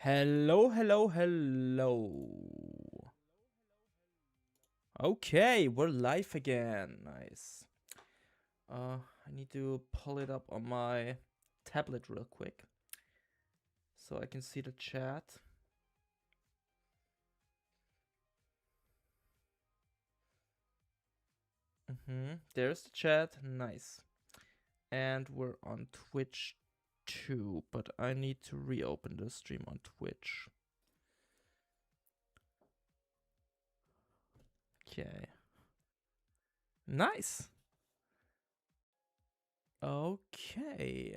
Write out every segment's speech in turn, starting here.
Hello, hello, hello. Okay, we're live again. Nice. I need to pull it up on my tablet real quick so I can see the chat. There's the chat. Nice. And we're on Twitch too, but I need to reopen the stream on Twitch. Okay. Nice. Okay.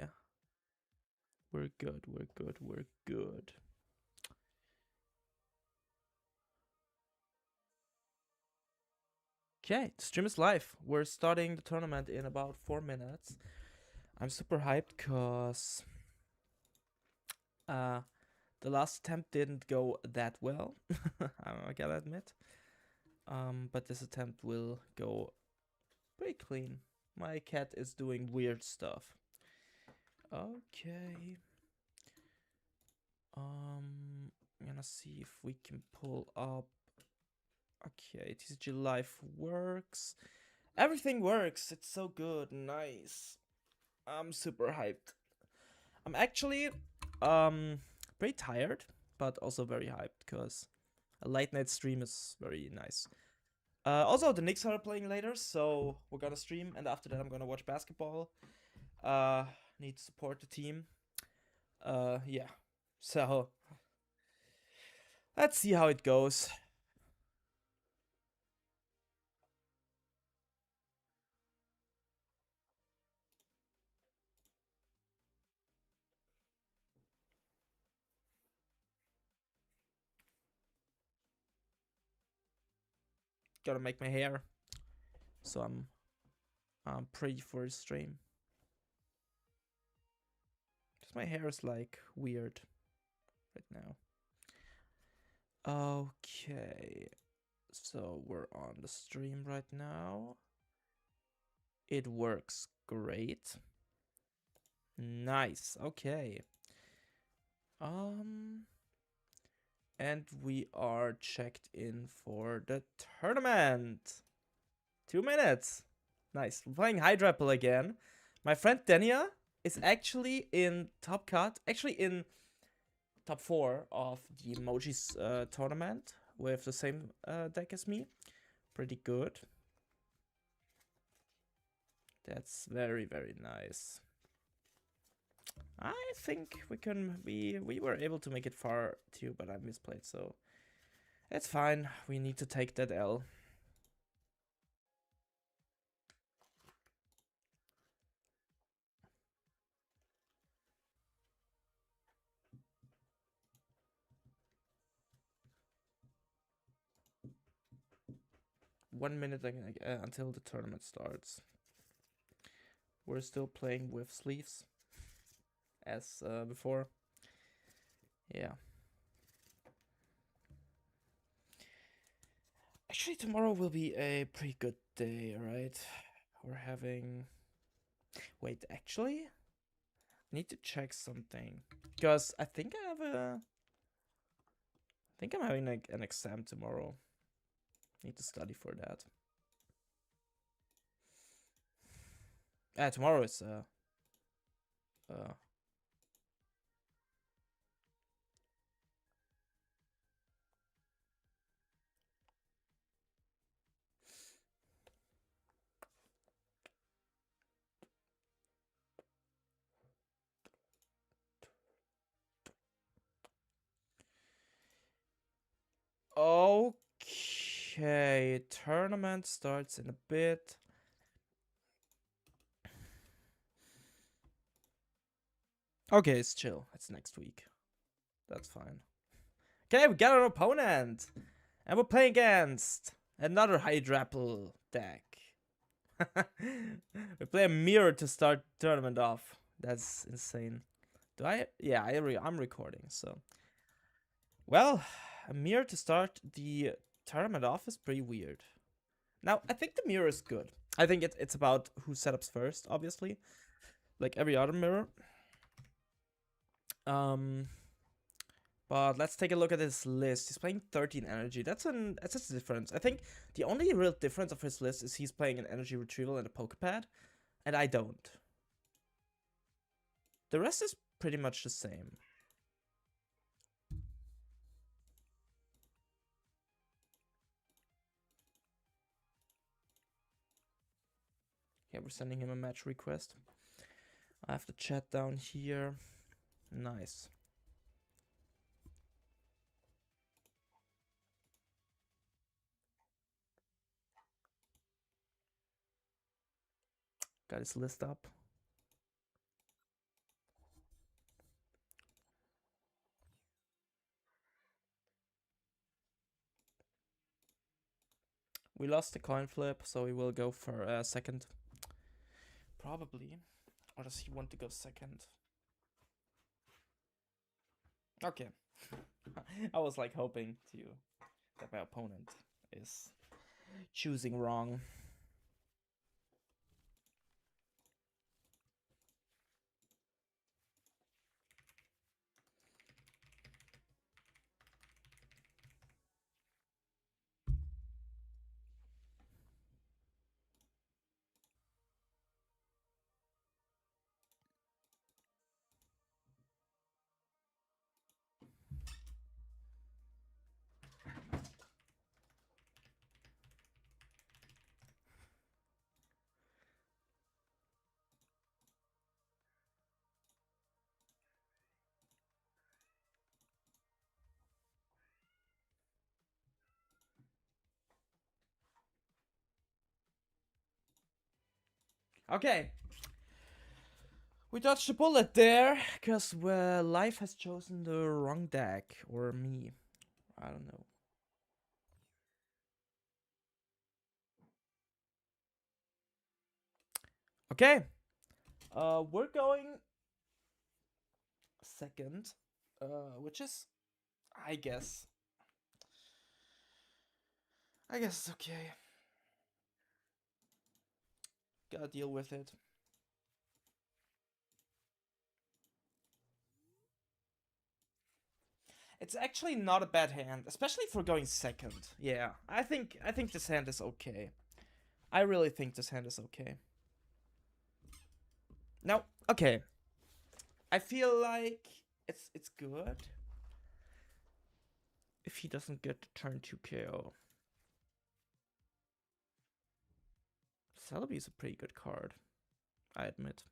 We're good, we're good, we're good. Okay, the stream is live. We're starting the tournament in about 4 minutes. I'm super hyped because the last attempt didn't go that well. I gotta admit. But this attempt will go pretty clean. My cat is doing weird stuff. Okay. I'm gonna see if we can pull up. Okay, TCG Live works. Everything works. It's so good. Nice. I'm super hyped. I'm actually pretty tired, but also very hyped because a late night stream is very nice. Also, the Knicks are playing later, so we're gonna stream, and after that, I'm gonna watch basketball. Need to support the team. Yeah. So let's see how it goes. Gotta make my hair, so I'm pretty for the stream. Cause my hair is like weird right now. Okay, so we're on the stream right now. It works great. Nice. Okay. And we are checked in for the tournament. 2 minutes. Nice. We're playing Hydrapple again. My friend Denia is actually in top cut, actually in top 4 of the Emojis tournament with the same deck as me. Pretty good. That's very, very nice. I think we were able to make it far too, but I misplayed, so it's fine. We need to take that L. One minute until the tournament starts. We're still playing with sleeves as before. Yeah. Actually, tomorrow will be a pretty good day, right? We're having... Wait, actually? I need to check something. Because I think I have a... I think I'm having like an exam tomorrow. Need to study for that. Tomorrow is okay, tournament starts in a bit. Okay, it's chill. It's next week. That's fine. Okay, we got an opponent. And we're playing against another Hydrapple deck. We play a mirror to start tournament off. That's insane. Do I? Yeah, I'm recording, so. Well, a mirror to start the tournament off is pretty weird. Now, I think the mirror is good. I think it's about who setups first, obviously. Like every other mirror. But let's take a look at his list. He's playing 13 energy. That's a difference. I think the only real difference of his list is he's playing an energy retrieval and a Pokepad, and I don't. The rest is pretty much the same. Yeah, we're sending him a match request. I have the chat down here. Nice. Got his list up. We lost the coin flip, so he will go for a second. Probably. Or does he want to go second? Okay. I was like hoping that my opponent is choosing wrong. Okay. We dodged a bullet there, because life has chosen the wrong deck. Or me. I don't know. Okay. We're going second. Which is, I guess it's okay. Gotta deal with it. It's actually not a bad hand, especially for going second. Yeah, I think this hand is okay. I really think this hand is okay. Now, okay. I feel like it's good if he doesn't get to turn 2 KO. Celebi is a pretty good card, I admit.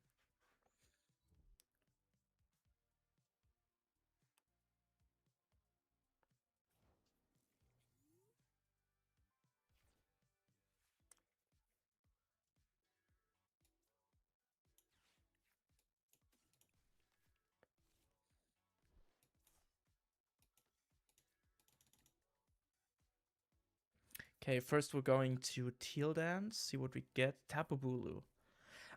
Okay, first we're going to Teal Dance, see what we get. Tapu Bulu.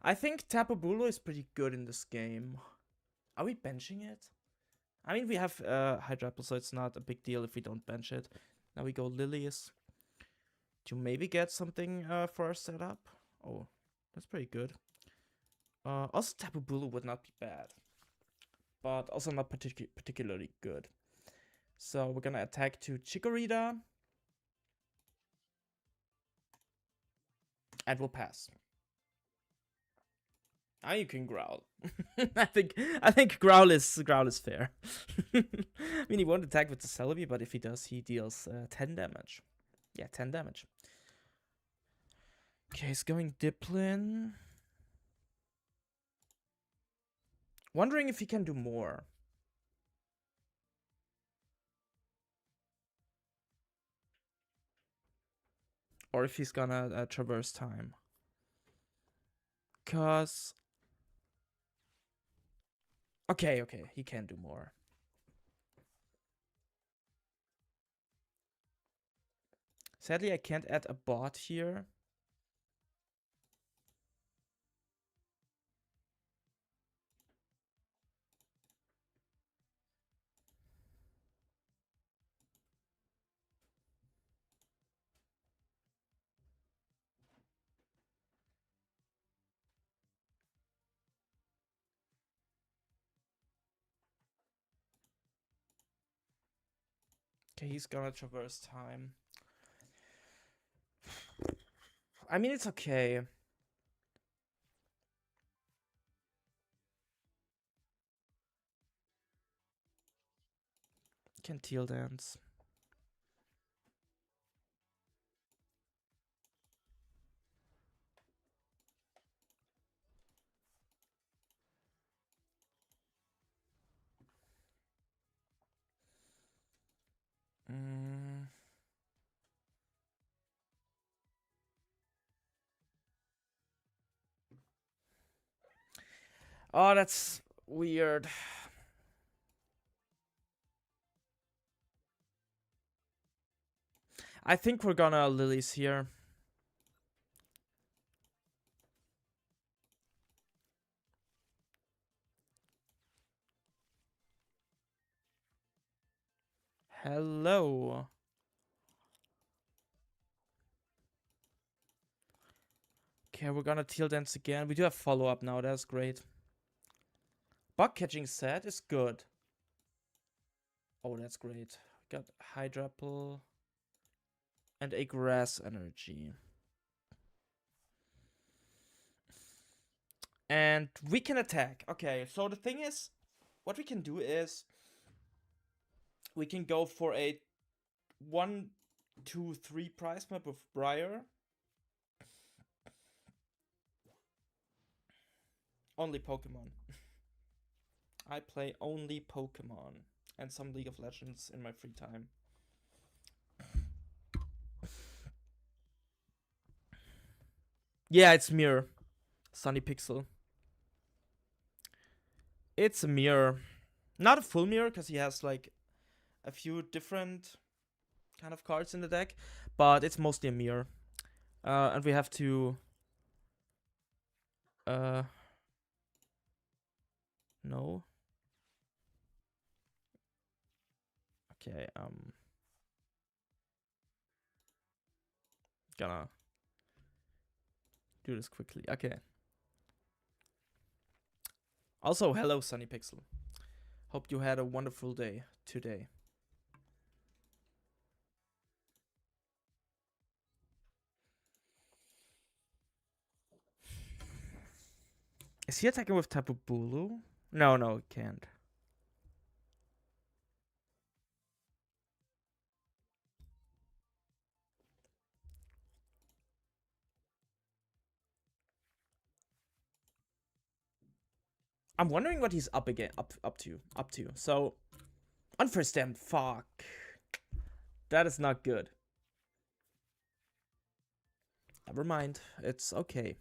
I think Tapu Bulu is pretty good in this game. Are we benching it? I mean, we have Hydrapple, so it's not a big deal if we don't bench it. Now we go Lilies to maybe get something for our setup. Oh, that's pretty good. Also, Tapu Bulu would not be bad, but also not particularly good. So we're gonna attack to Chikorita, and we'll pass. Now you can growl. I think growl is fair. I mean, he won't attack with the Celebi, but if he does, he deals 10 damage. Yeah, 10 damage. Okay, he's going Diplin. Wondering if he can do more. Or if he's gonna traverse time. Cause... Okay, he can do more. Sadly, I can't add a bot here. Okay, he's gonna traverse time. I mean, it's okay. Can teal dance. Mm. Oh, that's weird. I think we're gonna Lilies here. Hello. Okay, we're gonna teal dance again. We do have follow-up now, that's great. Bug catching set is good. Oh, that's great. Got Hydrapple and a grass energy. And we can attack. Okay, so the thing is, what we can do is we can go for a 1, 2, 3 prize map with Briar. Only Pokemon. I play only Pokemon and some League of Legends in my free time. Yeah, it's Mirror. Sunny Pixel. It's a mirror. Not a full mirror, because he has like a few different kind of cards in the deck, but it's mostly a mirror. And we have to no. Okay, gonna do this quickly. Okay. Also, hello, Sunny Pixel. Hope you had a wonderful day today. Is he attacking with Tapu Bulu? No, he can't. I'm wondering what he's up to. So, Unfair Stamp, fuck. That is not good. Never mind, it's okay.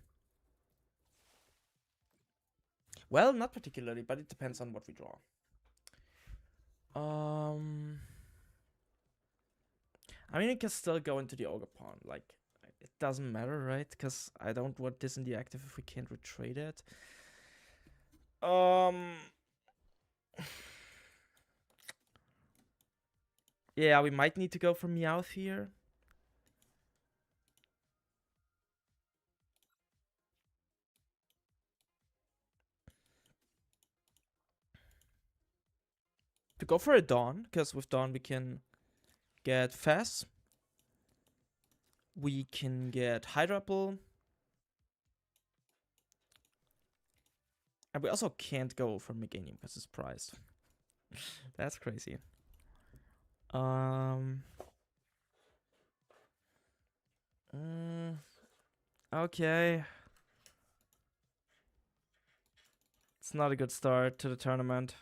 Well, not particularly, but it depends on what we draw. I mean, it can still go into the Ogerpon. Like, it doesn't matter, right? Because I don't want this in the active if we can't retrade it. Yeah, we might need to go for Meowth here. To go for a Dawn, because with Dawn we can get Fast. We can get Hydrapple. And we also can't go for Meganium because it's priced. That's crazy. Okay. It's not a good start to the tournament.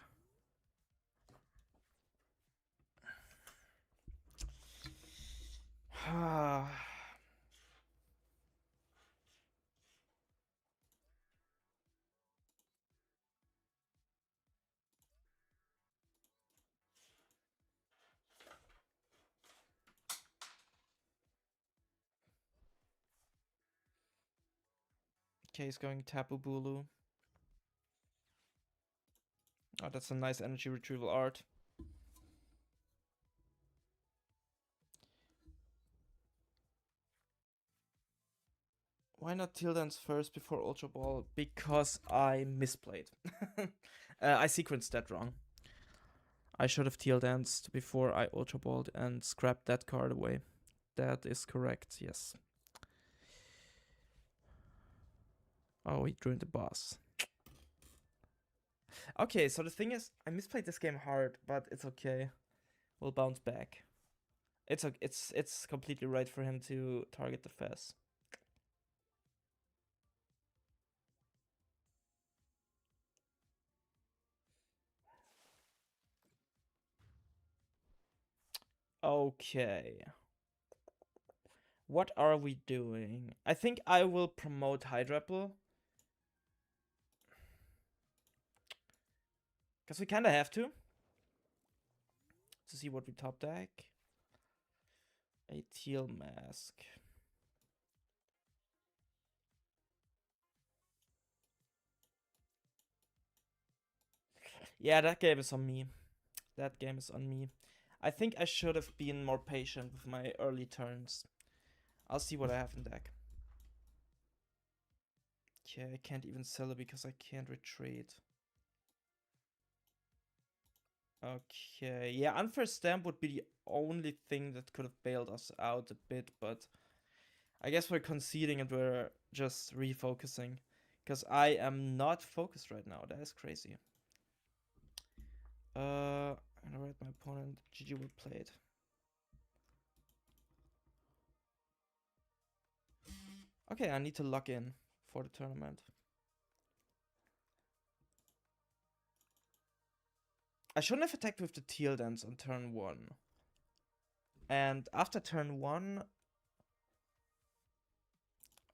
Okay, he's going Tapu Bulu. Oh, that's a nice energy retrieval art. Why not Teal Dance first before Ultra Ball? Because I misplayed. I sequenced that wrong. I should have Teal Danced before I Ultra Balled and scrapped that card away. That is correct, yes. Oh, he drew the boss. Okay, so the thing is, I misplayed this game hard, but it's okay. We'll bounce back. It's completely right for him to target the Fez. Okay. What are we doing? I think I will promote Hydrapple. Because we kind of have to see what we top deck. A Teal Mask. Yeah, that game is on me. That game is on me. I think I should have been more patient with my early turns. I'll see what I have in deck. Okay, I can't even sell it because I can't retreat. Okay, yeah, Unfair Stamp would be the only thing that could have bailed us out a bit, but I guess we're conceding and we're just refocusing. Because I am not focused right now, that is crazy. I'm gonna write my opponent, GG well played. Okay, I need to lock in for the tournament. I shouldn't have attacked with the Teal Dance on turn 1. And after turn 1...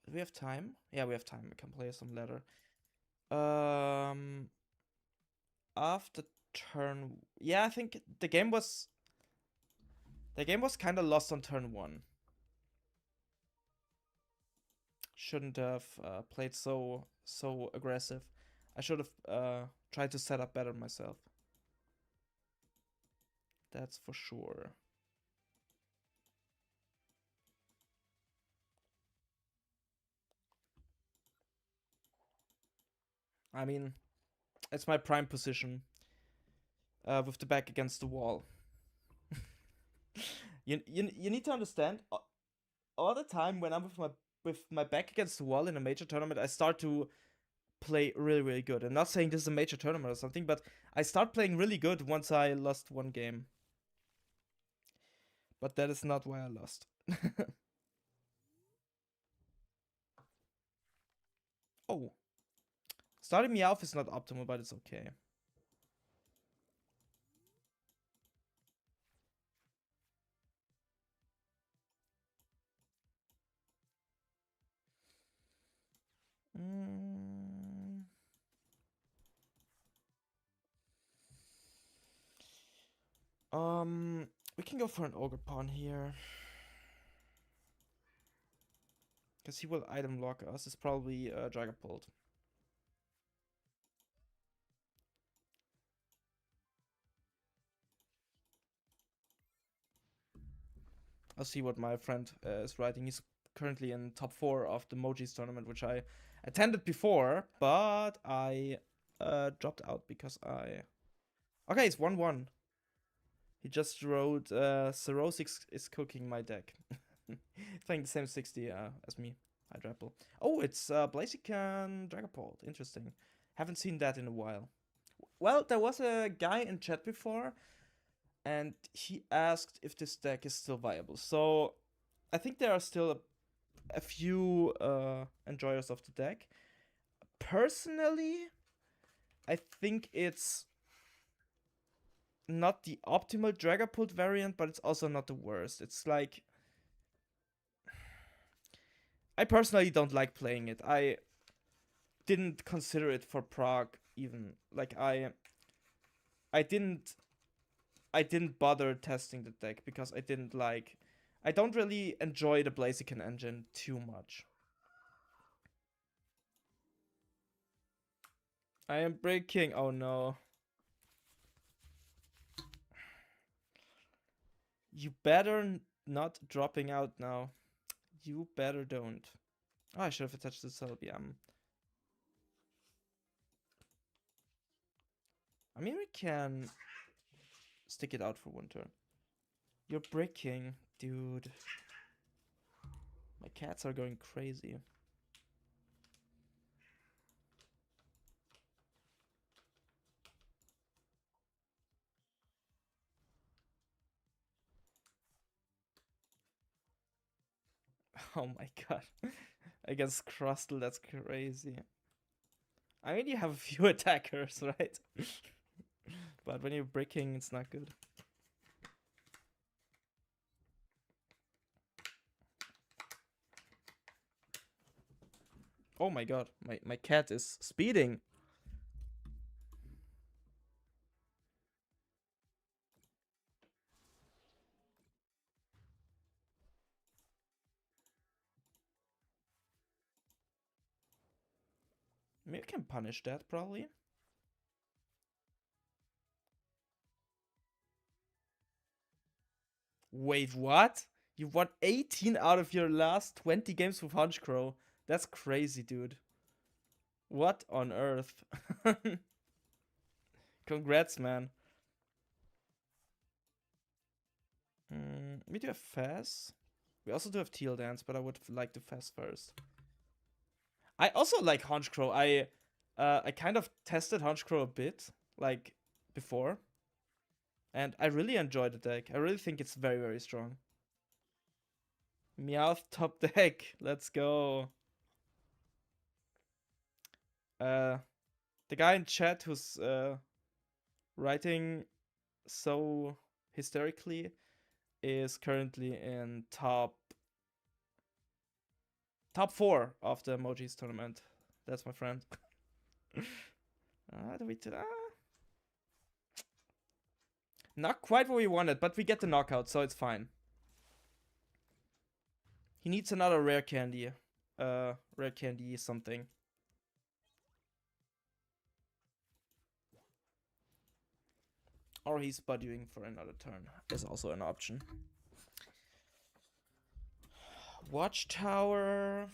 Do we have time? Yeah, we have time. We can play some ladder. After turn... Yeah, I think the game was... The game was kind of lost on turn 1. Shouldn't have played so aggressive. I should have tried to set up better myself. That's for sure. I mean, it's my prime position. With the back against the wall. you need to understand, all the time when I'm with my back against the wall in a major tournament, I start to play really, really good. I'm not saying this is a major tournament or something, but I start playing really good once I lost one game. But that is not why I lost. Oh. Starting me off is not optimal, but it's okay. We can go for an Ogre Pawn here. Because he will item lock us. It's probably Dragapult. I'll see what my friend is writing. He's currently in top 4 of the Mojis tournament, which I attended before, but I dropped out because I... Okay, it's 1-1. He just wrote, Cerosic is cooking my deck. Playing the same 60 as me, Hydrapple. Oh, it's Blaziken Dragapult. Interesting. Haven't seen that in a while. Well, there was a guy in chat before, and he asked if this deck is still viable. So I think there are still a few enjoyers of the deck. Personally, I think it's not the optimal Dragapult variant, but it's also not the worst. It's like... I personally don't like playing it. I didn't consider it for Prague even. Like I didn't bother testing the deck because I don't really enjoy the Blaziken engine too much. I am breaking. Oh no. You better not dropping out now. You better don't. Oh, I should have attached the Celebium. I mean, we can stick it out for one turn. You're bricking, dude. My cats are going crazy. Oh my god. Against Crustle, that's crazy. I mean, you have a few attackers, right? But when you're bricking, it's not good. Oh my god, my cat is speeding. Maybe I can punish that, probably. Wait, what? You won 18 out of your last 20 games with Honchkrow. That's crazy, dude. What on earth? Congrats, man. We do have Faz. We also do have Teal Dance, but I would like to Faz first. I also like Honchkrow. I kind of tested Honchkrow a bit, like, before. And I really enjoy the deck. I really think it's very, very strong. Meowth top deck. Let's go. The guy in chat who's writing so hysterically is currently in top 4 of the emojis tournament. That's my friend. Not quite what we wanted, but we get the knockout, so it's fine. He needs another rare candy. Rare candy something. Or he's buddying for another turn. Is also an option. Watchtower.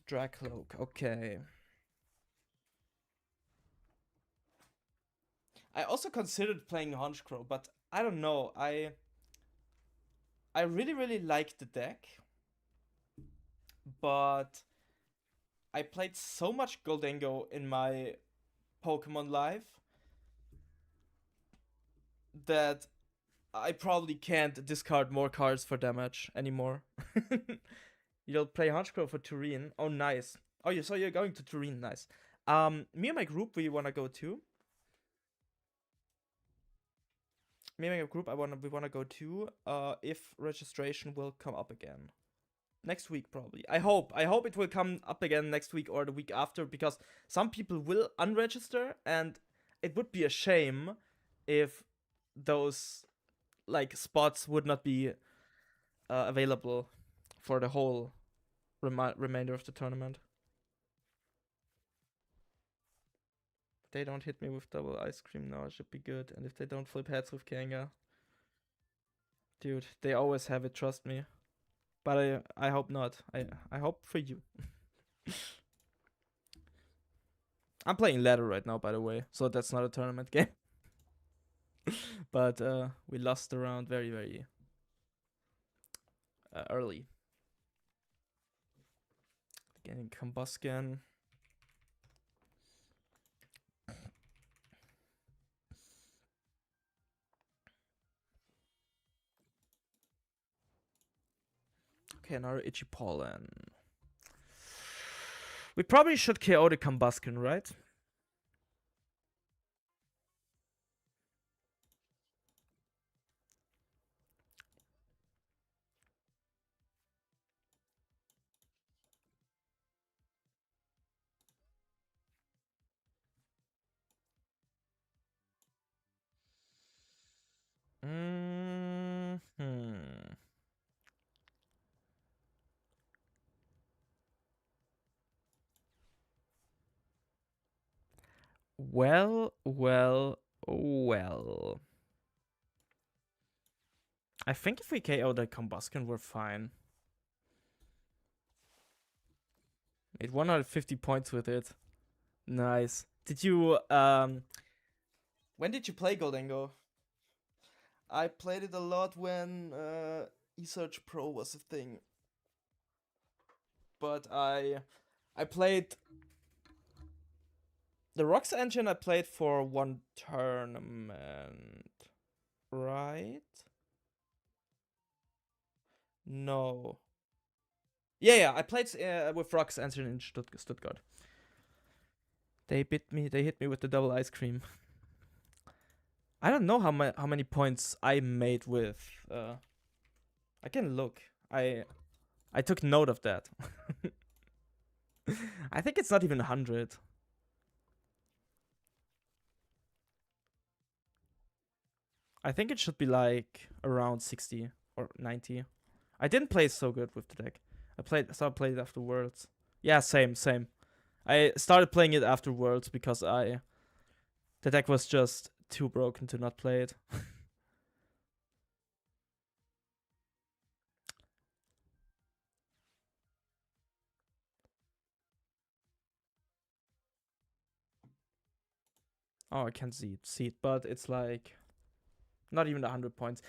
Dracloak. Okay. I also considered playing Honchkrow, but I don't know. I really, really like the deck. But I played so much Goldengo in my Pokemon life that I probably can't discard more cards for damage anymore. You'll play Honchkrow for Turin. Oh, nice. Oh, so you're going to Turin. Nice. Me and my group, we wanna go too. Me and my group, we wanna go too. If registration will come up again next week, probably. I hope it will come up again next week or the week after, because some people will unregister, and it would be a shame if those like spots would not be available for the whole remainder of the tournament. They don't hit me with double ice cream now, it should be good. And if they don't flip heads with Kanga, dude, they always have it, trust me. But I hope not. I hope for you. I'm playing ladder right now, by the way, so that's not a tournament game. But we lost the round very, very early. Getting Combusken. Okay, another Itchy Pollen. We probably should KO the Combusken, right? Well. I think if we KO the Combusken, we're fine. Made 150 points with it. Nice. Did you, when did you play Goldengo? I played it a lot when eSearch Pro was a thing. But I played the Rocks engine. I played for one tournament, right? No. Yeah, I played with Rocks engine in Stuttgart. They bit me. They hit me with the double ice cream. I don't know how many points I made with. I can look. I took note of that. I think it's not even 100. I think it should be like around 60 or 90. I didn't play so good with the deck. Started playing it after Worlds. Yeah, same. I started playing it after Worlds because the deck was just too broken to not play it. Oh, I can't see it, but it's like not even 100 points.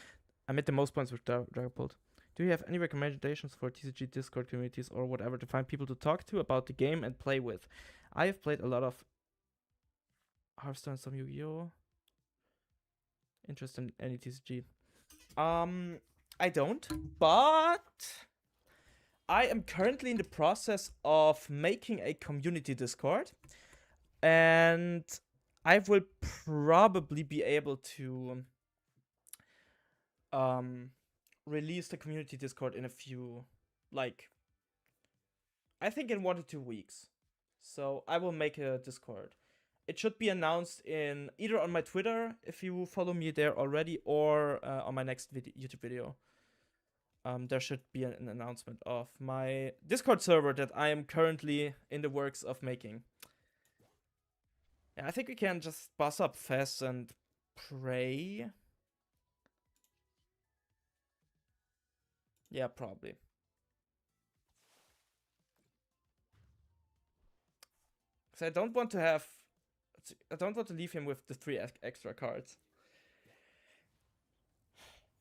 I made the most points with Dragapult. Do you have any recommendations for TCG Discord communities or whatever to find people to talk to about the game and play with? I have played a lot of Hearthstone, some Yu-Gi-Oh. Interest in any TCG? I don't, but I am currently in the process of making a community Discord, and I will probably be able to release the community Discord in a few, like, I think in 1 to 2 weeks. So I will make a Discord. It should be announced in either on my Twitter if you follow me there already, or on my next YouTube video. There should be an announcement of my Discord server that I am currently in the works of making. Yeah, I think we can just buzz up fast and pray. Yeah, probably. Because I don't want to leave him with the 3 extra cards.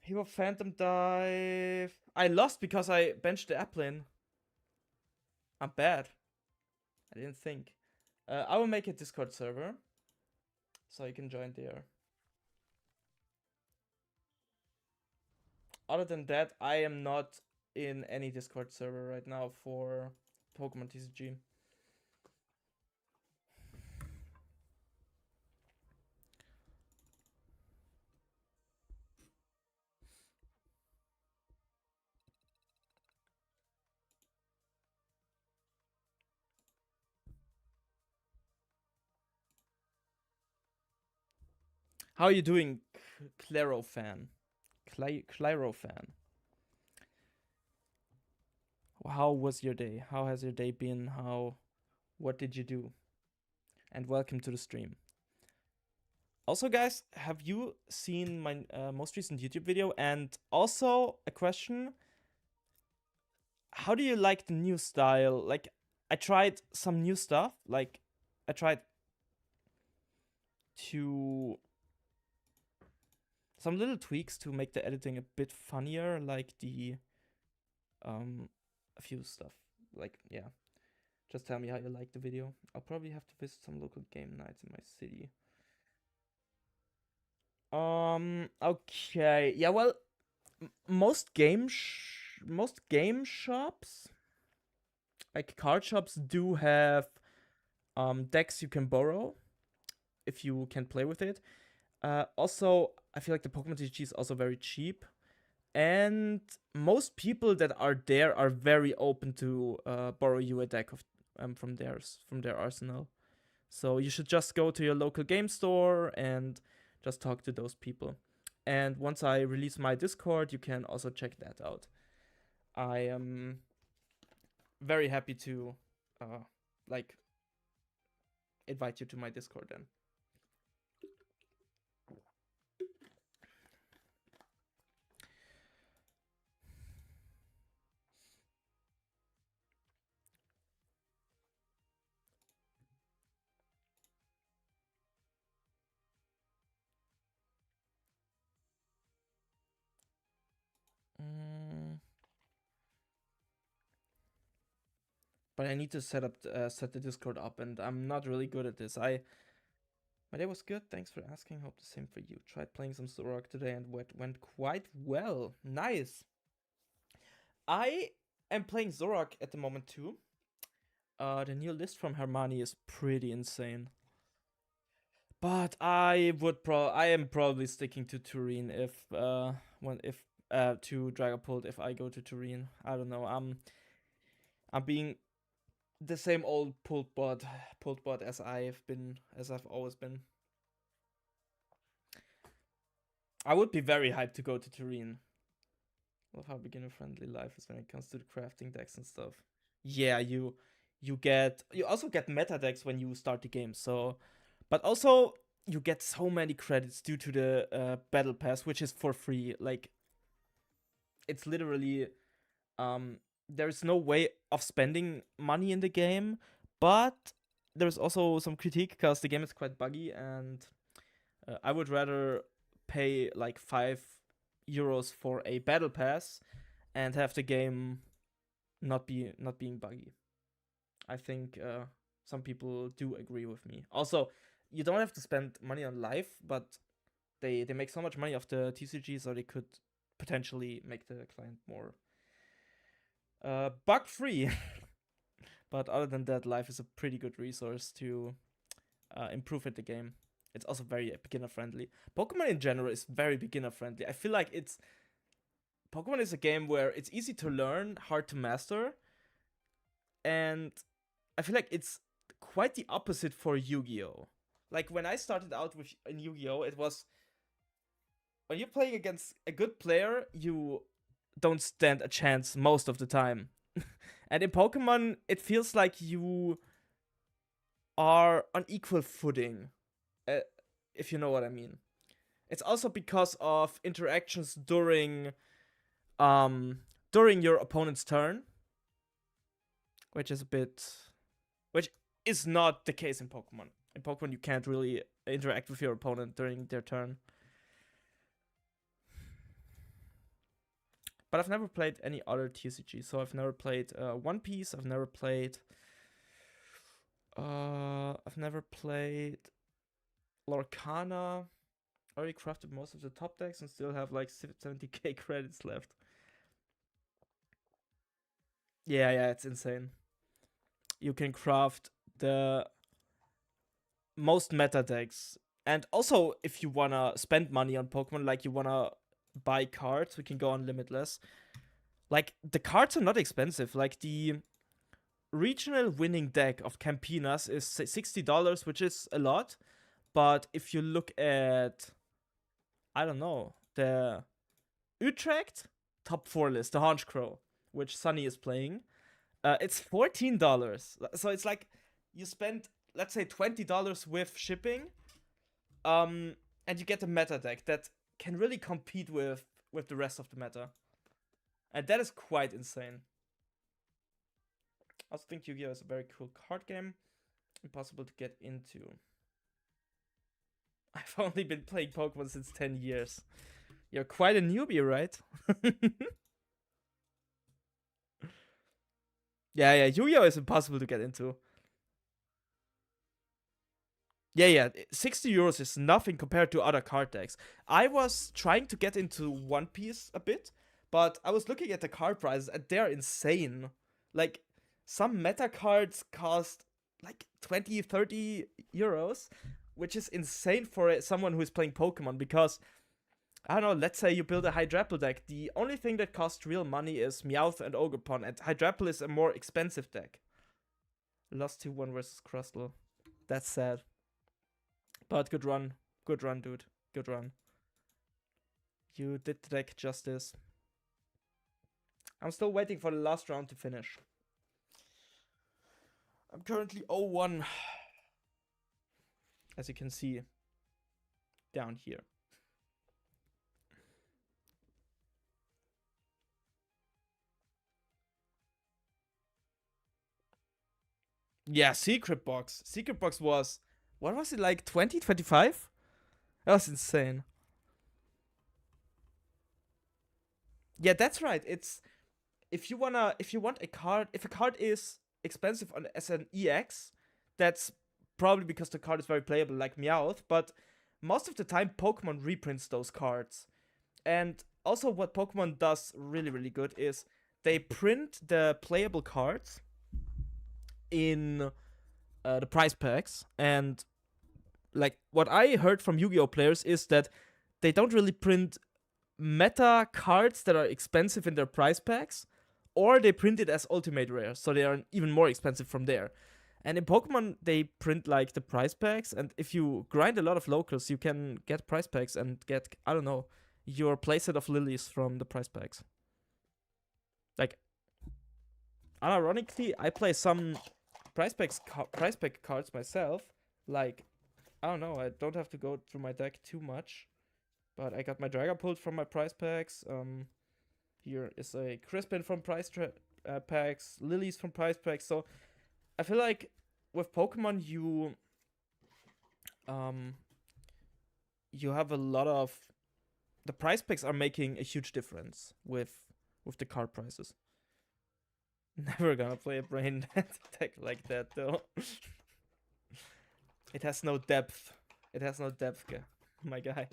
Hero Phantom Dive. I lost because I benched the Applin. I'm bad. I didn't think. I will make a Discord server, so you can join there. Other than that, I am not in any Discord server right now for Pokemon TCG. How are you doing, Claro fan? Claro fan. How was your day? How has your day been? What did you do? And welcome to the stream. Also, guys, have you seen my most recent YouTube video? And also a question: how do you like the new style? Like, I tried some new stuff. Like, I tried to some little tweaks to make the editing a bit funnier, like a few stuff. Like, yeah. Just tell me how you like the video. I'll probably have to visit some local game nights in my city. Okay. Yeah, well, most game shops, like card shops, do have decks you can borrow if you can play with it. Also, I feel like the Pokemon TCG is also very cheap, and most people that are there are very open to borrow you a deck of from their arsenal. So you should just go to your local game store and just talk to those people. And once I release my Discord, you can also check that out. I am very happy to like invite you to my Discord then. But I need to set the Discord up, and I'm not really good at this. My day was good. Thanks for asking. Hope the same for you. Tried playing some Zorok today and went quite well. Nice. I am playing Zorok at the moment too. The new list from Hermione is pretty insane. But I am probably sticking to Turin if to Dragapult if I go to Turin. I don't know. I'm being the same old pult bot as I've always been. I would be very hyped to go to Turin. Love how beginner friendly life is when it comes to the crafting decks and stuff. Yeah, you also get meta decks when you start the game. So, but also you get so many credits due to the battle pass, which is for free. Like, it's literally there's no way of spending money in the game, but there's also some critique because the game is quite buggy, and I would rather pay like €5 for a battle pass and have the game not being buggy. I think some people do agree with me. Also, you don't have to spend money on life, but they make so much money off the TCG, so they could potentially make the client more bug free. But other than that, life is a pretty good resource to improve at the game. It's also very beginner friendly. Pokemon in general is very beginner friendly. I feel like Pokemon is a game where it's easy to learn, hard to master, and I feel like it's quite the opposite for Yu-Gi-Oh! Like, when I started out in Yu-Gi-Oh!, it was when you're playing against a good player, you don't stand a chance most of the time. And in Pokemon, it feels like you are on equal footing, if you know what I mean. It's also because of interactions during your opponent's turn, which is not the case in Pokemon. In Pokemon, you can't really interact with your opponent during their turn. But I've never played any other TCG. So I've never played One Piece. I've never played Lorcana. I already crafted most of the top decks and still have like 70k credits left. Yeah, it's insane. You can craft the most meta decks. And also, if you wanna spend money on Pokemon, like you wanna buy cards, we can go on Limitless. Like, the cards are not expensive. Like, the regional winning deck of Campinas is $60, which is a lot. But if you look at, I don't know, the Utrecht top 4 list, the Honchkrow, which Sunny is playing, it's $14. So it's like you spend, let's say, $20 with shipping, and you get a meta deck that can really compete with the rest of the meta. And that is quite insane. I also think Yu-Gi-Oh! Is a very cool card game. Impossible to get into. I've only been playing Pokemon since 10 years. You're quite a newbie, right? Yeah, Yu-Gi-Oh! Is impossible to get into. Yeah, €60 is nothing compared to other card decks. I was trying to get into One Piece a bit, but I was looking at the card prices and they're insane. Like, some meta cards cost like 20-30 euros, which is insane for someone who is playing Pokemon, because, I don't know, let's say you build a Hydrapple deck. The only thing that costs real money is Meowth and Ogerpon, and Hydrapple is a more expensive deck. Lost 2-1 versus Crustle. That's sad. But good run. Good run, dude. Good run. You did the deck justice. I'm still waiting for the last round to finish. I'm currently 0-1. As you can see down here. Yeah, Secret Box. Secret Box was, what was it, like 20, 25? That was insane. Yeah, that's right. It's, if you want a card, if a card is expensive as an EX. That's probably because the card is very playable, like Meowth, but most of the time Pokemon reprints those cards. And also what Pokemon does really, really good is they print the playable cards in the prize packs. And like what I heard from Yu-Gi-Oh players is that they don't really print meta cards that are expensive in their prize packs, or they print it as ultimate rare, so they are even more expensive from there. And in Pokemon, they print like the prize packs, and if you grind a lot of locals, you can get prize packs and get, I don't know, your playset of lilies from the prize packs. Like, unironically, I play some prize pack cards myself. Like, I don't know, I don't have to go through my deck too much, but I got my Dragapult from my prize packs. Here is a Crispin from prize packs, lilies from prize packs. So I feel like with Pokemon, you have a lot of, the prize packs are making a huge difference with the card prices. Never gonna play a brain deck like that though. It has no depth. It has no depth, my guy.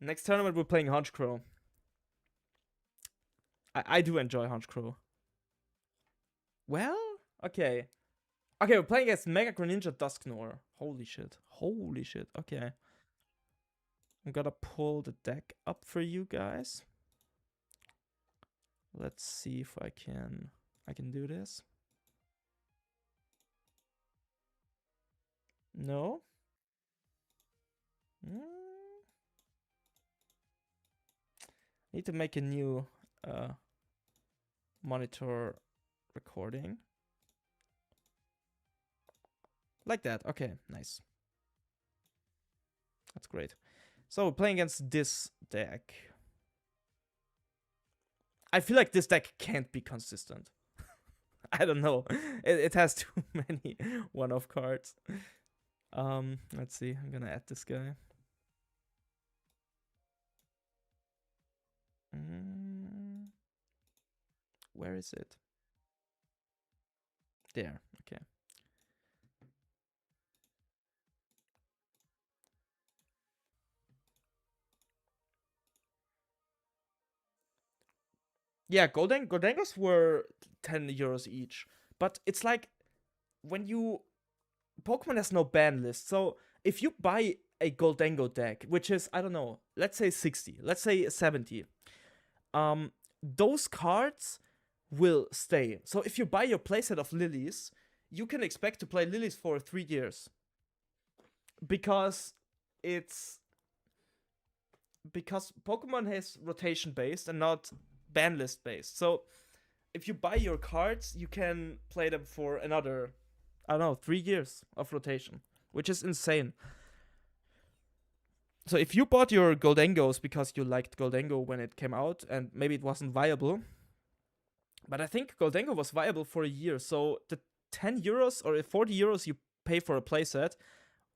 Next tournament we're playing Honchkrow. I do enjoy Honchkrow. Well, okay. Okay, we're playing against Mega Greninja Dusknoir. Holy shit. Holy shit. Okay. I'm gonna pull the deck up for you guys. Let's see if I can do this. No? Need to make a new monitor recording. Like that. Okay, nice. That's great. So we're playing against this deck. I feel like this deck can't be consistent. I don't know. It has too many one-off cards. Let's see. I'm gonna add this guy. Where is it? There. Okay. Yeah, Goldengos were 10 euros each. But it's like when you... Pokemon has no ban list. So if you buy a Goldengo deck, which is, I don't know, let's say 60, let's say 70, those cards will stay. So if you buy your playset of lilies, you can expect to play lilies for 3 years. Because Pokemon has rotation based and not ban list based. So if you buy your cards, you can play them for another, I don't know, 3 years of rotation, which is insane. So if you bought your Goldengos because you liked Goldengo when it came out and maybe it wasn't viable, but I think Goldengo was viable for a year, so the 10 euros or 40 euros you pay for a playset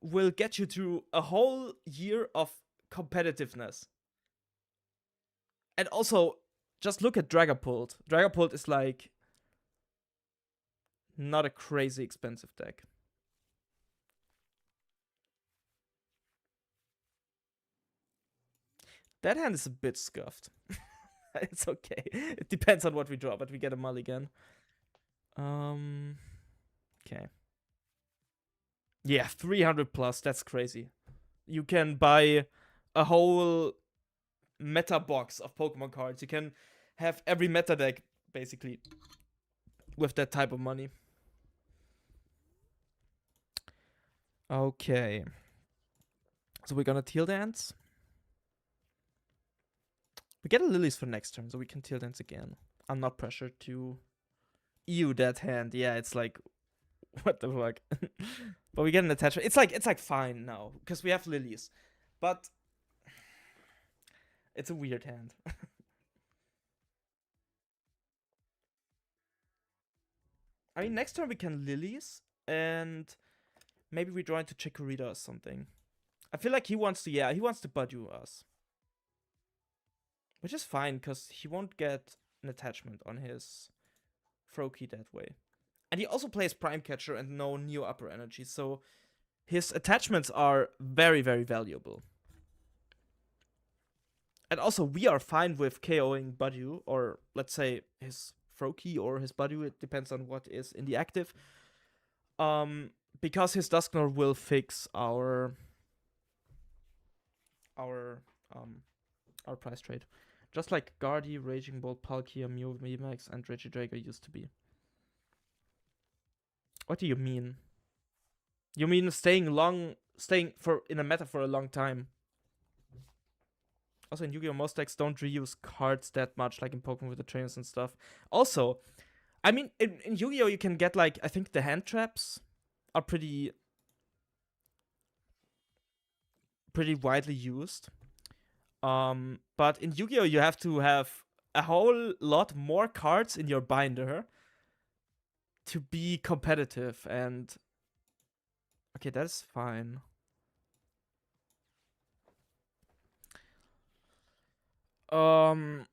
will get you through a whole year of competitiveness. And also, just look at Dragapult. Dragapult is like not a crazy expensive deck. That hand is a bit scuffed. It's okay. It depends on what we draw, but we get a mulligan. Okay. Yeah, 300 plus. That's crazy. You can buy a whole meta box of Pokemon cards. You can have every meta deck, basically, with that type of money. Okay. So we're gonna Teal Dance. We get a Lilies for next turn, so we can Teal Dance again. I'm not pressured to... Ew, that hand. Yeah, it's like... What the fuck? But we get an attachment. It's like fine now, because we have Lilies. But... It's a weird hand. I mean, next turn we can Lilies, and... Maybe we draw into Chikorita or something. I feel like he wants to... Yeah, he wants to Budew us. Which is fine, because he won't get an attachment on his Froakie that way. And he also plays Prime Catcher and no Neo Upper Energy, so his attachments are very, very valuable. And also, we are fine with KOing Budew, or let's say his Froakie or his Budew, it depends on what is in the active. Because his Dusknoir will fix our price trade. Just like Guardy, Raging Bolt, Palkia, Mew, VMAX, and Regidrago used to be. What do you mean? You mean staying in a meta for a long time? Also, in Yu-Gi-Oh! Most decks don't reuse cards that much, like in Pokemon with the trainers and stuff. Also, I mean, in Yu-Gi-Oh! You can get, like, I think the hand traps are pretty widely used. But in Yu-Gi-Oh! You have to have a whole lot more cards in your binder to be competitive, and okay, that's fine. Oh,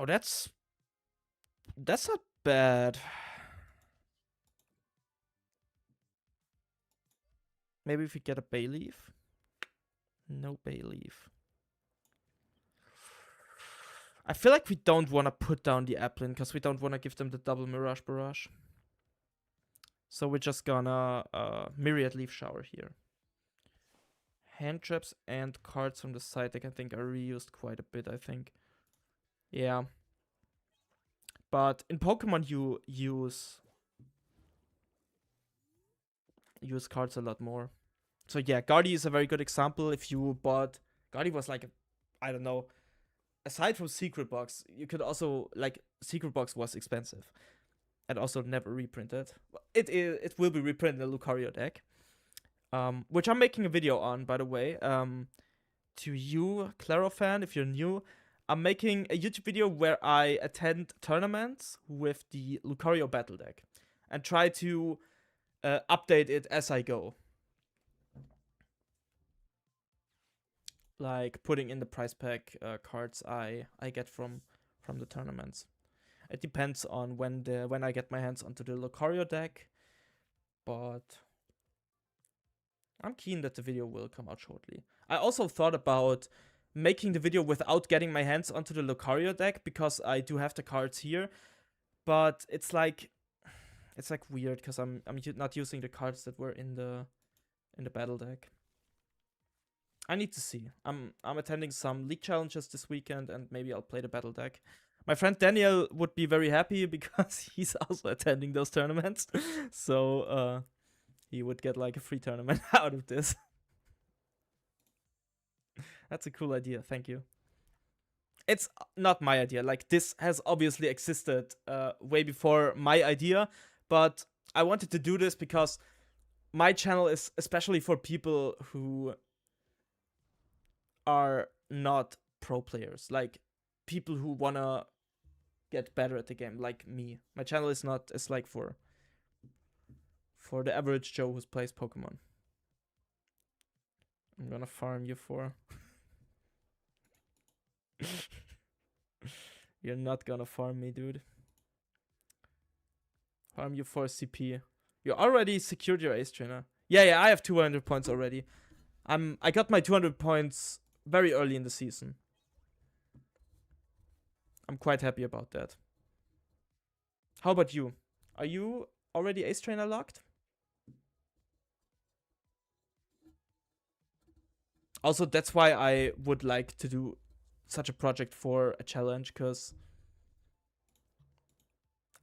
that's not bad. Maybe if we get a Bayleaf. No Bayleaf. I feel like we don't want to put down the Applin because we don't want to give them the double Mirage Barrage. So we're just gonna Myriad Leaf Shower here. Hand traps and cards from the side deck I think are reused quite a bit, I think. Yeah. But in Pokemon you use cards a lot more. So yeah, Guardy is a very good example. If you bought... Guardy was like, I don't know, aside from Secret Box, you could also, like, Secret Box was expensive. And also never reprinted. It will be reprinted in the Lucario deck. Which I'm making a video on, by the way. To you, Claro fan, if you're new, I'm making a YouTube video where I attend tournaments with the Lucario battle deck. And try to update it as I go. Like putting in the prize pack cards I get from the tournaments. It depends on when I get my hands onto the Lucario deck, but I'm keen that the video will come out shortly. I also thought about making the video without getting my hands onto the Lucario deck because I do have the cards here, but it's like weird because I'm not using the cards that were in the battle deck. I need to see. I'm attending some league challenges this weekend, and maybe I'll play the battle deck. My friend Daniel would be very happy because he's also attending those tournaments. So he would get like a free tournament out of this. That's a cool idea. Thank you. It's not my idea. Like, this has obviously existed way before my idea, but I wanted to do this because my channel is especially for people who are not pro players, like people who wanna get better at the game, like me. My channel is not as like for the average Joe who plays Pokemon. I'm gonna farm you for. You're not gonna farm me, dude. Farm you for CP. You already secured your Ace Trainer. Yeah, I have 200 points already. I got my 200 points very early in the season. I'm quite happy about that. How about you? Are you already Ace Trainer locked? Also, that's why I would like to do such a project for a challenge, because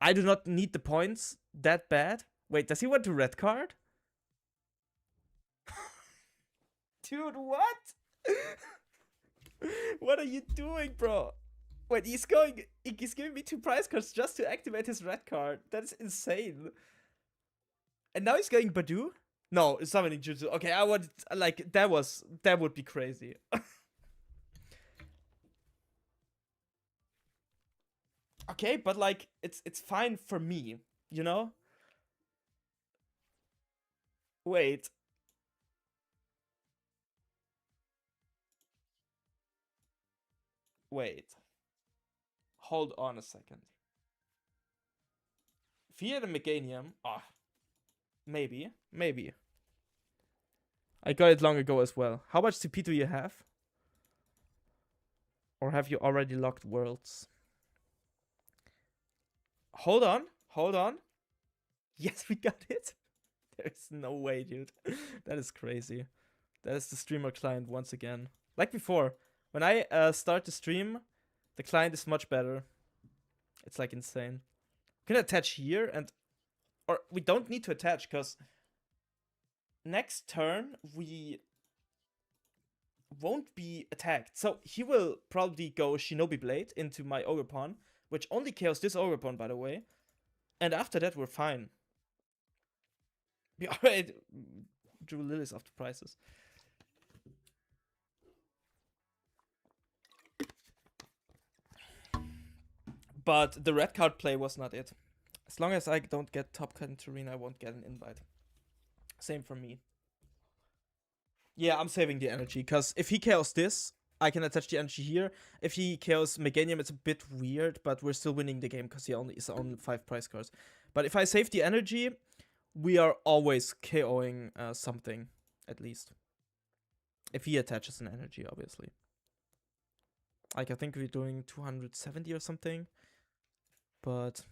I do not need the points that bad. Wait, does he want to red card? Dude, what? What are you doing, bro? Wait, he's giving me 2 prize cards just to activate his red card. That is insane. And now he's going Budew? No, it's summoning Jutsu. Okay, I would like that would be crazy. Okay, but like it's fine for me, you know? Wait. Wait. Hold on a second. If he had a Meganium, maybe. I got it long ago as well. How much CP do you have? Or have you already locked worlds? Hold on. Yes, we got it. There's no way, dude. That is crazy. That is the streamer client once again. Like before, when I start the stream, the client is much better. It's like insane. We can attach here or we don't need to attach because next turn we won't be attacked. So he will probably go Shinobi Blade into my Ogre Pawn, which only kills this Ogre Pawn, by the way. And after that, we're fine. We already drew lilies off the prices. But the red card play was not it. As long as I don't get top cut in Turin, I won't get an invite. Same for me. Yeah, I'm saving the energy, because if he kills this, I can attach the energy here. If he kills Meganium, it's a bit weird, but we're still winning the game, because he only is only 5 price cards. But if I save the energy, we are always KOing something, at least. If he attaches an energy, obviously. Like, I think we're doing 270 or something. But,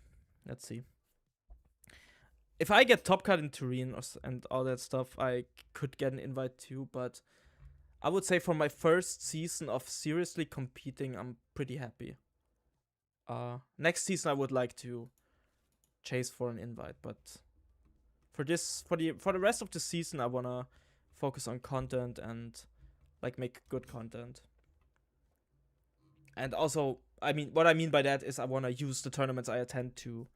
let's see. If I get top cut in Turin and all that stuff, I could get an invite too. But I would say for my first season of seriously competing, I'm pretty happy. Next season, I would like to chase for an invite. But for the rest of the season, I wanna focus on content and like make good content. And also, I mean, what I mean by that is I want to use the tournaments I attend to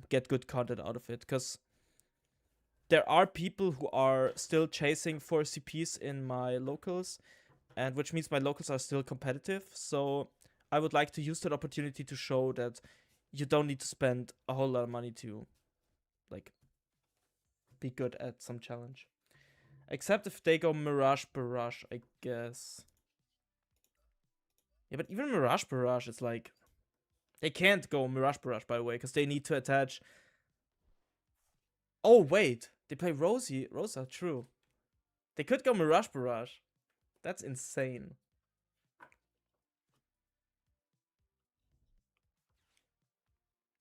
get good content out of it. Because there are people who are still chasing for CPs in my locals, and which means my locals are still competitive. So I would like to use that opportunity to show that you don't need to spend a whole lot of money to like be good at some challenge. Except if they go Mirage Barrage, I guess. Yeah, but even Mirage Barrage is like... They can't go Mirage Barrage, by the way, because they need to attach... Oh, wait. They play Rosa, true. They could go Mirage Barrage. That's insane.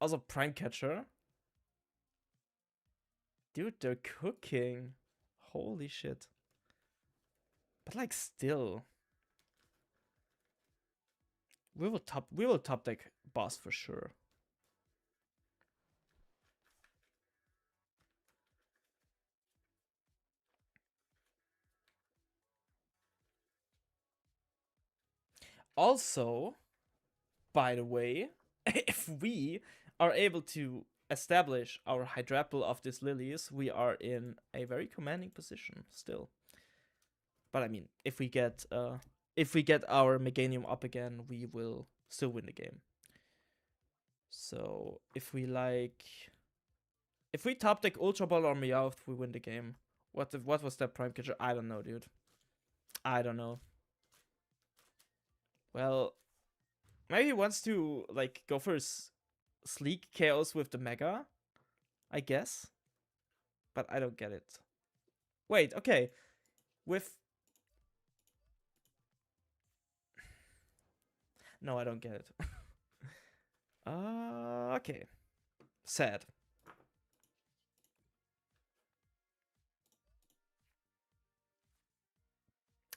Also, Prime Catcher. Dude, they're cooking. Holy shit. But like, still... We will top deck boss for sure. Also, by the way, if we are able to establish our Hydrapple of these lilies, we are in a very commanding position still. But I mean, if we get our Meganium up again, we will still win the game. So if we top deck Ultra Ball or Meowth, we win the game. What was that Prime Catcher? I don't know, dude. I don't know. Well, maybe he wants to like go for Sleek Chaos with the Mega, I guess. But I don't get it. Wait, okay. No, I don't get it. Okay. Sad.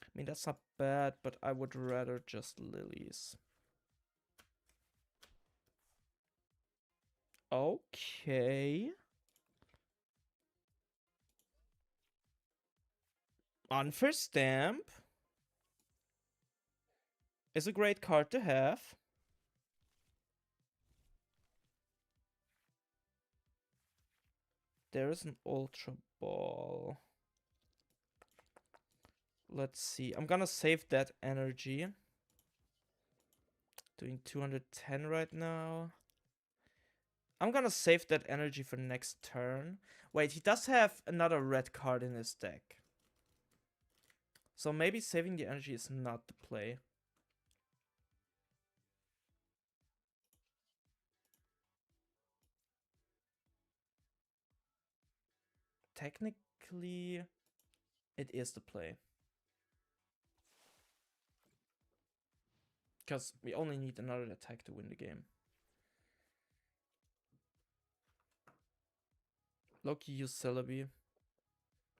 I mean, that's not bad, but I would rather just lilies. Okay. Unfair Stamp is a great card to have. There is an Ultra Ball. Let's see. I'm gonna save that energy. Doing 210 right now. I'm gonna save that energy for next turn. Wait, he does have another red card in his deck. So maybe saving the energy is not the play. technically, it is the play. Because we only need another attack to win the game. Loki used Celebi.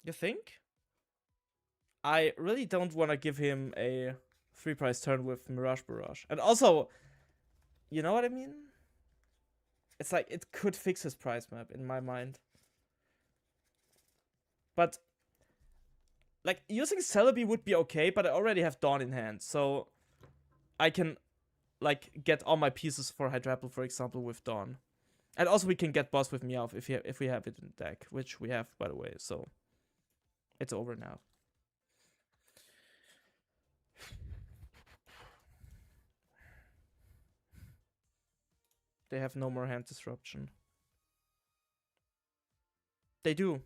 You think? I really don't want to give him a 3-price turn with Mirage Barrage. And also, you know what I mean? It's like, it could fix his price map in my mind. But, like, using Celebi would be okay, but I already have Dawn in hand. So, I can, like, get all my pieces for Hydrapple, for example, with Dawn. And also we can get Boss with Meowth if we have it in the deck, which we have, by the way, so it's over now. They have no more hand disruption. They do.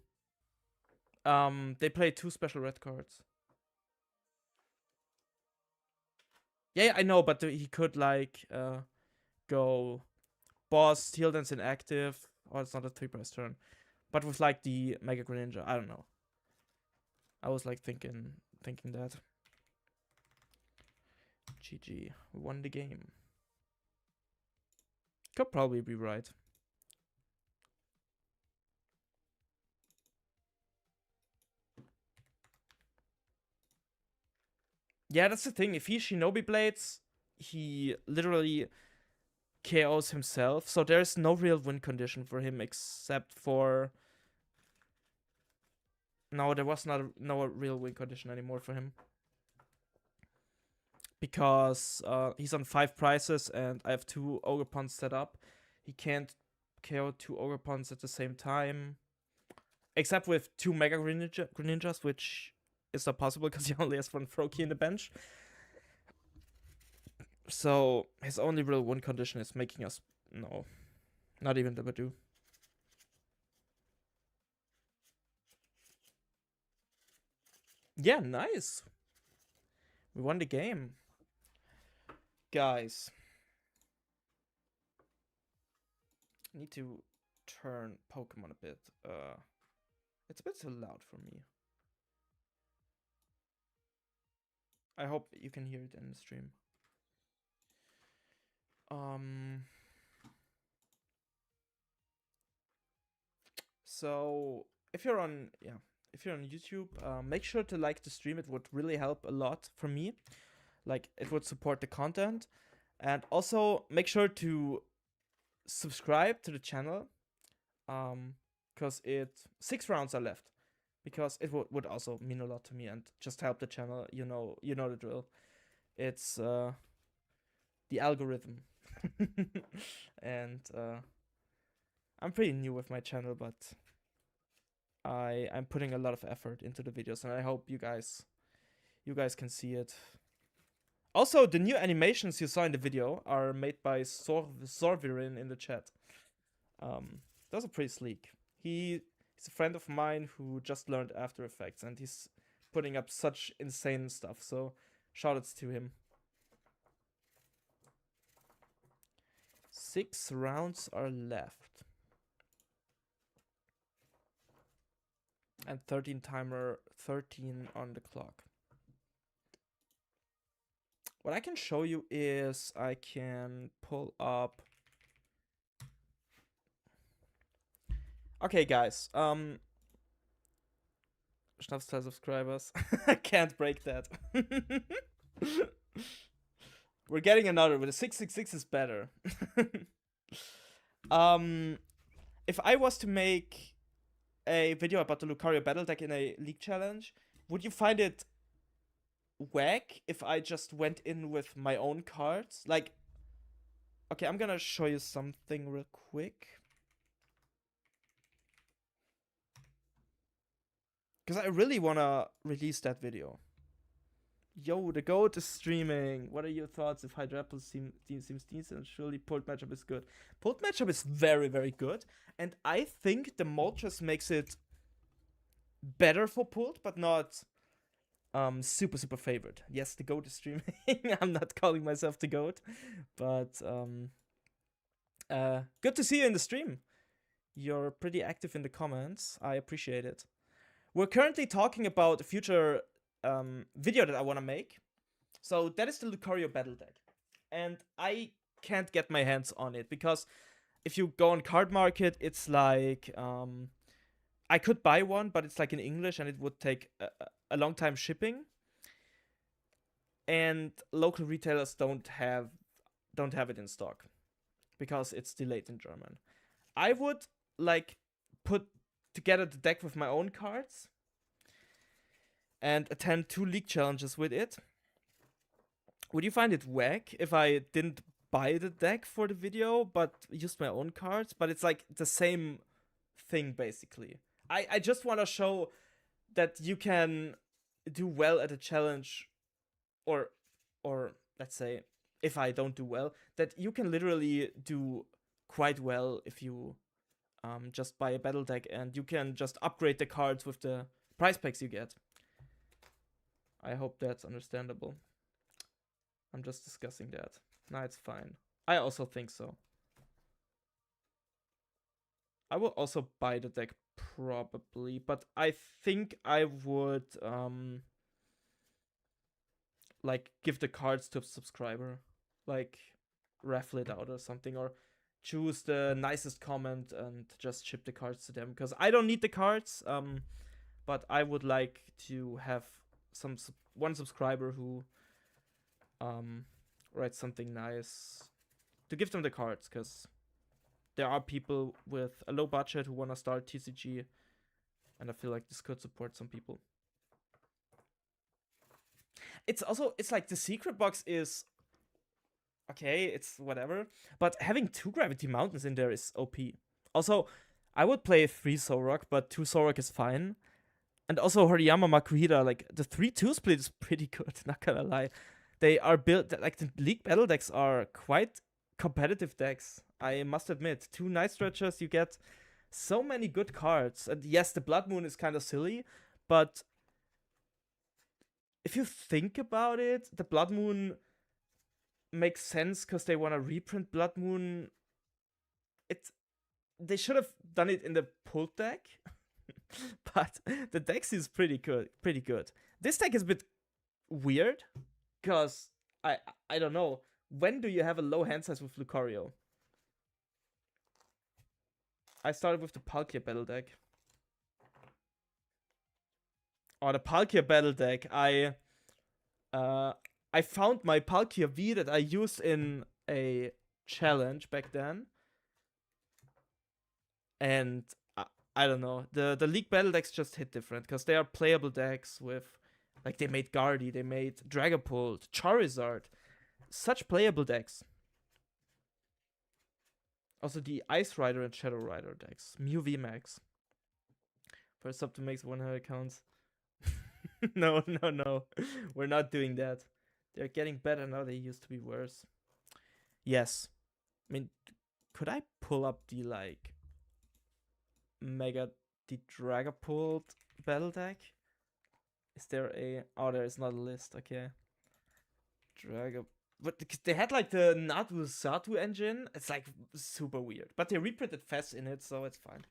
They play 2 special red cards. Yeah, I know, but he could, like, go Boss, Steel Dance inactive. Oh, it's not a 3-price turn. But with, like, the Mega Greninja, I don't know. I was, like, thinking that. GG. We won the game. Could probably be right. Yeah, that's the thing. If he Shinobi Blades, he literally KOs himself. So there's no real win condition for him except for... No, there was no real win condition anymore for him. Because he's on 5 prices and I have 2 Ogerpons set up. He can't KO 2 Ogerpons at the same time. Except with 2 Mega Greninjas, which is not possible because he only has 1 Froakie in the bench. So his only real win condition is making us... No, not even the Badoo. Yeah, nice. We won the game. Guys. I need to turn Pokemon a bit. It's a bit too loud for me. I hope you can hear it in the stream. So if you're on YouTube, make sure to like the stream. It would really help a lot for me. Like, it would support the content. And also make sure to subscribe to the channel. Because 6 rounds are left. Because it would also mean a lot to me and just help the channel. You know the drill. It's the algorithm. And I'm pretty new with my channel, but I'm putting a lot of effort into the videos, and I hope you guys can see it. Also, the new animations you saw in the video are made by Sorvirin in the chat. Those are pretty sleek. He's a friend of mine who just learned After Effects, and he's putting up such insane stuff, so shoutouts to him. 6 rounds are left. And 13 on the clock. What I can show you is I can pull up... Okay, guys. Schnapszahl subscribers. I can't break that. We're getting another, but the 666 is better. If I was to make a video about the Lucario battle deck in a League challenge, would you find it whack if I just went in with my own cards? Like, okay, I'm gonna show you something real quick. Because I really wanna release that video. Yo, the GOAT is streaming. What are your thoughts if Hydrapple seems decent? Surely Pult matchup is good. Pult matchup is very, very good. And I think the Moltres makes it better for Pult, but not super, super favored. Yes, the GOAT is streaming. I'm not calling myself the GOAT. But good to see you in the stream. You're pretty active in the comments. I appreciate it. We're currently talking about a future video that I want to make. So that is the Lucario battle deck. And I can't get my hands on it because if you go on Card Market, it's like I could buy one, but it's like in English and it would take a long time shipping. And local retailers don't have it in stock because it's delayed in German. I would like put together the deck with my own cards and attend 2 league challenges with it. Would you find it whack if I didn't buy the deck for the video but used my own cards? But it's like the same thing basically. I just want to show that you can do well at a challenge, or let's say if I don't do well, that you can literally do quite well if you just buy a battle deck and you can just upgrade the cards with the prize packs you get. I hope that's understandable. I'm just discussing that. Nah, it's fine. I also think so. I will also buy the deck probably, but I think I would like give the cards to a subscriber, like raffle it out or something, or choose the nicest comment and just ship the cards to them, because I don't need the cards, but I would like to have one subscriber who writes something nice to give them the cards, because there are people with a low budget who want to start TCG, and I feel like this could support some people. It's like the secret box is okay, it's whatever, but having 2 Gravity Mountains in there is OP. Also, I would play 3 Zorok, but 2 Zorok is fine. And also Horiyama Makuhira, like the 3-2 split is pretty good, not gonna lie. They are built, like the League battle decks are quite competitive decks, I must admit. 2 Night Stretchers, you get so many good cards. And yes, the Blood Moon is kind of silly, but if you think about it, the Blood Moon makes sense because they want to reprint Blood Moon. They should have done it in the pulled deck, but the deck is pretty good. This deck is a bit weird because I don't know, when do you have a low hand size with Lucario? I started with the Palkia battle deck. Oh, the Palkia battle deck. I found my Palkia V that I used in a challenge back then. And I don't know. The League battle decks just hit different because they are playable decks with, like, they made Guardy, they made Dragapult, Charizard. Such playable decks. Also the Ice Rider and Shadow Rider decks. Mew VMAX. First up to make 100 accounts. No. We're not doing that. They're getting better now. They used to be worse. Yes. I mean, could I pull up the, like, the Dragapult battle deck? Is there a... Oh, there is not a list. Okay. But they had, like, the Natu Satu engine. It's, like, super weird. But they reprinted Fess in it, so it's fine.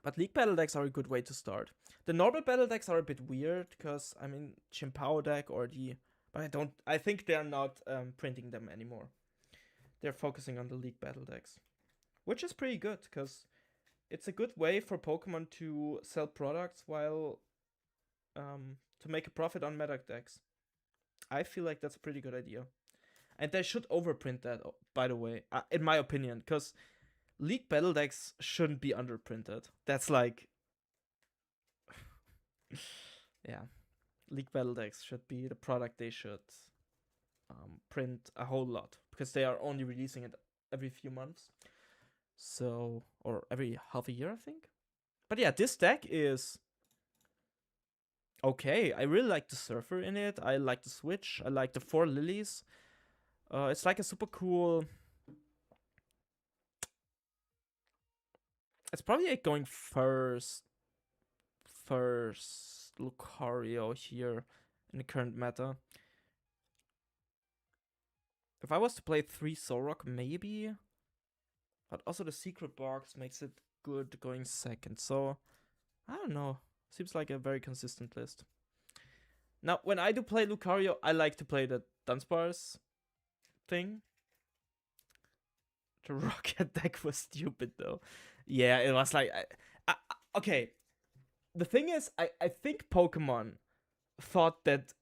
But League battle decks are a good way to start. The normal battle decks are a bit weird, because, I mean, Chien-Pao deck or the... But I think they're not printing them anymore. They're focusing on the League battle decks. Which is pretty good, because it's a good way for Pokemon to sell products while... to make a profit on meta decks. I feel like that's a pretty good idea. And they should overprint that, by the way, in my opinion, because League battle decks shouldn't be underprinted. That's like... yeah. League battle decks should be the product they should print a whole lot, because they are only releasing it every few months. So, or every half a year, I think. But yeah, this deck is okay. I really like the Surfer in it. I like the Switch. I like the 4 Lilies. It's like a super cool... It's probably like going first Lucario here in the current meta. If I was to play 3 Solrock, maybe. But also the secret box makes it good going second. So, I don't know. Seems like a very consistent list. Now, when I do play Lucario, I like to play the Dunsparce thing. The Rocket deck was stupid, though. Yeah, it was like... okay. The thing is, I think Pokemon thought that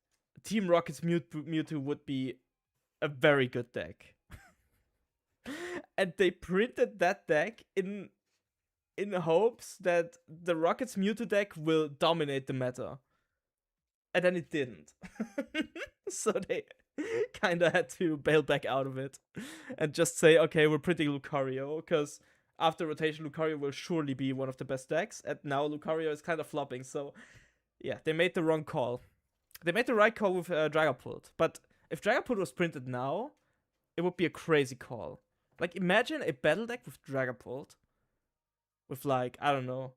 Team Rocket's Mewtwo would be a very good deck. And they printed that deck in hopes that the Rocket's Mewtwo deck will dominate the meta. And then it didn't. So they kind of had to bail back out of it and just say, okay, we're printing Lucario, because after rotation, Lucario will surely be one of the best decks. And now Lucario is kind of flopping. So yeah, they made the wrong call. They made the right call with Dragapult. But if Dragapult was printed now, it would be a crazy call. Like, imagine a battle deck with Dragapult. With, like, I don't know,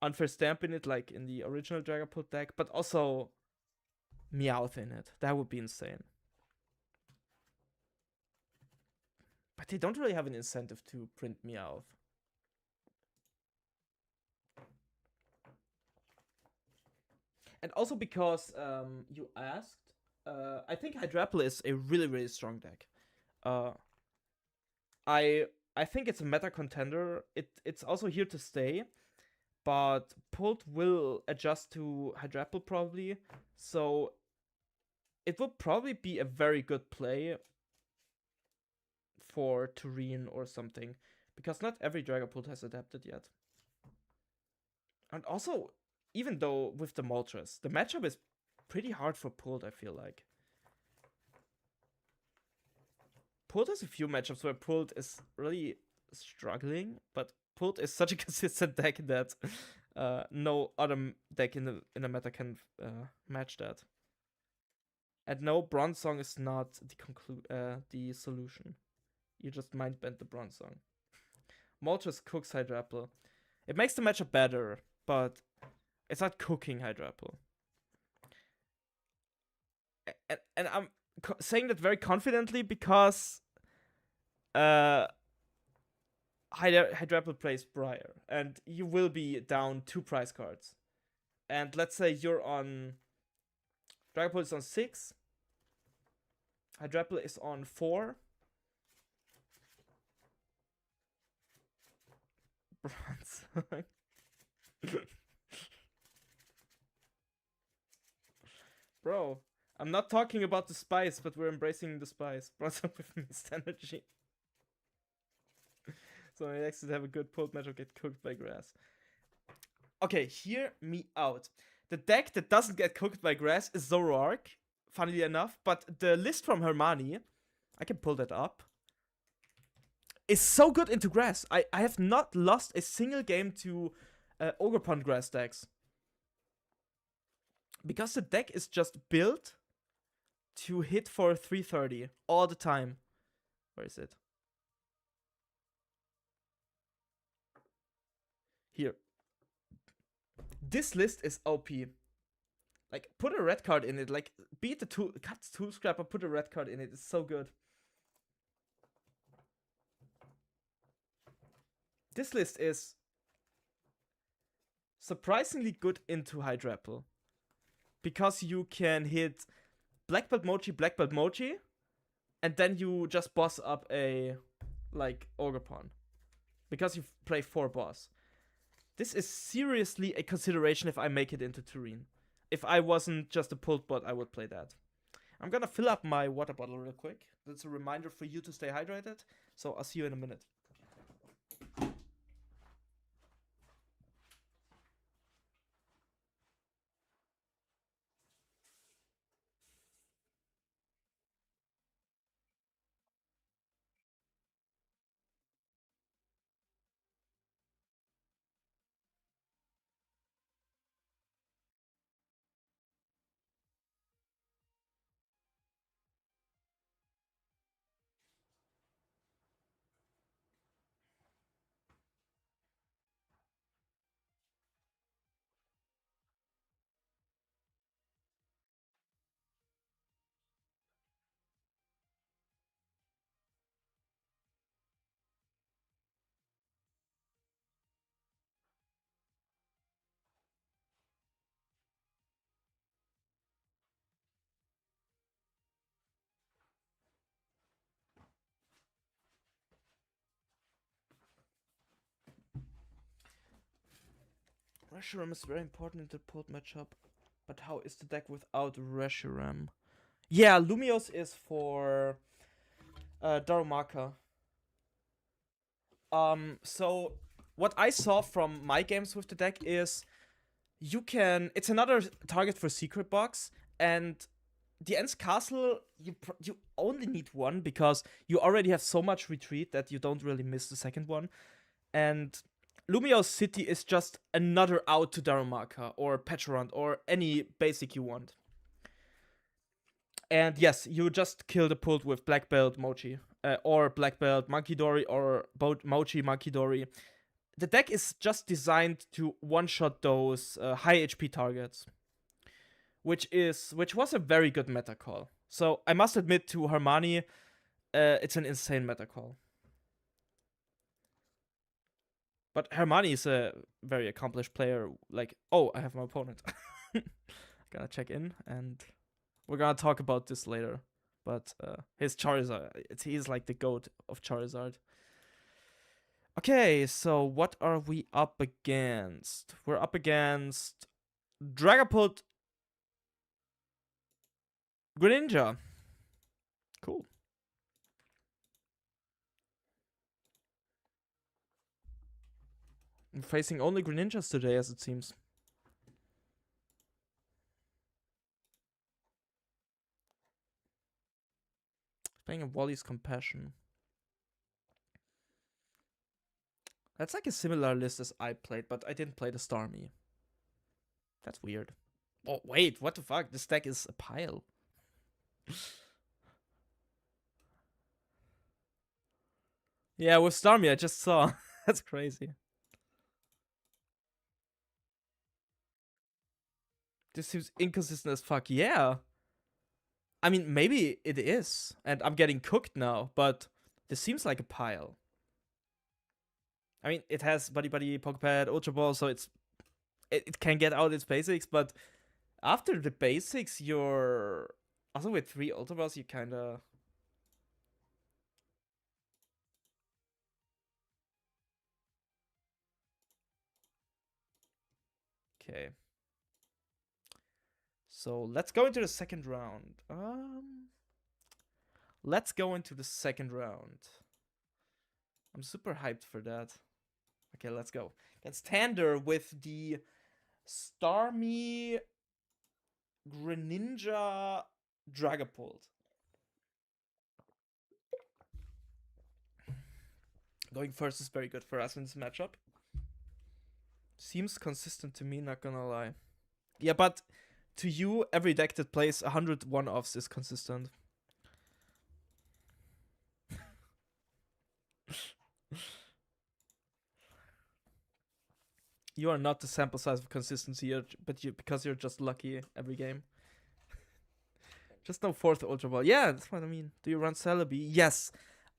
Unfair Stamp in it, like in the original Dragapult deck, but also Meowth in it. That would be insane. But they don't really have an incentive to print Meowth. And also because you asked, I think Hydrapple is a really, really strong deck. I think it's a meta contender. It's also here to stay. But Pult will adjust to Hydrapple probably. So it will probably be a very good play for Turin or something. Because not every Dragapult has adapted yet. And also, even though with the Moltres, the matchup is pretty hard for Pult, I feel like. Pult has a few matchups where Pult is really struggling, but Pult is such a consistent deck that no other deck in the meta can match that. And no, Bronzong is not the solution. You just mind bend the Bronzong. Moltres cooks Hydrapple. It makes the matchup better, but it's not cooking Hydrapple. And I'm saying that very confidently because Hydrapple plays Briar, and you will be down 2 prize cards. And let's say you're on... Dragapult is on 6. Hydrapple is on 4. Bronzong. Bro, I'm not talking about the spice, but we're embracing the spice. Bronzong with Mist Energy. So my next to have a good Pult matchup get cooked by grass. Okay, hear me out. The deck that doesn't get cooked by grass is Zoroark, funnily enough, but the list from Hermione, I can pull that up, is so good into grass. I have not lost a single game to Ogerpon grass decks. Because the deck is just built to hit for 330 all the time. Where is it? Here. This list is OP. Like, put a red card in it. Like, beat the tool scrapper, put a red card in it. It's so good. This list is surprisingly good into Hydrapple. Because you can hit Black Belt Mochi, and then you just boss up a, like, Ogerpon. Because you play 4 boss. This is seriously a consideration if I make it into Turin. If I wasn't just a Pult bot, I would play that. I'm gonna fill up my water bottle real quick. That's a reminder for you to stay hydrated. So I'll see you in a minute. Reshiram is very important in the pulled matchup. But how is the deck without Reshiram? Yeah, Lumios is for Darumaka. So what I saw from my games with the deck is it's another target for Secret Box, and the Ents Castle, you only need one because you already have so much retreat that you don't really miss the second one. And Lumios City is just another out to Darumaka or Petrond or any basic you want. And yes, you just kill the pulled with Black Belt Mochi. Or Black Belt Monkey Dory or Mochi Monkey Dory. The deck is just designed to one-shot those high HP targets. Which was a very good meta call. So I must admit to Hermione, it's an insane meta call. But Hermione is a very accomplished player. Like, oh, I have my opponent. Gonna check in, and we're gonna talk about this later. But his Charizard, he's like the GOAT of Charizard. Okay, so what are we up against? We're up against Dragapult Greninja. Cool. I'm facing only Greninjas today, as it seems. Playing a Wally's Compassion. That's like a similar list as I played, but I didn't play the Starmie. That's weird. Oh, wait, what the fuck? This deck is a pile. Yeah, with Starmie, I just saw. That's crazy. This seems inconsistent as fuck. Yeah. I mean, maybe it is, and I'm getting cooked now, but this seems like a pile. I mean, it has Buddy Buddy, Pokepad, Ultra Ball, so it can get out its basics, but after the basics, you're also with 3 Ultra Balls, you kinda. Okay. So let's go into the second round. Let's go into the second round. I'm super hyped for that. Okay, let's go. That's Tander with the Starmie Greninja Dragapult. Going first is very good for us in this matchup. Seems consistent to me, not gonna lie. Yeah, but to you, every deck that plays 100 one-offs is consistent. You are not the sample size of consistency, because you're just lucky every game. Just no 4th Ultra Ball. Yeah, that's what I mean. Do you run Celebi? Yes.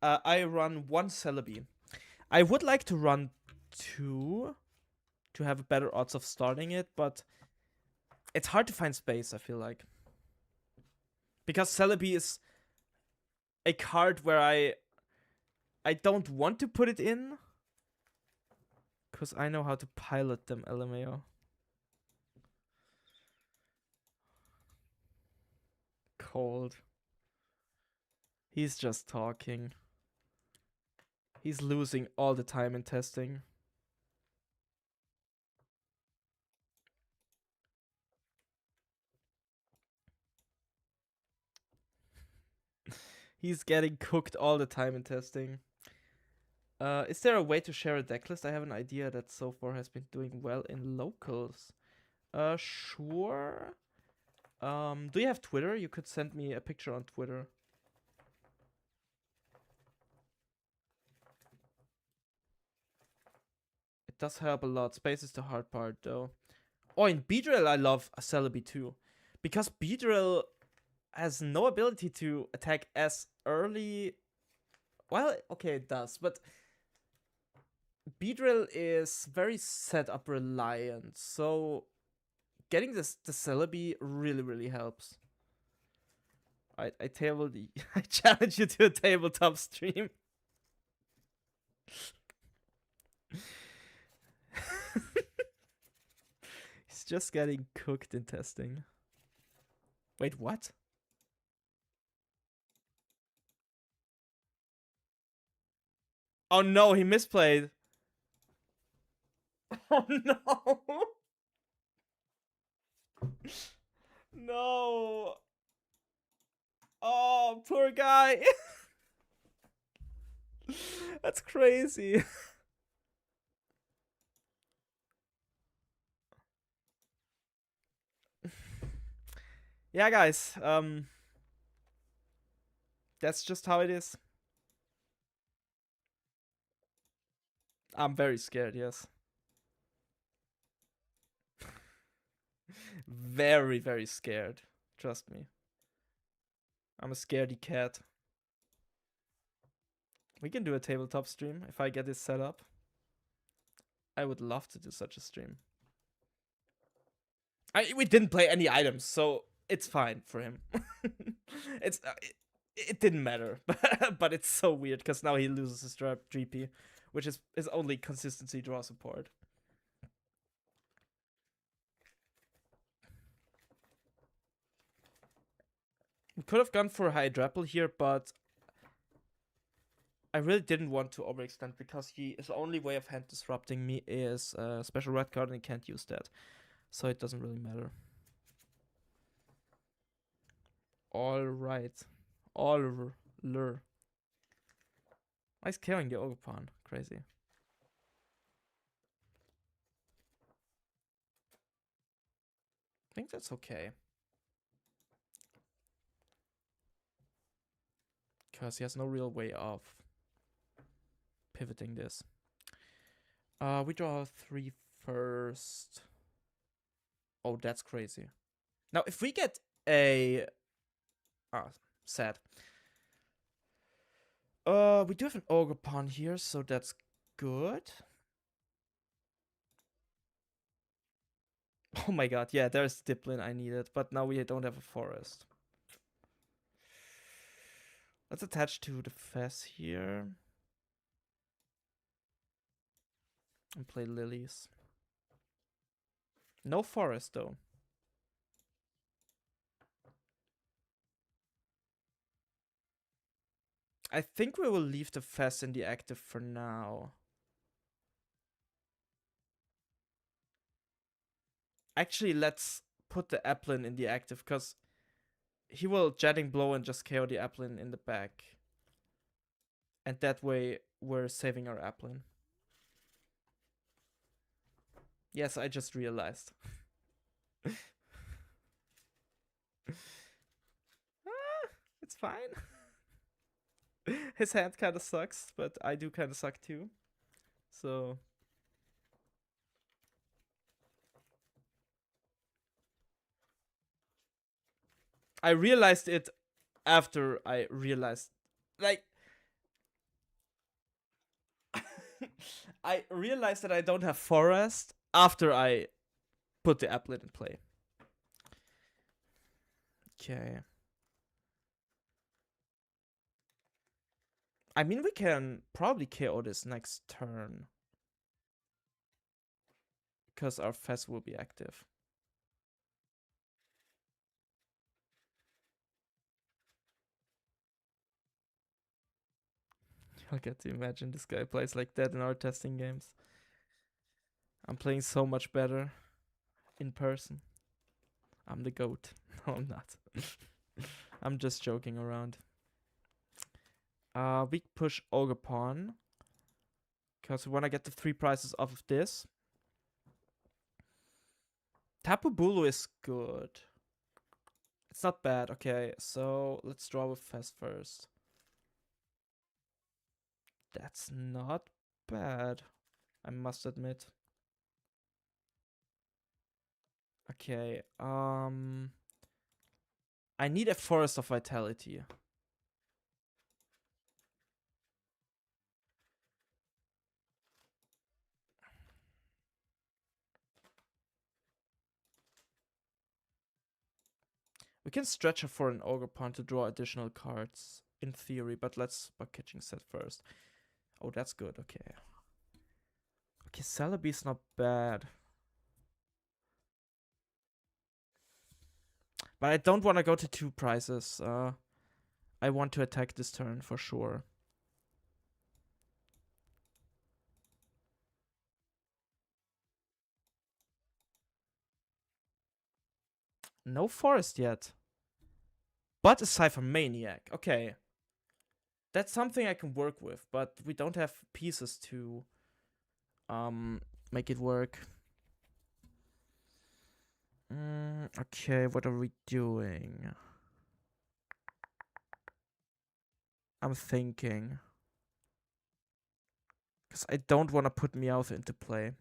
I run 1 Celebi. I would like to run 2 to have better odds of starting it, but it's hard to find space, I feel like. Because Celebi is a card where I don't want to put it in, because I know how to pilot them, LMAO. Cold. He's just talking. He's losing all the time in testing. He's getting cooked all the time in testing. Is there a way to share a deck list? I have an idea that so far has been doing well in locals. Sure. Do you have Twitter? You could send me a picture on Twitter. It does help a lot. Space is the hard part, though. Oh, in Beedrill, I love a Celebi too. Because Beedrill has no ability to attack as early. Well, okay, it does, but Beedrill is very setup reliant, so getting the Celebi really, really helps. I I challenge you to a tabletop stream. just getting cooked in testing. Wait, what? Oh no, he misplayed. Oh no. No. Oh, poor guy. That's crazy. Yeah, guys. That's just how it is. I'm very scared, yes. Very, very scared. Trust me. I'm a scaredy cat. We can do a tabletop stream if I get this set up. I would love to do such a stream. We didn't play any items, so it's fine for him. It didn't matter, but it's so weird because now he loses his trap 3P, which is his only consistency draw support. We could have gone for a Hydrapple here, but I really didn't want to overextend because his only way of hand disrupting me is a special red card and he can't use that. So it doesn't really matter. Alright. All lure. He's killing the Ogerpon. Crazy. I think that's okay. Because he has no real way of pivoting this. We draw 3 first. Oh, that's crazy. Now, if we get a... Ah, sad. We do have an Ogerpon here, so that's good. Oh my god, yeah, there's Diplin I needed, but now we don't have a forest. Let's attach to the Fez here. And play lilies. No forest, though. I think we will leave the Fez in the active for now. Actually, let's put the Applin in the active, because he will Jetting Blow and just KO the Applin in the back. And that way, we're saving our Applin. Yes, I just realized. It's fine. His hand kind of sucks, but I do kind of suck too. So... I realized it after I realized... Like... I realized that I don't have forest after I put the Applet in play. Okay. I mean, we can probably KO this next turn. Because our Fez will be active. I'll get to imagine this guy plays like that in our testing games. I'm playing so much better in person. I'm the GOAT. No, I'm not. I'm just joking around. We push Ogerpon. Because we want to get the 3 prizes off of this. Tapu Bulu is good. It's not bad. Okay, so let's draw with Fez first. That's not bad, I must admit. Okay, I need a Forest of Vitality. We can stretch her for an Ogerpon to draw additional cards, in theory, but let's Bug Catching set first. Oh, that's good, okay. Okay, Celebi's not bad. But I don't want to go to 2 prices. I want to attack this turn for sure. No forest yet. But a Cypher Maniac. Okay. That's something I can work with, but we don't have pieces to make it work. Okay, what are we doing? I'm thinking. Because I don't want to put Meowth into play.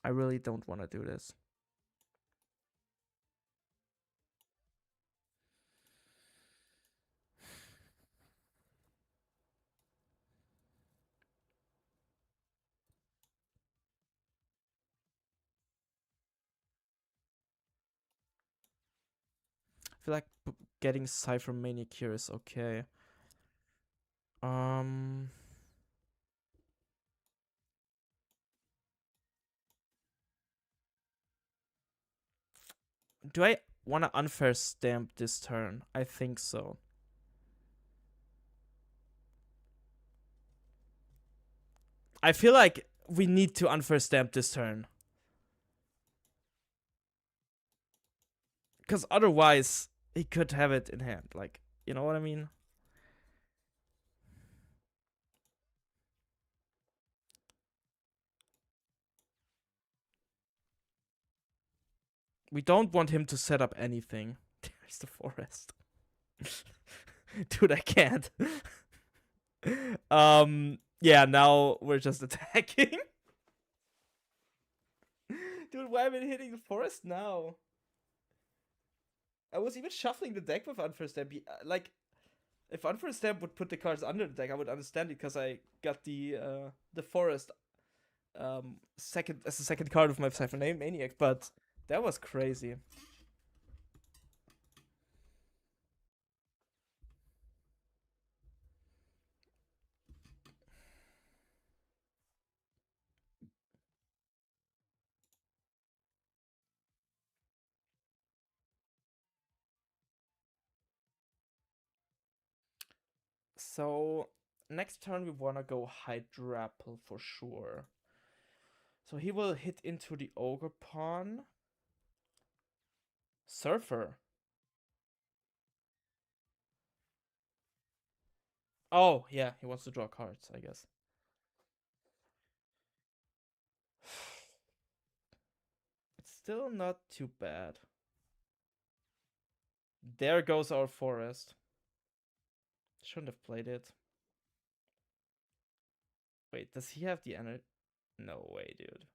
I really don't want to do this. I feel like getting Cypher Maniac here is okay. Do I want to unfair stamp this turn? I think so. I feel like we need to unfair stamp this turn. Because otherwise, he could have it in hand. Like, you know what I mean? We don't want him to set up anything. There's the forest. Dude, I can't. Yeah, now we're just attacking. Dude, why am I hitting the forest now? I was even shuffling the deck with Unfair Stamp. Like, if Unfair Stamp would put the cards under the deck, I would understand it because I got the forest second as a second card of my Cypher Maniac, but that was crazy. So next turn we wanna go Hydrapple for sure. So he will hit into the Ogre Pawn. Surfer. Oh, yeah, he wants to draw cards, I guess. It's still not too bad. There goes our forest. Shouldn't have played it. Wait, does he have the energy? No way, dude.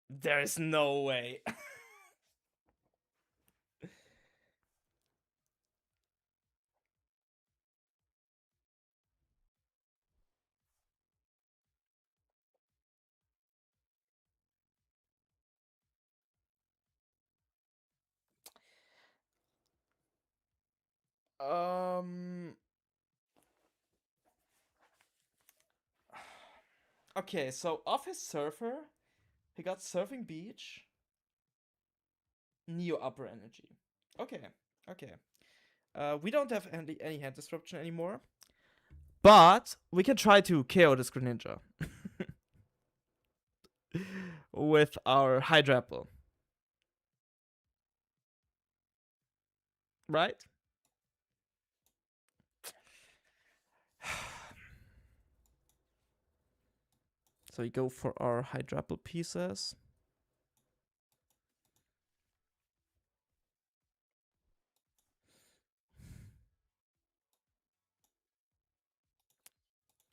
There's no way. Okay, so off his Surfer, he got Surfing Beach, Neo Upper Energy. Okay, okay. We don't have any hand disruption anymore. But we can try to KO this Greninja. With our Hydrapple. Right? So we go for our Hydrapple pieces.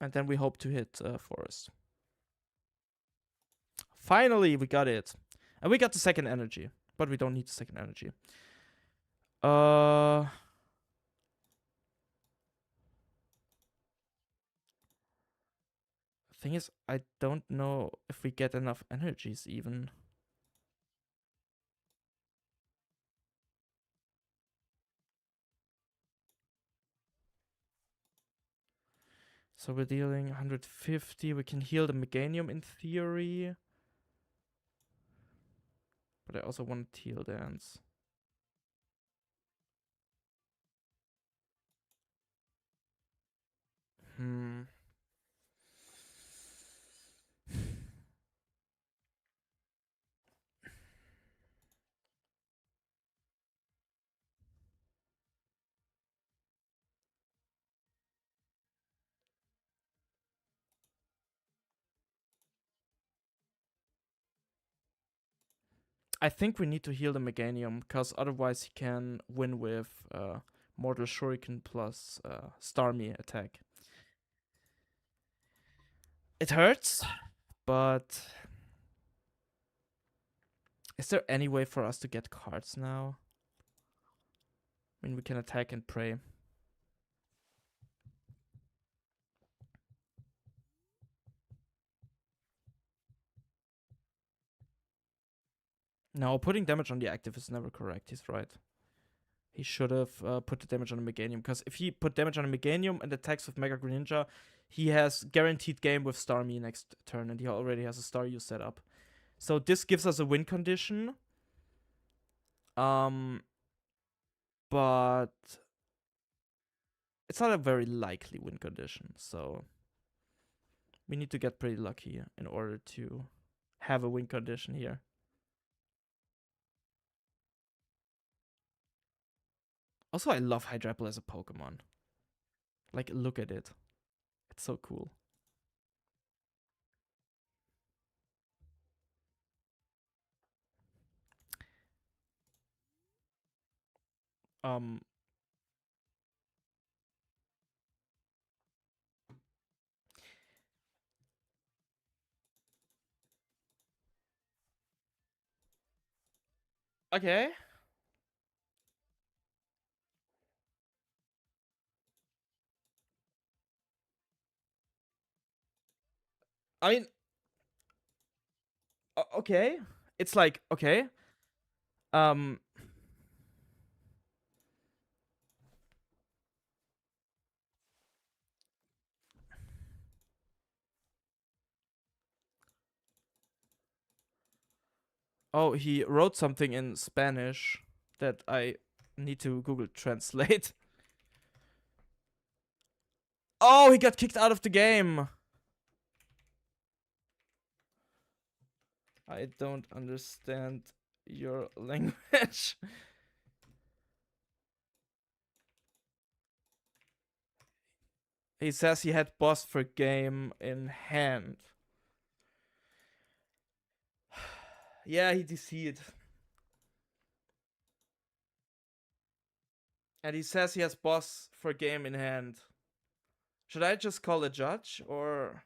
And then we hope to hit Forest. Finally, we got it. And we got the second energy. But we don't need the second energy. Thing is, I don't know if we get enough energies even. So we're dealing 150. We can heal the Meganium in theory. But I also want teal dance. I think we need to heal the Meganium, because otherwise he can win with Mortal Shuriken plus Starmie attack. It hurts, but is there any way for us to get cards now? I mean, we can attack and pray. No, putting damage on the active is never correct. He's right. He should have put the damage on the Meganium, because if he put damage on the Meganium and attacks with Mega Greninja, he has guaranteed game with Starmie next turn, and he already has a Staryu set up. So this gives us a win condition. But it's not a very likely win condition, so we need to get pretty lucky in order to have a win condition here. Also, I love Hydrapple as a Pokemon. Like, look at it. It's so cool. Okay. I mean, okay. It's like, okay. Oh, he wrote something in Spanish that I need to Google Translate. Oh, he got kicked out of the game. I don't understand your language. He says he had boss for game in hand. Yeah, he DC'd. And he says he has boss for game in hand. Should I just call a judge, or...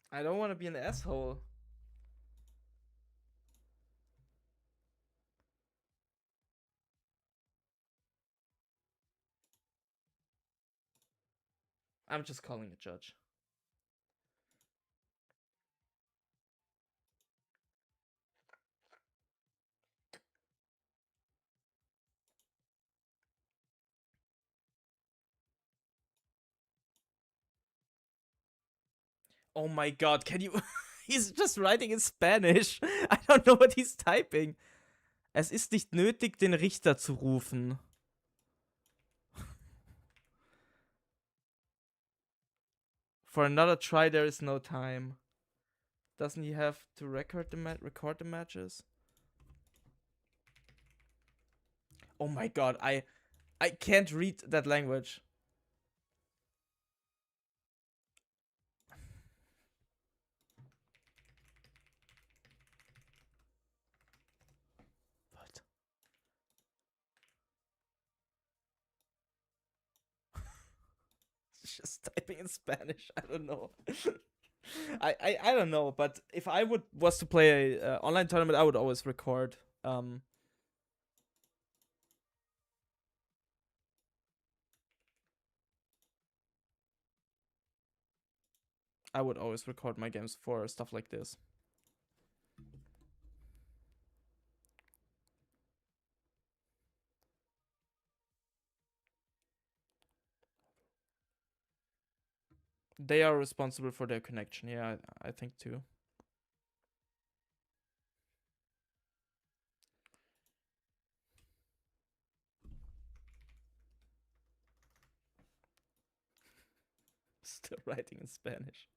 I don't want to be an asshole. I'm just calling a judge. Oh my god, can you... He's just writing in Spanish. I don't know what he's typing. Es ist nicht nötig, den Richter zu rufen. For another try, there is no time. Doesn't he have to record the matches? Oh my god, I can't read that language. What? Just typing in Spanish. I don't know. I don't know, but if I was to play a online tournament, I would always record. I would always record my games for stuff like this. They are responsible for their connection. Yeah, I think too. Still writing in Spanish.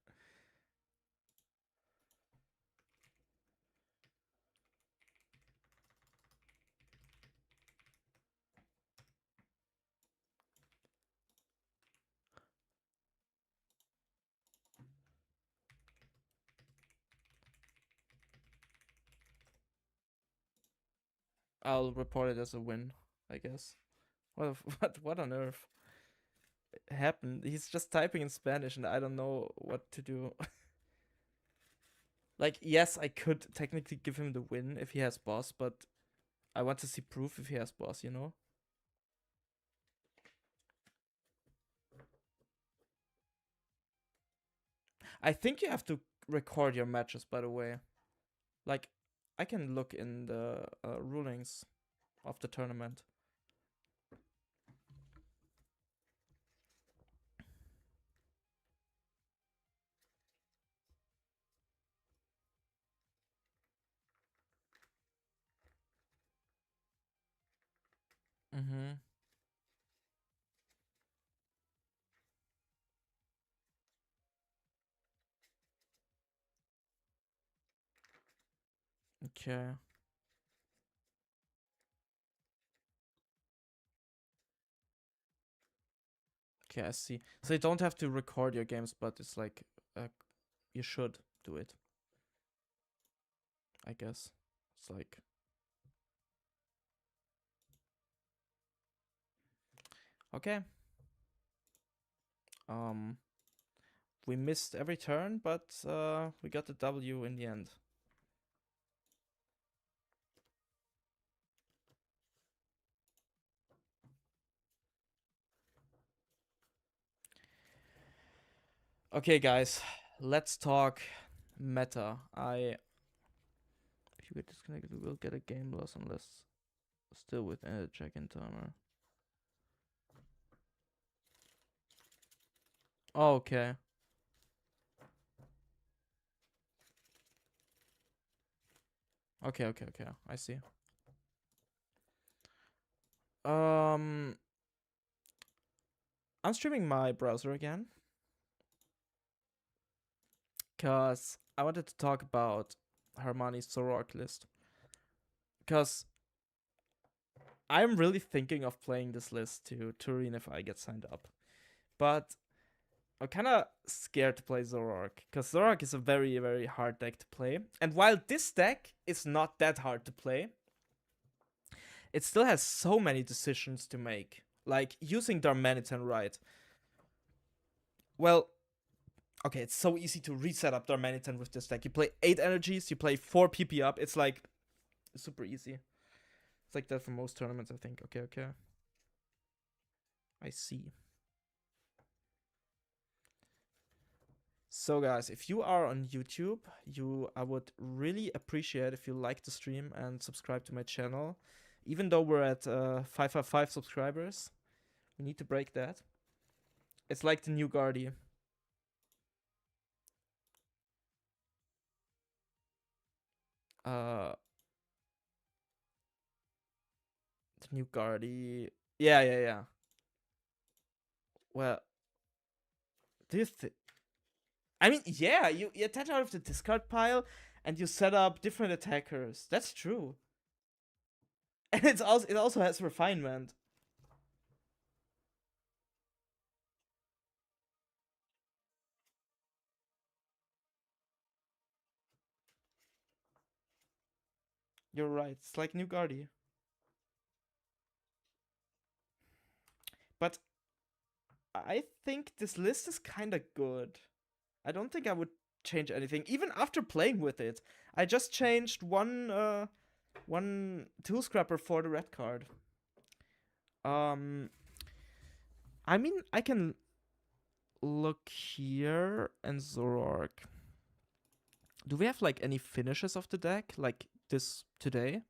I'll report it as a win, I guess. What on earth happened? He's just typing in Spanish and I don't know what to do. Like, yes, I could technically give him the win if he has boss, but I want to see proof if he has boss, you know? I think you have to record your matches, by the way. Like, I can look in the rulings of the tournament. Mm-hmm. Okay. Okay, I see. So you don't have to record your games, but it's like you should do it. I guess. It's like okay. We missed every turn, but we got the W in the end. Okay, guys, let's talk meta. If you get disconnected, we will get a game loss unless still within a check-in timer. Oh, okay. Okay. I see. I'm streaming my browser again. Because I wanted to talk about Hermione's Zoroark list. Because I'm really thinking of playing this list to Turin if I get signed up. But I'm kind of scared to play Zoroark. Because Zoroark is a very, very hard deck to play. And while this deck is not that hard to play, it still has so many decisions to make. Like using Darmanitan right. Well, okay, it's so easy to reset up Darmanitan with this deck. You play 8 energies, you play 4 PP up. It's like super easy. It's like that for most tournaments, I think. Okay. I see. So guys, if you are on YouTube, I would really appreciate if you like the stream and subscribe to my channel. Even though we're at 555 subscribers, we need to break that. It's like the new Guardy. The new Guardy. Yeah. Well, do you think? I mean, yeah, you attach out of the discard pile and you set up different attackers. That's true. And it also has refinement. You're right. It's like New Guardy. But I think this list is kind of good. I don't think I would change anything, even after playing with it. I just changed one tool scrapper for the red card. I mean, I can look here and Zoroark. Do we have like any finishes of the deck like this today?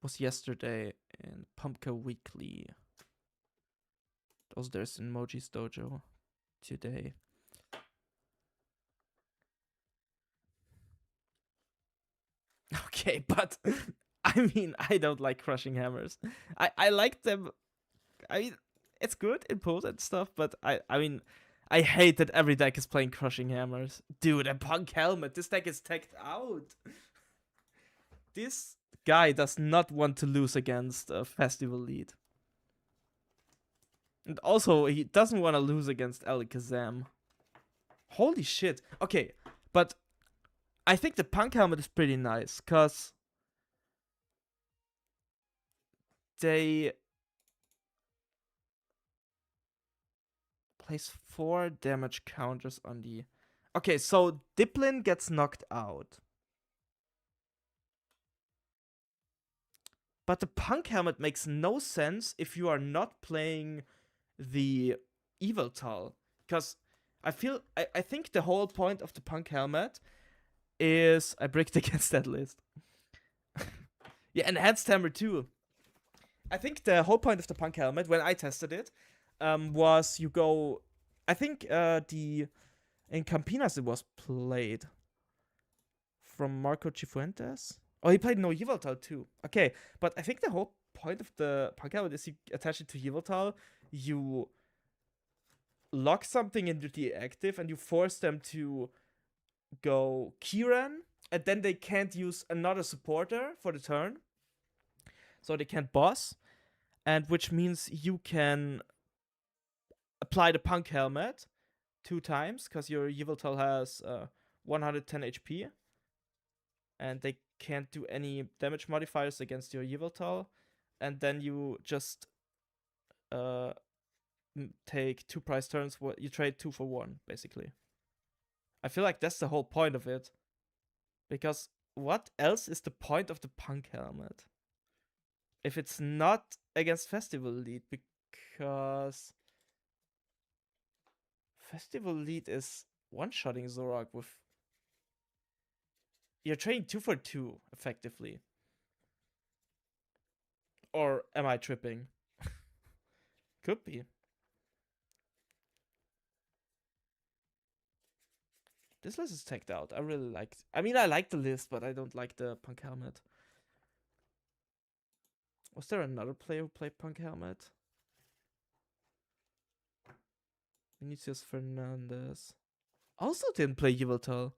Was yesterday in Pumpkin Weekly. Also, there's in Moji's Dojo today. Okay, but I mean, I don't like Crushing Hammers. I like them. I mean, it's good in pose and stuff, but I mean, I hate that every deck is playing Crushing Hammers. Dude, a Punk Helmet. This deck is teched out. This guy does not want to lose against a Festival lead. And also, he doesn't want to lose against Alakazam. Holy shit. Okay, but I think the Punk Helmet is pretty nice, because they place 4 damage counters on the... Okay, so Diplin gets knocked out. But the Punk Helmet makes no sense if you are not playing the Yveltal. Because I think the whole point of the Punk Helmet is... I bricked against that list. Yeah, Enhanced Hammer too. I think the whole point of the Punk Helmet, when I tested it, was you go... I think in Campinas it was played from Marco Cifuentes. Oh, he played No Yveltal too. Okay, but I think the whole point of the Punk Helmet is you attach it to Yveltal, you lock something into the active, and you force them to go Kiran, and then they can't use another supporter for the turn. So they can't boss, and which means you can apply the Punk Helmet 2 times, because your Yveltal has 110 HP, and they can't do any damage modifiers against your Yveltal, and then you just take 2 price turns. You trade 2 for 1, basically. I feel like that's the whole point of it, because what else is the point of the Punk Helmet if it's not against Festival Lead? Because Festival Lead is one-shotting Zoroark with... You're trading 2 for 2, effectively. Or am I tripping? Could be. This list is teched out. I really liked... I mean, I like the list, but I don't like the Punk Helmet. Was there another player who played Punk Helmet? Vinicius Fernandez. Also didn't play Yveltal.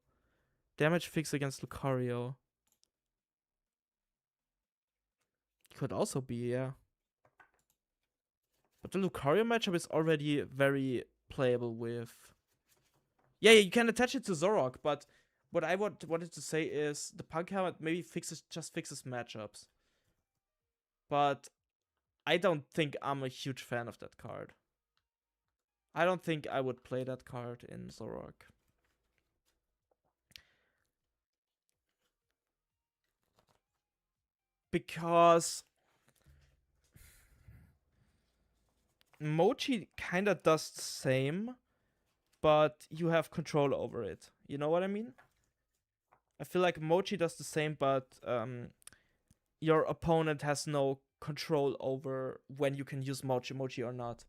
Damage fix against Lucario. Could also be, yeah. But the Lucario matchup is already very playable with... Yeah, you can attach it to Zoroark, but what I wanted to say is the Punk Helmet maybe just fixes matchups. But I don't think I'm a huge fan of that card. I don't think I would play that card in Zoroark. Because Mochi kinda does the same, but you have control over it. You know what I mean? I feel like Mochi does the same, but your opponent has no control over when you can use Mochi or not.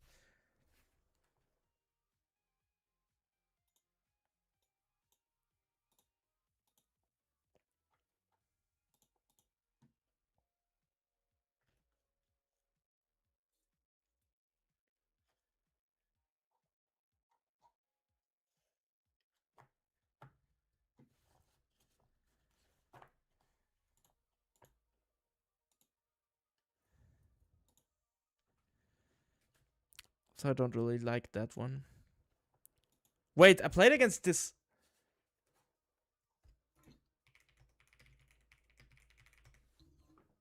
So I don't really like that one. Wait, I played against this...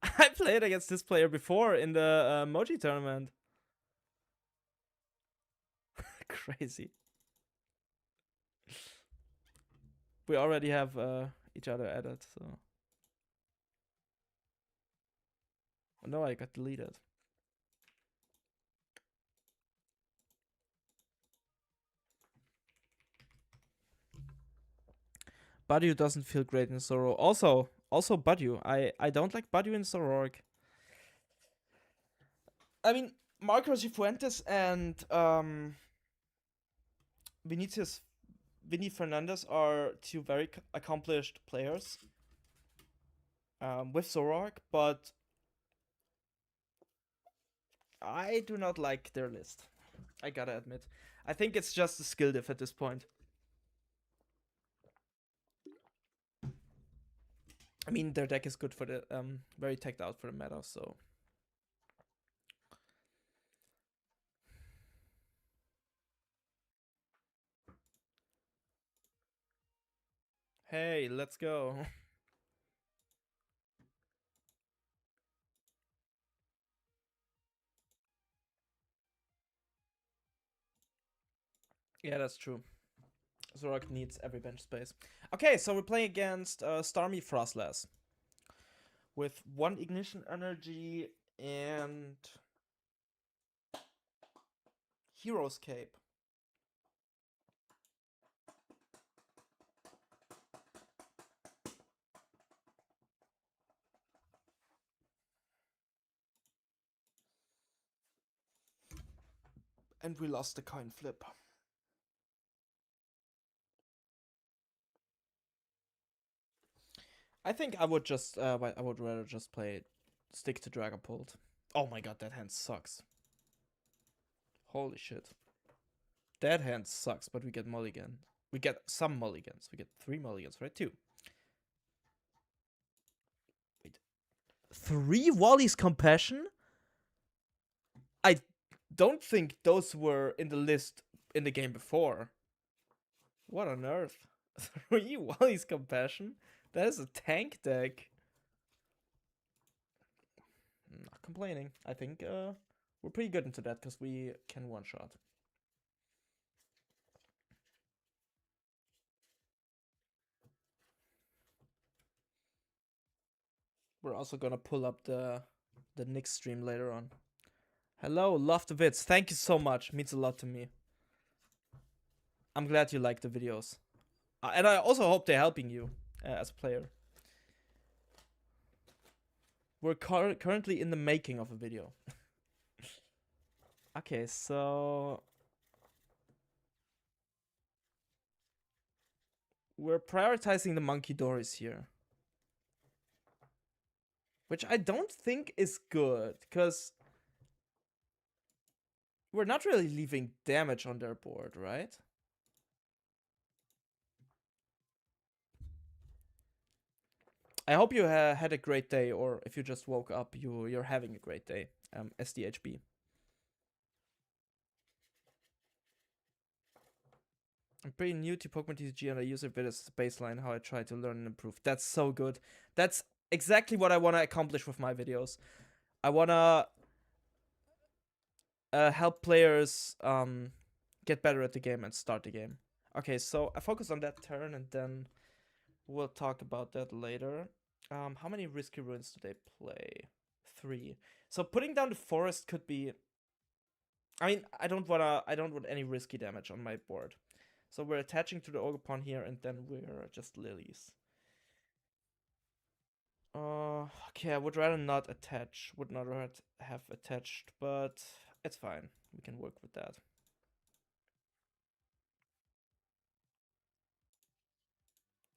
I played against this player before in the Mochi tournament. Crazy. We already have each other added, so... Oh no, I got deleted. Badu doesn't feel great in Zoro. Also Badu. I don't like Badu in Zoroark. I mean, Marco Cifuentes and Vinny Fernandez are two very accomplished players with Zoroark, but I do not like their list. I gotta admit. I think it's just a skill diff at this point. I mean, their deck is good for the very teched out for the meta, so. Hey, let's go. Yeah, that's true. Zoroark needs every bench space. Okay, so we're playing against Starmie Frostlass. With 1 Ignition Energy and Hero's Cape. And we lost the coin flip. I think I would just, I would rather just stick to Dragapult. Oh my god, that hand sucks. Holy shit. That hand sucks, but we get mulligan. We get some mulligans. We get 3 mulligans, right? 2. Wait. 3 Wally's Compassion? I don't think those were in the list in the game before. What on earth? 3 Wally's Compassion? That is a tank deck. I'm not complaining. I think we're pretty good into that because we can one-shot. We're also gonna pull up the Nick stream later on. Hello, love the vids. Thank you so much. Means a lot to me. I'm glad you like the videos. And I also hope they're helping you as a player. We're currently in the making of a video. Okay, so we're prioritizing the Monkey-Doris here. Which I don't think is good, because we're not really leaving damage on their board, right? I hope you had a great day, or if you just woke up, you're having a great day. SDHB. I'm pretty new to Pokemon TCG and I use a bit as a baseline how I try to learn and improve. That's so good. That's exactly what I want to accomplish with my videos. I want to help players get better at the game and start the game. Okay, so I focus on that turn and then we'll talk about that later. How many risky ruins do they play? 3. So putting down the forest could be. I mean, I don't want any risky damage on my board. So we're attaching to the Ogerpon here, and then we're just lilies. Okay, I would rather not attach. Would not rather have attached, but it's fine. We can work with that.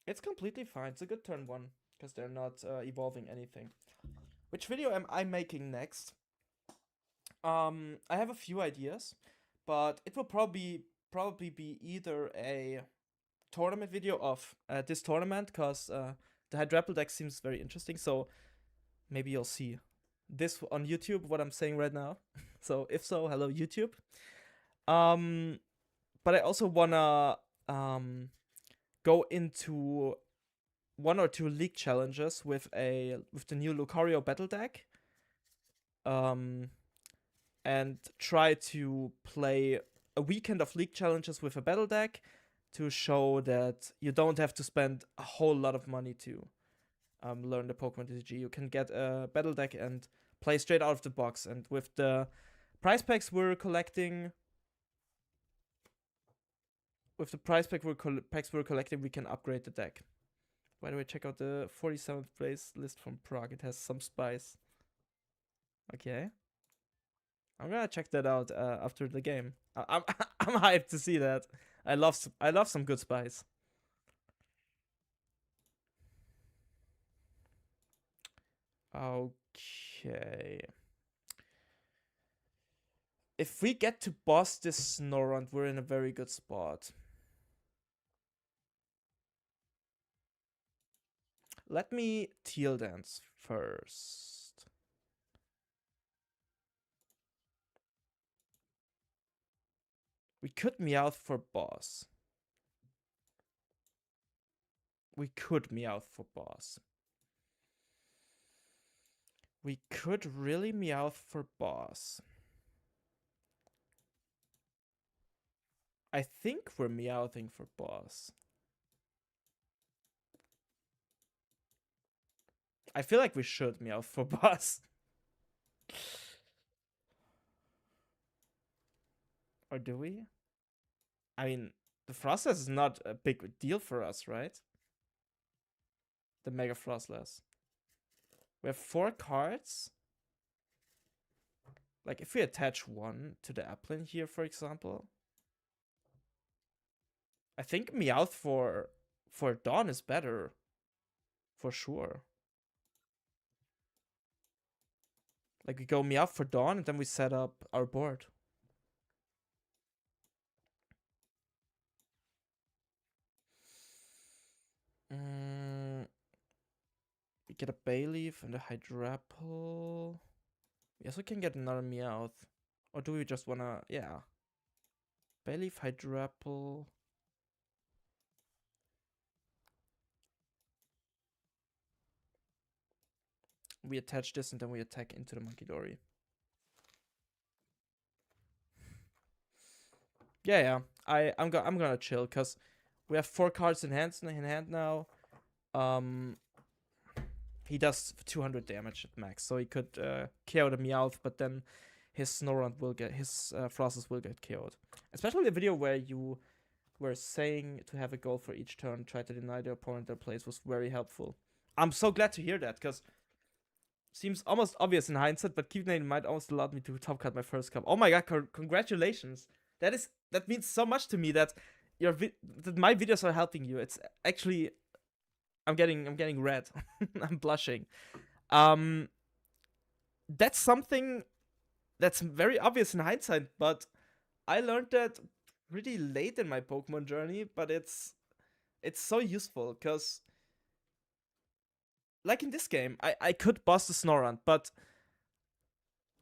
It's completely fine. It's a good turn 1, because they're not evolving anything. Which video am I making next? I have a few ideas, but it will probably be either a tournament video of this tournament, because the Hydrapple deck seems very interesting, so maybe you'll see this on YouTube, what I'm saying right now. So if so, hello YouTube. But I also wanna go into 1 or 2 league challenges with the new Lucario battle deck. And try to play a weekend of league challenges with a battle deck to show that you don't have to spend a whole lot of money to learn the Pokemon TCG. You can get a battle deck and play straight out of the box. And with the prize packs we're collecting, we can upgrade the deck. By the way, check out the 47th place list from Prague. It has some spice. Okay. I'm gonna check that out after the game. I'm I'm hyped to see that. I love some good spice. Okay. If we get to boss this Snorunt, we're in a very good spot. Let me teal dance first. We could Meowth for boss. We could Meowth for boss. We could really Meowth for boss. I think we're Meowthing for boss. I feel like we should Meowth for boss. Or do we? I mean, the Frostlass is not a big deal for us, right? The Mega Frostlass. We have 4 cards. Like, if we attach 1 to the Applin here, for example, I think Meowth for Dawn is better. For sure. Like, we go Meowth for Dawn, and then we set up our board. We get a Bayleaf and a Hydrapple. Yes, we can get another Meowth. Or do we just wanna... Yeah. Bayleaf, Hydrapple... We attach this and then we attack into the Munkidori. Yeah. I'm gonna chill because we have 4 cards in hand now. He does 200 damage at max, so he could KO the Meowth, but then his Snorunt will get his Frostless will get KO'd. Especially the video where you were saying to have a goal for each turn, try to deny the opponent their plays was very helpful. I'm so glad to hear that because seems almost obvious in hindsight, but keep in mind almost allowed me to top cut my first cup. Oh my god, congratulations. That means so much to me that that my videos are helping you. It's actually I'm getting red. I'm blushing. That's something that's very obvious in hindsight, but I learned that pretty late in my Pokemon journey, but it's so useful because like in this game, I could boss the Snorunt, but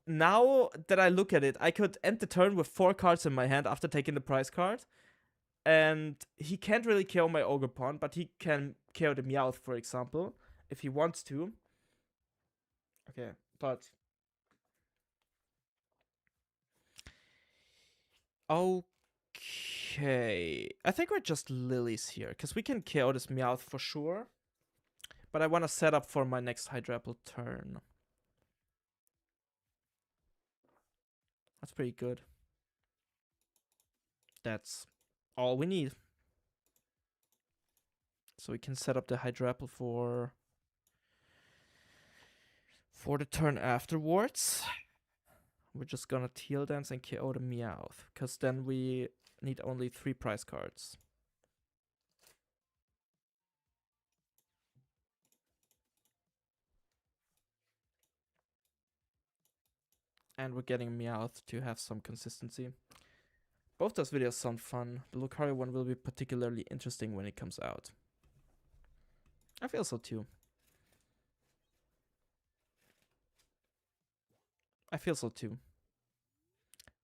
now that I look at it, I could end the turn with 4 cards in my hand after taking the prize card. And he can't really KO my Ogerpon, but he can KO the Meowth, for example, if he wants to. Okay, but... Okay. I think we're just Lilies here, because we can KO this Meowth for sure. But I want to set up for my next Hydrapple turn. That's pretty good. That's all we need. So we can set up the Hydrapple for the turn afterwards. We're just gonna Teal Dance and KO the Meowth, because then we need only 3 prize cards. And we're getting Meowth to have some consistency. Both those videos sound fun. The Lucario one will be particularly interesting when it comes out. I feel so too.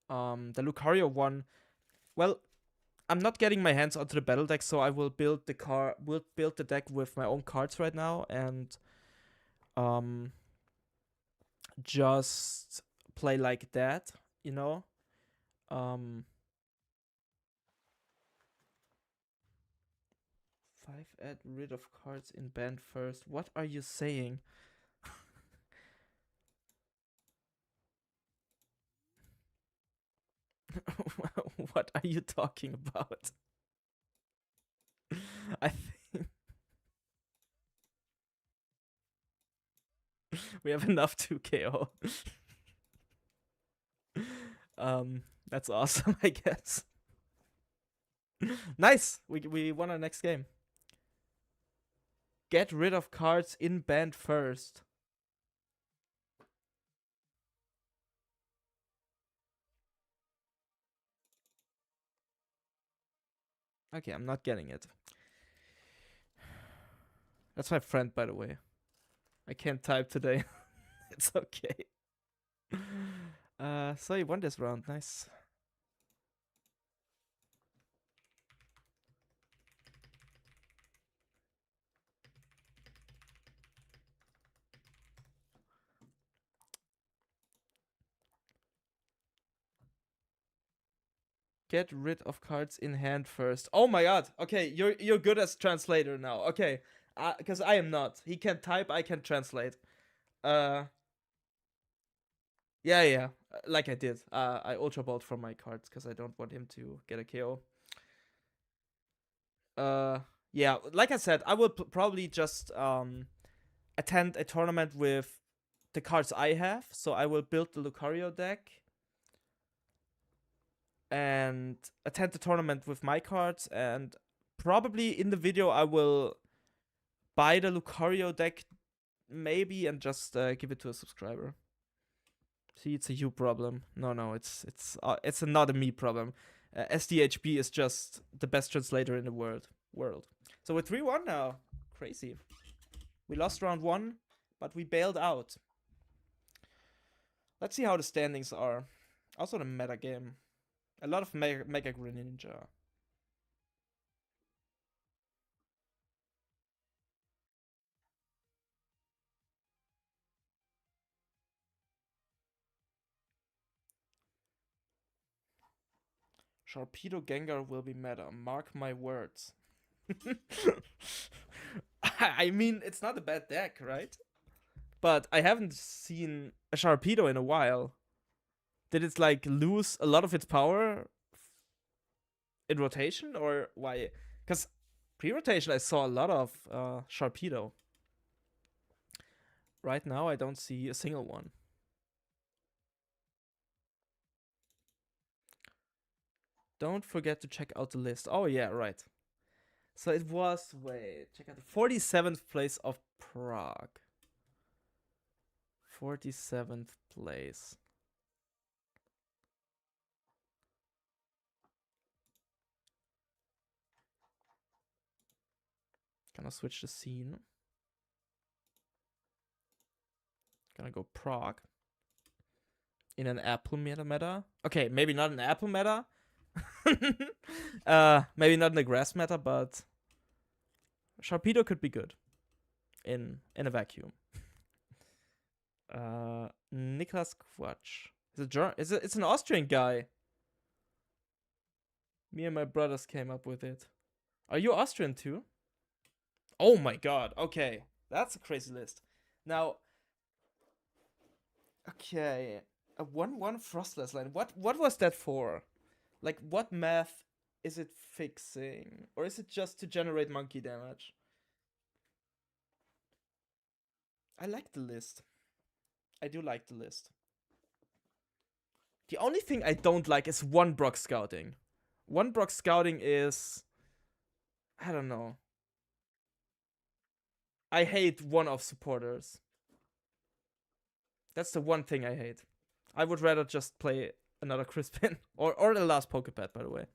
The Lucario one, well, I'm not getting my hands onto the battle deck, so I will build the deck with my own cards right now and just play like that, you know? 5 add rid of cards in band first. What are you saying? What are you talking about? I think We have enough to KO. That's awesome, I guess. Nice. We won our next game. Get rid of cards in band first. Okay, I'm not getting it. That's my friend, by the way. I can't type today. It's okay. So you won this round. Nice. Get rid of cards in hand first. Oh my god. Okay, you're good as translator now. Okay. Because I am not. He can type, I can translate. Yeah. Like I did. I ultra balled from my cards because I don't want him to get a KO. Yeah, like I said, I will probably just attend a tournament with the cards I have. So I will build the Lucario deck and attend the tournament with my cards, and probably in the video I will buy the Lucario deck maybe and just give it to a subscriber. See, it's a you problem. No, it's not a me problem. SDHB is just the best translator in the world. So we're 3-1 now. Crazy. We lost round 1, but we bailed out. Let's see how the standings are. Also the meta game. A lot of Mega Greninja. Sharpedo Gengar will be meta. Mark my words. I mean, it's not a bad deck, right? But I haven't seen a Sharpedo in a while. Did it like lose a lot of its power in rotation, or why? Because pre-rotation I saw a lot of Sharpedo. Right now I don't see a single one. Don't forget to check out the list. Oh yeah, right. So it was, wait, check out the 47th place of Prague. 47th place. Gonna switch the scene. Gonna go Prague. In an Apple meta. Okay, maybe not an Apple meta. Maybe not in the grass meta, but Sharpedo could be good in a vacuum. Niklas Quatsch. It's an Austrian guy. Me and my brothers came up with it. Are you Austrian too? Oh my god. Okay, that's a crazy list. Now, okay, a 1/1 Frostless line. What was that for? Like, what math is it fixing? Or is it just to generate monkey damage? I like the list. I do like the list. The only thing I don't like is one Brock Scouting. One Brock Scouting is... I don't know. I hate one-off supporters. That's the one thing I hate. I would rather just play another Crispin. or the last Pokepad, by the way.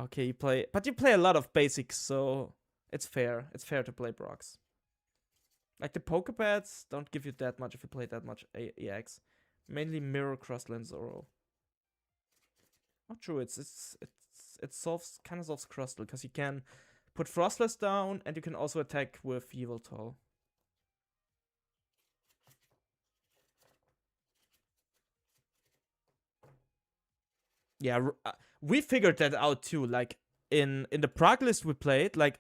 Okay, you play a lot of basics, so it's fair. It's fair to play Brocks. Like the Pokepads don't give you that much if you play that much EX. Mainly Mirror, Crossland, Zoro. Not true. It kind of solves Crustle because you can put Frostless down and you can also attack with Yveltal. Yeah, we figured that out too. Like in the Prague list we played, like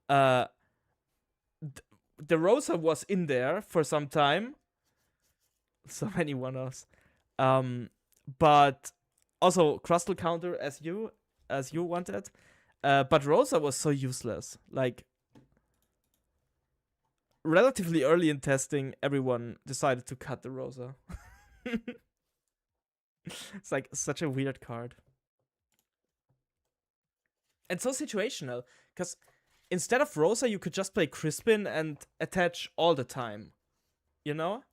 the Rosa was in there for some time. So many one-offs. But also Crustle counter as you wanted. But Rosa was so useless. Like relatively early in testing, everyone decided to cut the Rosa. It's like such a weird card. And so situational, because instead of Rosa, you could just play Crispin and attach all the time. You know?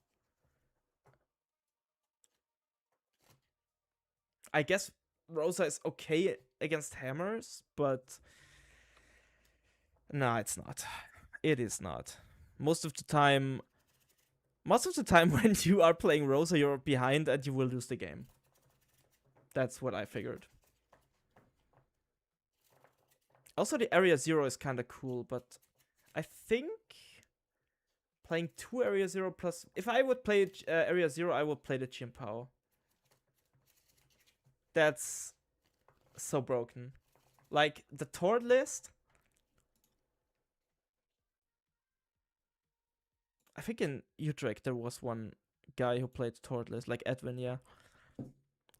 I guess Rosa is okay against hammers, but no, it's not. It is not. Most of the time when you are playing Rosa, you're behind and you will lose the game. That's what I figured. Also, the Area Zero is kind of cool, but I think playing 2 Area Zero plus... If I would play Area Zero, I would play the Chien-Pao. That's so broken. Like, the Tord list... I think in Utrecht there was one guy who played Tord list, like Edwin, yeah.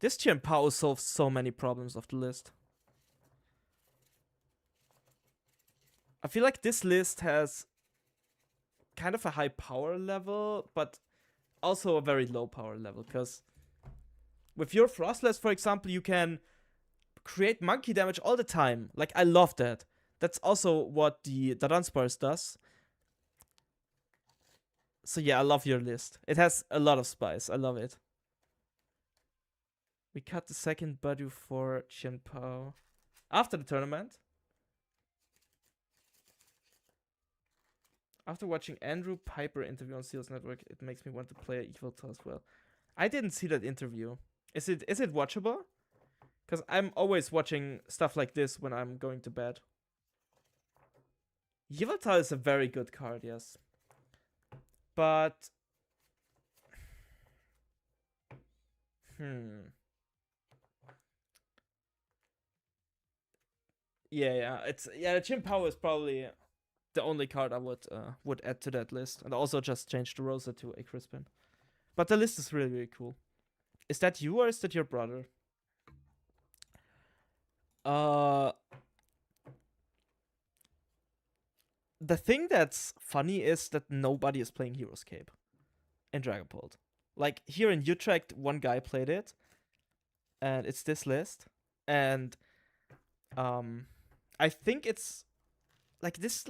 This Chien-Pao solves so many problems of the list. I feel like this list has kind of a high power level, but also a very low power level, because with your Frostless, for example, you can create monkey damage all the time. Like, I love that. That's also what the Dunsparce does. So yeah, I love your list. It has a lot of spice. I love it. We cut the second Badu for Chien-Pao after the tournament. After watching Andrew Piper interview on Seals Network, it makes me want to play Yveltal as well. I didn't see that interview. Is it watchable? Because I'm always watching stuff like this when I'm going to bed. Yveltal is a very good card, yes. But... Yeah, the Chien-Pao is probably the only card I would add to that list, and also just change the Rosa to a Crispin. But the list is really, really cool. Is that you or is that your brother? The thing that's funny is that nobody is playing Hero's Cape in Dragapult. Like, here in Utrecht, one guy played it, and it's this list, and I think it's like this.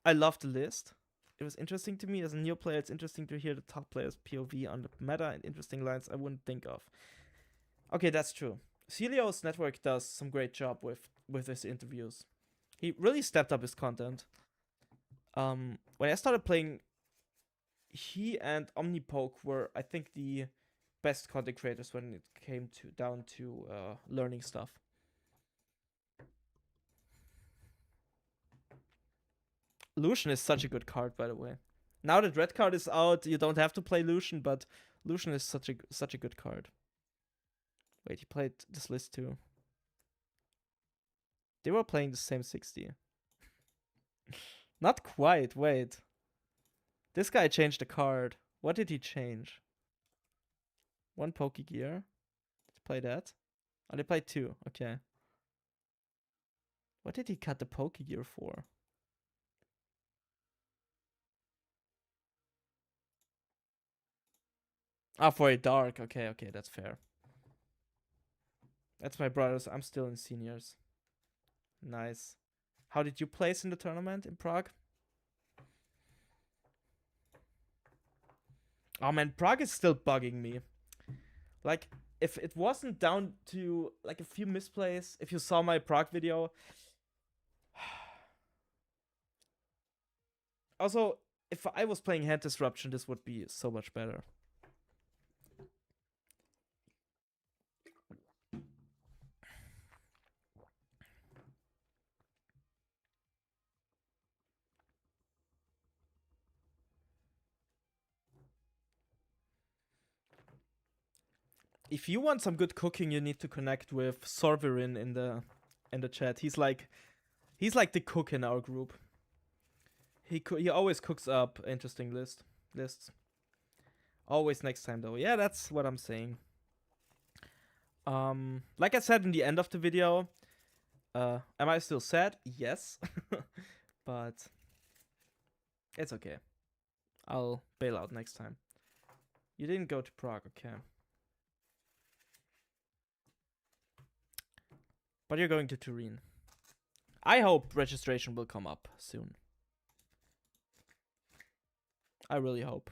I love the list. It was interesting to me as a new player. It's interesting to hear the top players' POV on the meta and interesting lines I wouldn't think of. Okay, that's true. Celio's network does some great job with his interviews. He really stepped up his content. When I started playing, he and Omnipoke were, I think, the best content creators when it came down to learning stuff. Lucian is such a good card, by the way. Now that Red Card is out, you don't have to play Lucian, but Lucian is such a good card. Wait, he played this list too. They were playing the same 60. Not quite, wait. This guy changed the card. What did he change? One Pokegear. Let's play that. Oh, they played 2, okay. What did he cut the Pokegear for? Ah, for a dark. Okay, that's fair. That's my brother's. I'm still in seniors. Nice. How did you place in the tournament in Prague? Oh man, Prague is still bugging me. Like, if it wasn't down to like a few misplays, if you saw my Prague video. Also, if I was playing Hand Disruption, this would be so much better. If you want some good cooking, you need to connect with Sorverin in the chat. He's like the cook in our group. He always cooks up interesting lists. Always next time though. Yeah, that's what I'm saying. Like I said in the end of the video, am I still sad? Yes. But it's okay. I'll bail out next time. You didn't go to Prague, okay. But you're going to Turin. I hope registration will come up soon. I really hope.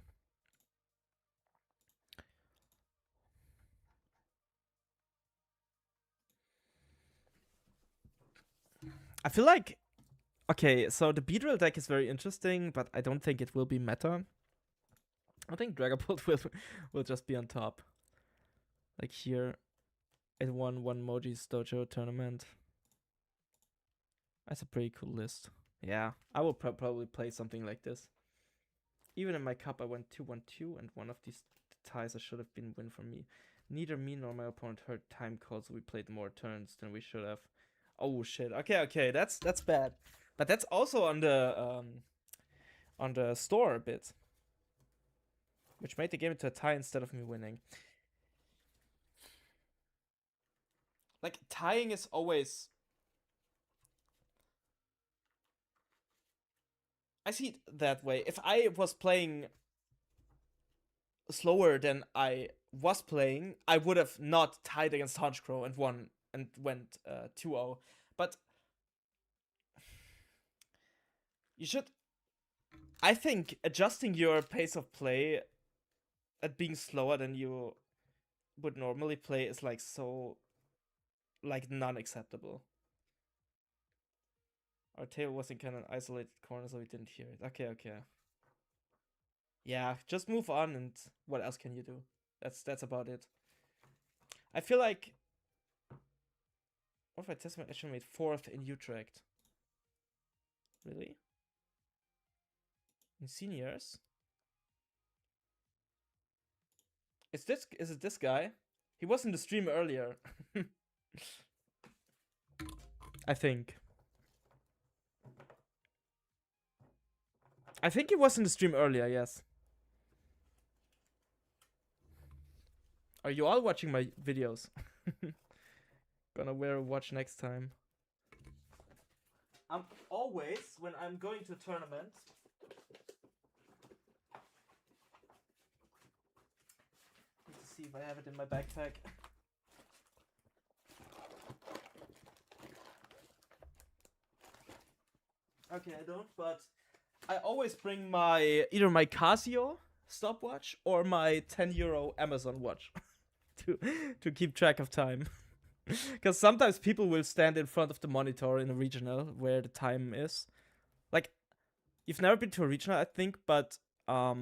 I feel like, okay, so the Beedrill deck is very interesting, but I don't think it will be meta. I think Dragapult will just be on top. Like here, it won one Moji's Dojo tournament. That's a pretty cool list. Yeah, I will probably play something like this. Even in my cup, I went 2-1-2, and one of these ties I should have been win for me. Neither me nor my opponent heard time calls, so we played more turns than we should have. Oh shit. Okay, that's bad. But that's also on the store a bit, which made the game into a tie instead of me winning. Like, tying is always... I see it that way. If I was playing slower than I was playing, I would have not tied against Honchkrow and won and went 2-0. But you should... I think adjusting your pace of play at being slower than you would normally play is like so... like non-acceptable. Our table was in kind of an isolated corner, so we didn't hear it. Okay. Yeah, just move on, and what else can you do? That's about it. I feel like... What if I test my actually made 4th in Utrecht? Really? In seniors? Is it this guy? He was in the stream earlier. I think he was in the stream earlier, yes. Are you all watching my videos? Gonna wear a watch next time. I'm always, when I'm going to a tournament... Need to see if I have it in my backpack. Okay, I don't, but I always bring either my Casio stopwatch or my €10 Amazon watch to keep track of time. Because sometimes people will stand in front of the monitor in a regional where the time is. Like, you've never been to a regional, I think, but at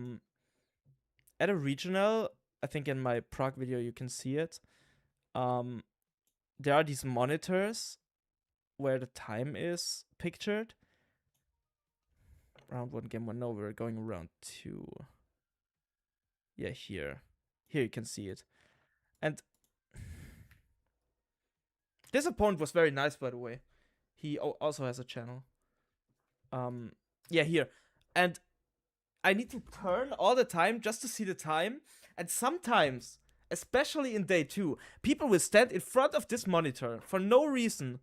a regional, I think in my Prague video you can see it. There are these monitors where the time is pictured. Round 1, game 1. No, we're going round 2. Yeah, here. Here you can see it. And this opponent was very nice, by the way. He also has a channel. Yeah, here. And I need to turn all the time just to see the time. And sometimes, especially in day 2, people will stand in front of this monitor for no reason.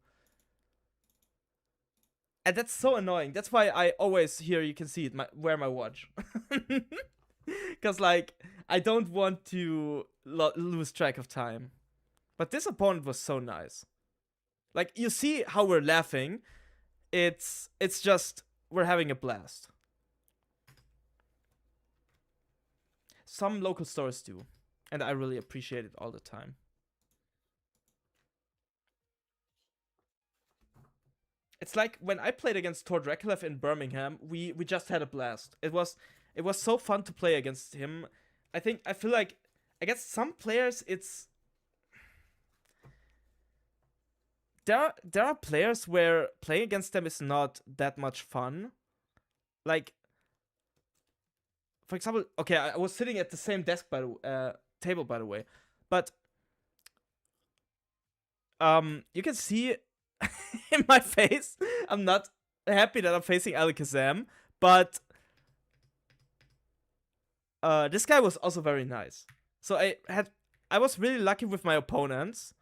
And that's so annoying. That's why I always, here you can see it, wear my watch. Because, like, I don't want to lose track of time. But this opponent was so nice. Like, you see how we're laughing. It's just, we're having a blast. Some local stores do. And I really appreciate it all the time. It's like when I played against Tor Draculev in Birmingham, we just had a blast. It was so fun to play against him. I feel like against some players it's... There are players where playing against them is not that much fun. Like, for example, okay, I was sitting at the same desk table, by the way, but you can see in my face, I'm not happy that I'm facing Alakazam, but this guy was also very nice. So I was really lucky with my opponents,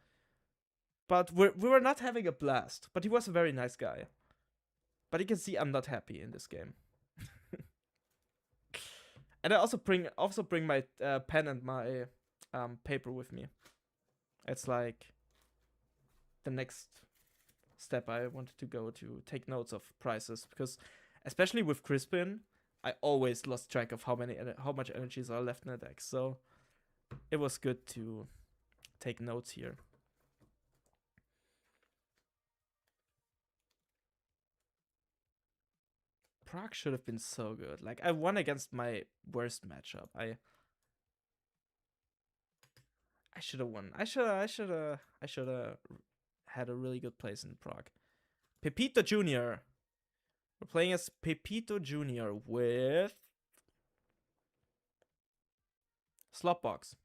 but we were not having a blast. But he was a very nice guy. But you can see I'm not happy in this game. And I also bring my pen and my paper with me. It's like the next step I wanted to go to take notes of prices, because especially with Crispin, I always lost track of how much energies are left in the deck. So it was good to take notes here. Prague should have been so good. Like, I won against my worst matchup. I should have won. I should have had a really good place in Prague. Pepito Jr. We're playing as Pepito Jr. with Slopbox.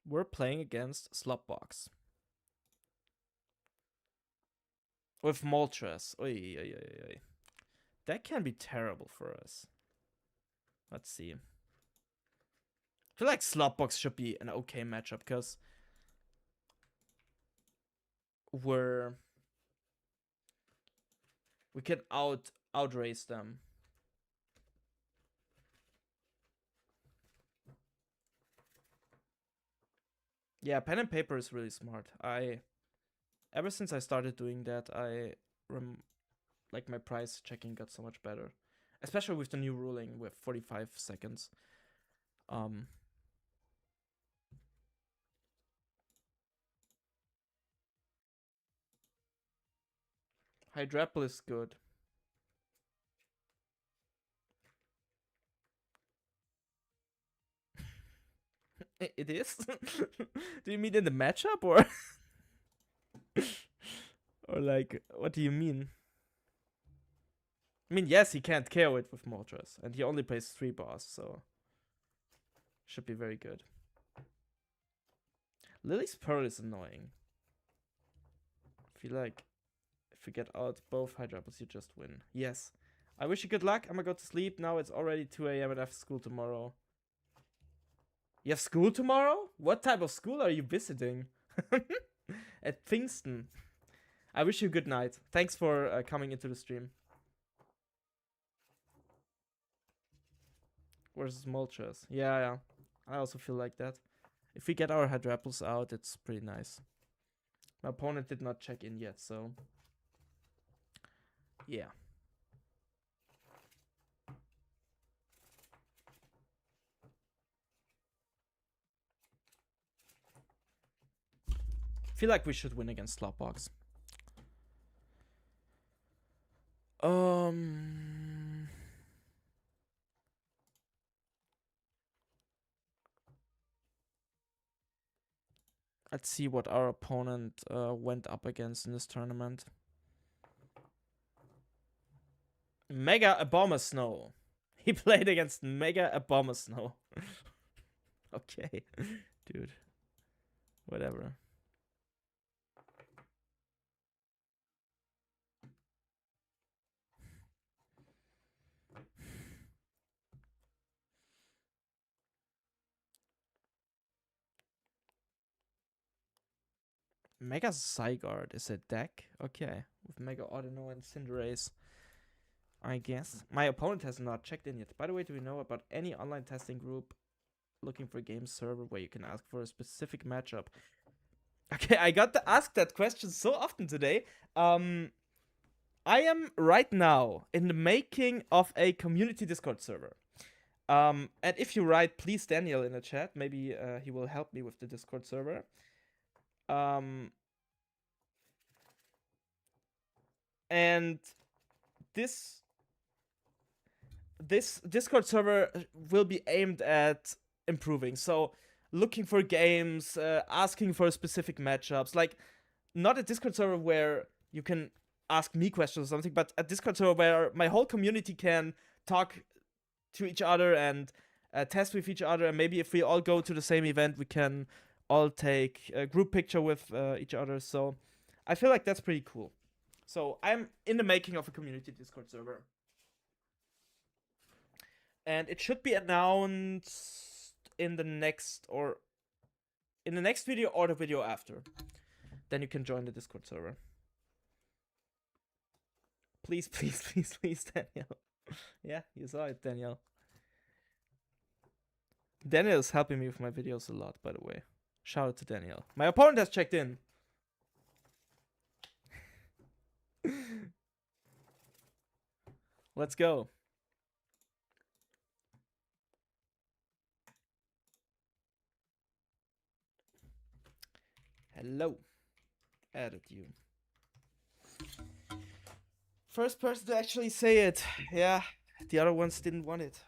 We're playing against Slopbox. With Moltres. Oy, oy, oy, oy. That can be terrible for us. Let's see. I feel like Slopbox should be an okay matchup, because we can outrace them. Yeah, pen and paper is really smart. Ever since I started doing that, like my price checking got so much better, especially with the new ruling with 45 seconds. Hydrapple is good. It is? Do you mean in the matchup, or or like, what do you mean? I mean, yes, he can't KO it with Moltres, and he only plays 3 boss, so should be very good. Lily's Pearl is annoying. I feel like if you get out both Hydrapples, you just win. Yes. I wish you good luck. I'm gonna go to sleep. Now it's already 2 a.m. and I have school tomorrow. You have school tomorrow? What type of school are you visiting? At Pfingsten. I wish you good night. Thanks for coming into the stream. Where's Moltres? Yeah. I also feel like that. If we get our Hydrapples out, it's pretty nice. My opponent did not check in yet, so yeah. I feel like we should win against Slopbox. Let's see what our opponent went up against in this tournament. Mega Abomasnow. He played against Mega Abomasnow. Okay, dude. Whatever. Mega Zygarde is a deck? Okay. With Mega Audino and Cinderace, I guess. My opponent has not checked in yet. By the way, do we know about any online testing group looking for a game server where you can ask for a specific matchup? Okay, I got to ask that question so often today. I am right now in the making of a community Discord server. And if you write please Daniel in the chat, maybe he will help me with the Discord server. And this Discord server will be aimed at improving. So looking for games, asking for specific matchups, like not a Discord server where you can ask me questions or something, but a Discord server where my whole community can talk to each other and test with each other. And maybe if we all go to the same event, we can all take a group picture with each other. So I feel like that's pretty cool. So I'm in the making of a community Discord server. And it should be announced in the next video or the video after. Then you can join the Discord server. Please, please, please, please, Daniel. Yeah, you saw it, Daniel. Daniel is helping me with my videos a lot, by the way. Shout out to Daniel. My opponent has checked in. Let's go. Hello. Added you. First person to actually say it. Yeah, the other ones didn't want it.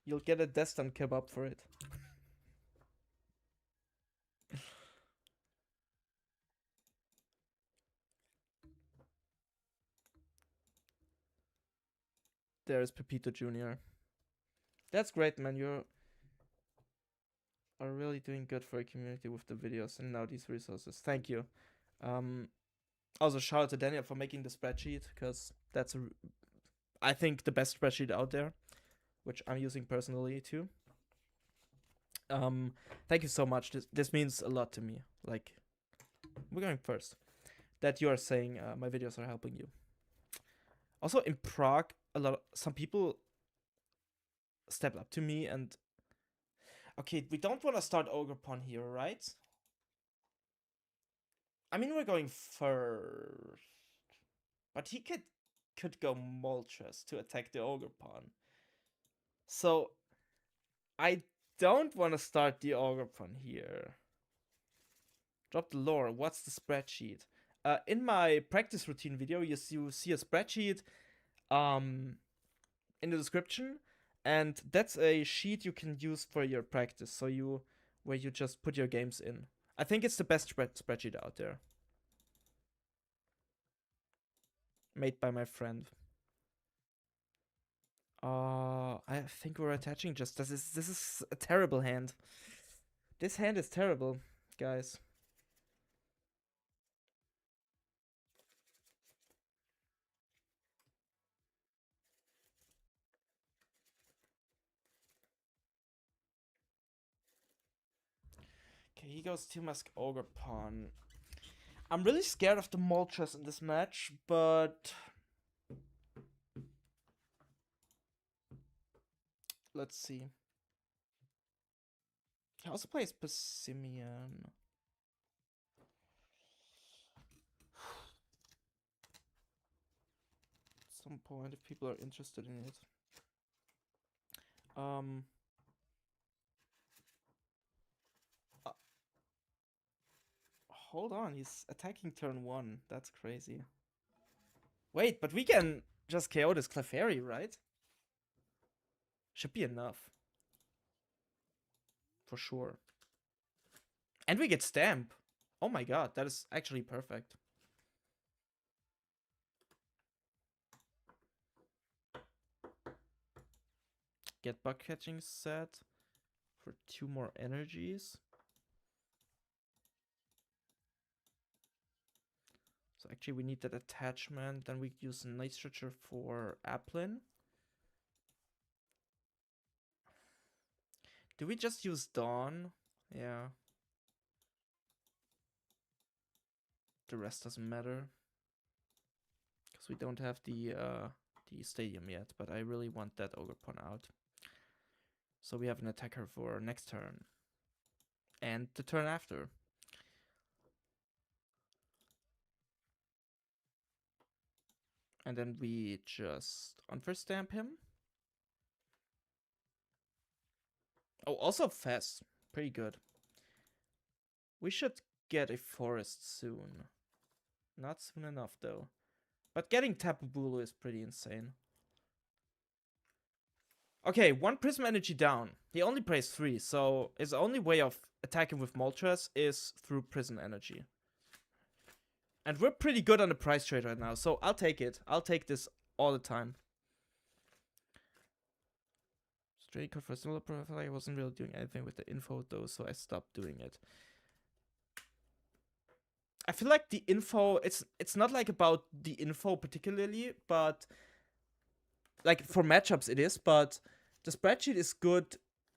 You'll get a Destan kebab for it. There's Pepito Jr. That's great, man. You are really doing good for a community with the videos and now these resources. Thank you. Also, shout out to Daniel for making the spreadsheet, because that's, I think, the best spreadsheet out there, which I'm using personally too. Thank you so much. This means a lot to me. Like, we're going first. That you are saying my videos are helping you. Also, in Prague, some people stepped up to me and... Okay, we don't want to start Ogerpon here, right? I mean, we're going first. But he could go Moltres to attack the Ogerpon. So, I don't want to start the Ogerpon here. Drop the lore. What's the spreadsheet? In my practice routine video, you see a spreadsheet in the description, and that's a sheet you can use for your practice. So where you just put your games in. I think it's the best spreadsheet out there. Made by my friend. I think we're attaching just this. This is a terrible hand. This hand is terrible, guys. Okay, he goes Timask Ogerpon. I'm really scared of the Moltres in this match, but let's see. He also plays Passimian. At some point, if people are interested in it. Hold on, he's attacking turn 1. That's crazy. Wait, but we can just KO this Clefairy, right? Should be enough. For sure. And we get Stamp. Oh my god, that is actually perfect. Get Bug Catching set for 2 more energies. So actually we need that attachment. Then we use Night Stretcher for Applin. Do we just use Dawn? Yeah. The rest doesn't matter. Because we don't have the stadium yet. But I really want that Ogerpon out. So we have an attacker for next turn. And the turn after. And then we just Unfair Stamp him. Oh, also Fast. Pretty good. We should get a forest soon. Not soon enough, though. But getting Tapu Bulu is pretty insane. Okay, 1 Prism Energy down. He only plays 3, so his only way of attacking with Moltres is through Prism Energy. And we're pretty good on the price trade right now, so I'll take it. I'll take this all the time. Straight code for a similar profile. I wasn't really doing anything with the info though, so I stopped doing it. I feel like the info, it's not like about the info particularly, but like for matchups it is, but the spreadsheet is good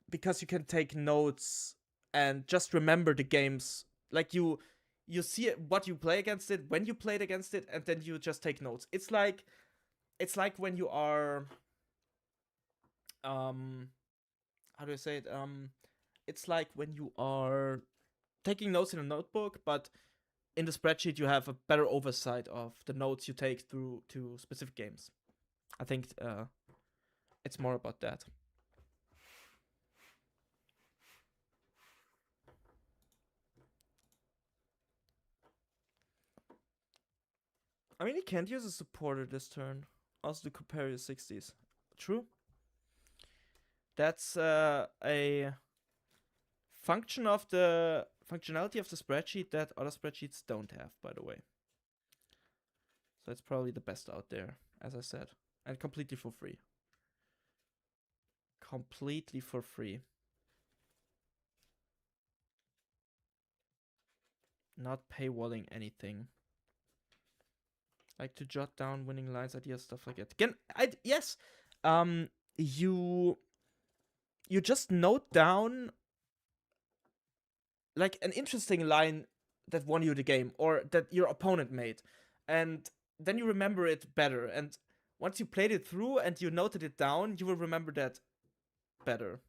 because you can take notes and just remember the games Like you see what you play against it, when you played against it, and then you just take notes. It's like when you are how do I say it? It's like when you are taking notes in a notebook, but in the spreadsheet you have a better oversight of the notes you take through to specific games. I think it's more about that. I mean, he can't use a supporter this turn. Also to compare your 60s. True. That's a function of the functionality of the spreadsheet that other spreadsheets don't have, by the way. So it's probably the best out there, as I said. And completely for free. Completely for free. Not paywalling anything. Like to jot down winning lines, ideas, stuff like that. Again, yes. You just note down like an interesting line that won you the game or that your opponent made, and then you remember it better. And once you played it through and you noted it down, you will remember that better.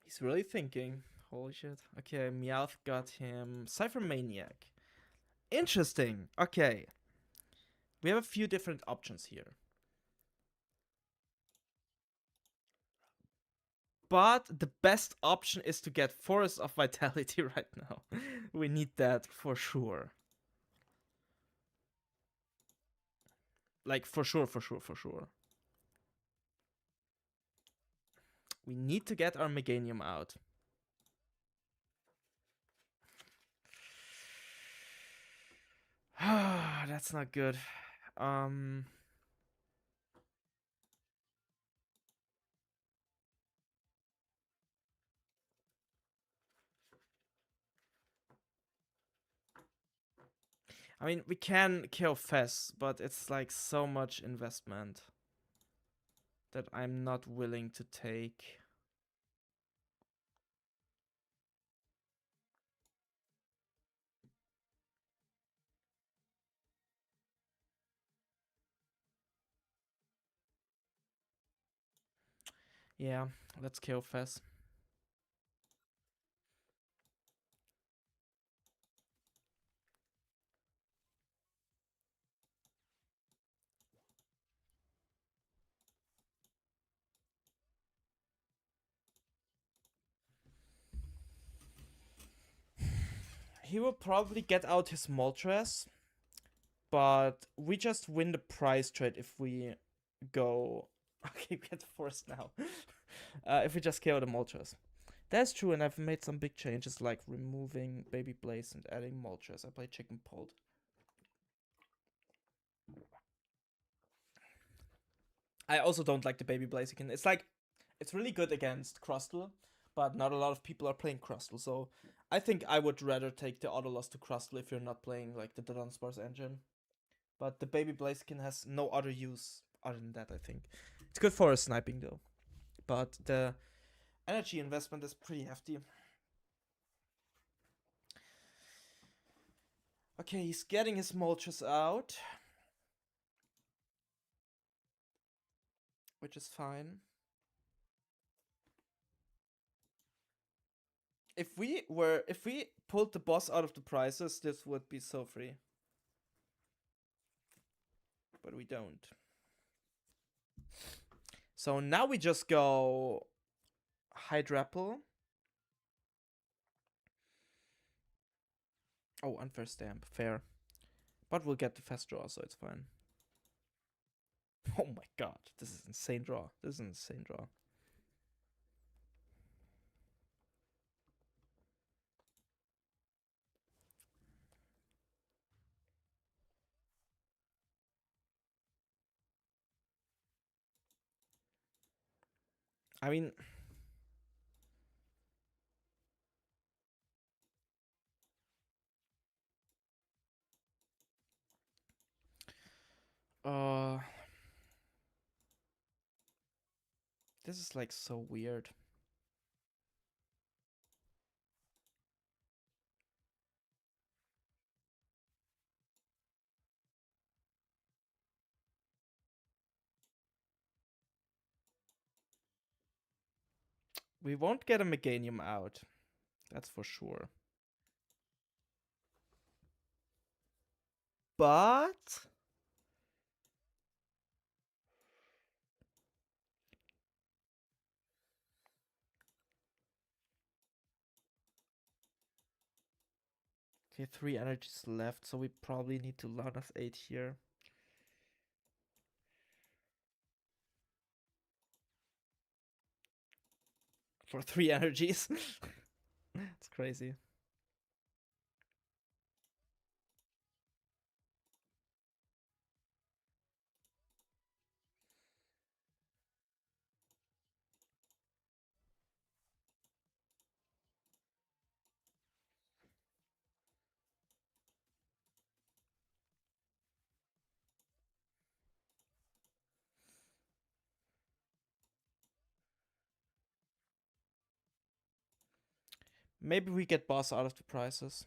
He's really thinking. Holy shit. Okay, Meowth got him Cypher Maniac. Interesting. Okay. We have a few different options here. But the best option is to get Forest of Vitality right now. We need that for sure. Like, for sure. We need to get our Meganium out. That's not good. I mean, we can kill Fess, but it's like so much investment that I'm not willing to take. Yeah, let's kill Fess. He will probably get out his Moltres, but we just win the prize trade if we go. Okay, we get forced now. If we just kill the Moltres. That's true, and I've made some big changes like removing Baby Blaze and adding Moltres. I play Chicken Polt. I also don't like the Baby Blaziken. It's like, it's really good against Crustle, but not a lot of people are playing Crustle. So I think I would rather take the auto loss to Crustle if you're not playing like the Dunsparce engine. But the Baby Blaziken has no other use other than that, I think. It's good for sniping though. But the energy investment is pretty hefty. Okay, he's getting his Moltres out, which is fine. If we pulled the boss out of the prizes, this would be so free. But we don't. So now we just go Hydrapple. Oh, unfair stamp. Fair. But we'll get the fast draw, so it's fine. Oh my god. This is insane draw. This is an insane draw. I mean... This is like so weird. We won't get a Meganium out. That's for sure. But okay, 3 energies left, so we probably need to Launas 8 here. For 3 energies. It's crazy. Maybe we get boss out of the prizes.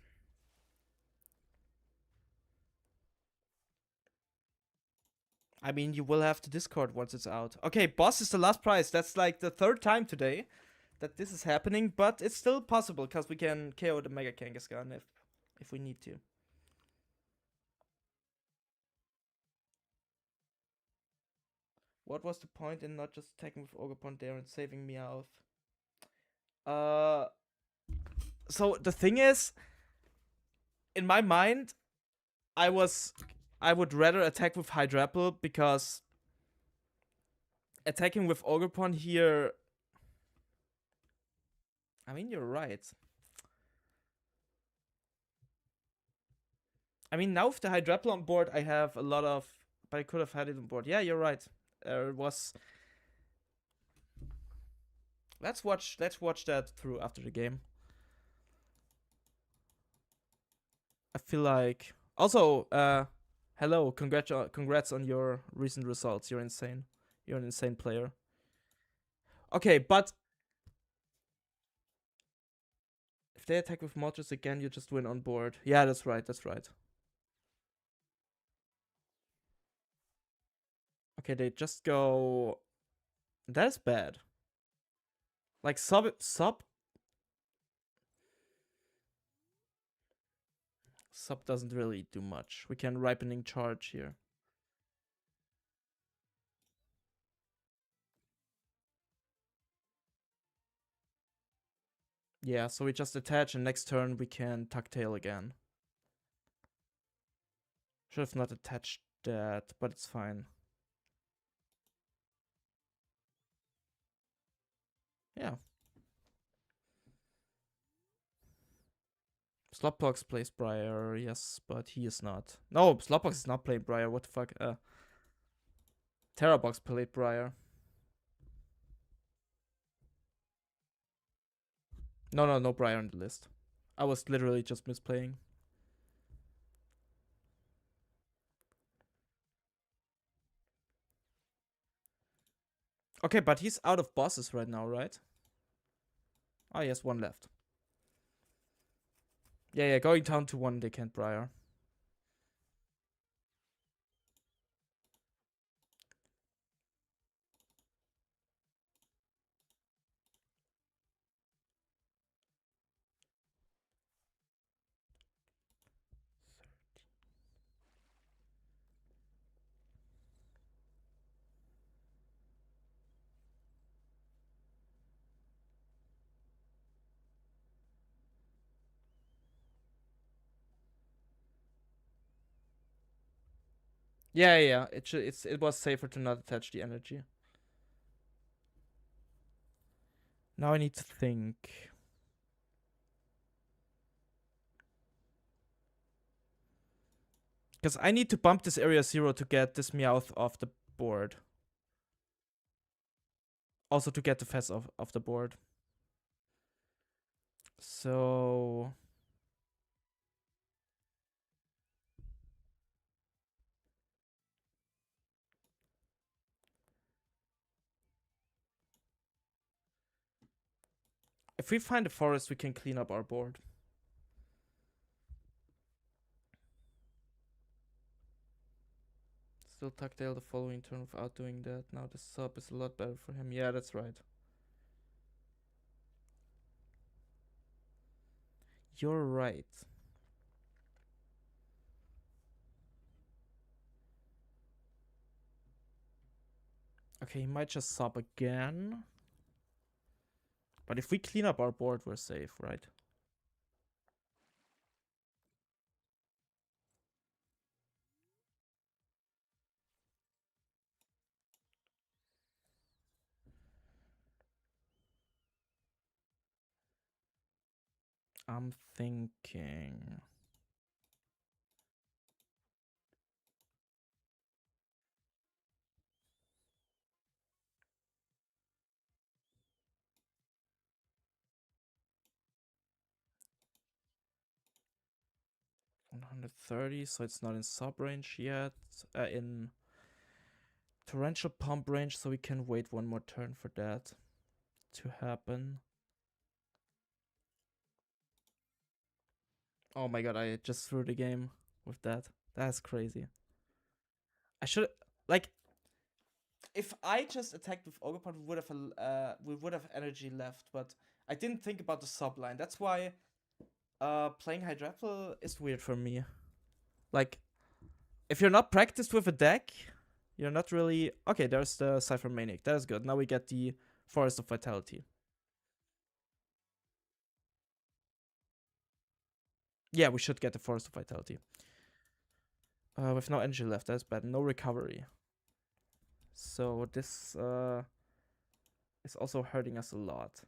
I mean, you will have to discard once it's out. Okay, boss is the last prize. That's like the 3rd time today that this is happening, but it's still possible because we can KO the Mega Kangaskhan if we need to. What was the point in not just attacking with Ogerpon there and saving Meowth? So the thing is, in my mind, I would rather attack with Hydrapple because attacking with Ogerpon here. I mean, you're right. I mean, now with the Hydrapple on board, I have a lot of. But I could have had it on board. Yeah, you're right. It was. Let's watch that through after the game. I feel like also hello, congrats on your recent results. You're insane. You're an insane player. Okay, but if they attack with Moltres again, you just win on board. Yeah, that's right. That's right. Okay, they just go. That's bad. Like sub. Sub doesn't really do much. We can ripening charge here. Yeah, so we just attach, and next turn we can tuck tail again. Should have not attached that, but it's fine. Yeah. Slopbox plays Briar, yes, but he is not. No, Slopbox is not playing Briar. What the fuck? Terrabox played Briar. No Briar on the list. I was literally just misplaying. Okay, but he's out of bosses right now, right? Oh, he has 1 left. Yeah, going down to 1, they can't Briar. Yeah. It was safer to not attach the energy. Now I need to think. Because I need to bump this area 0 to get this Meowth off the board. Also to get the Fez off the board. So If we find a forest, we can clean up our board. Still Tuckdale the following turn without doing that. Now the sub is a lot better for him. Yeah, that's right. You're right. Okay, he might just sub again. But if we clean up our board, we're safe, right? I'm thinking... 130, so it's not in sub range yet. In torrential pump range, so we can wait one more turn for that to happen. Oh my god, I just threw the game with that. That's crazy. I should like if I just attacked with Ogerpot, we would have energy left, but I didn't think about the subline. That's why playing Hydrapple is weird for me. Like, if you're not practiced with a deck, you're not really... Okay, there's the Cypher Maniac. That is good. Now we get the Forest of Vitality. Yeah, we should get the Forest of Vitality. With no energy left, that's bad. No recovery. So this is also hurting us a lot.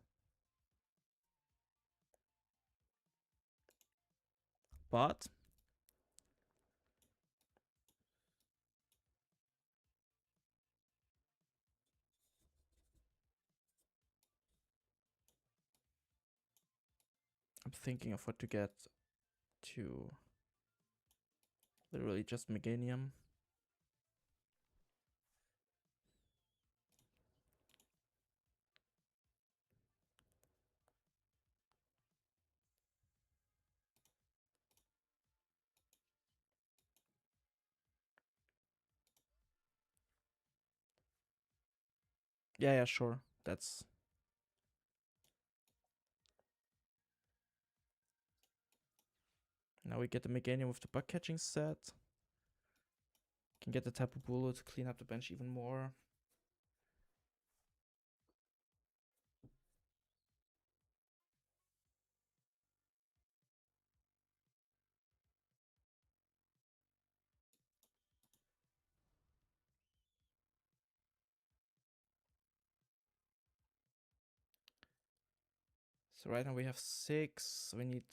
But I'm thinking of what to get to. Literally just Meganium. Yeah, sure. That's... Now we get the Meganium with the bug catching set. Can get the Tapu Bulu to clean up the bench even more. So right now we have 6. So we need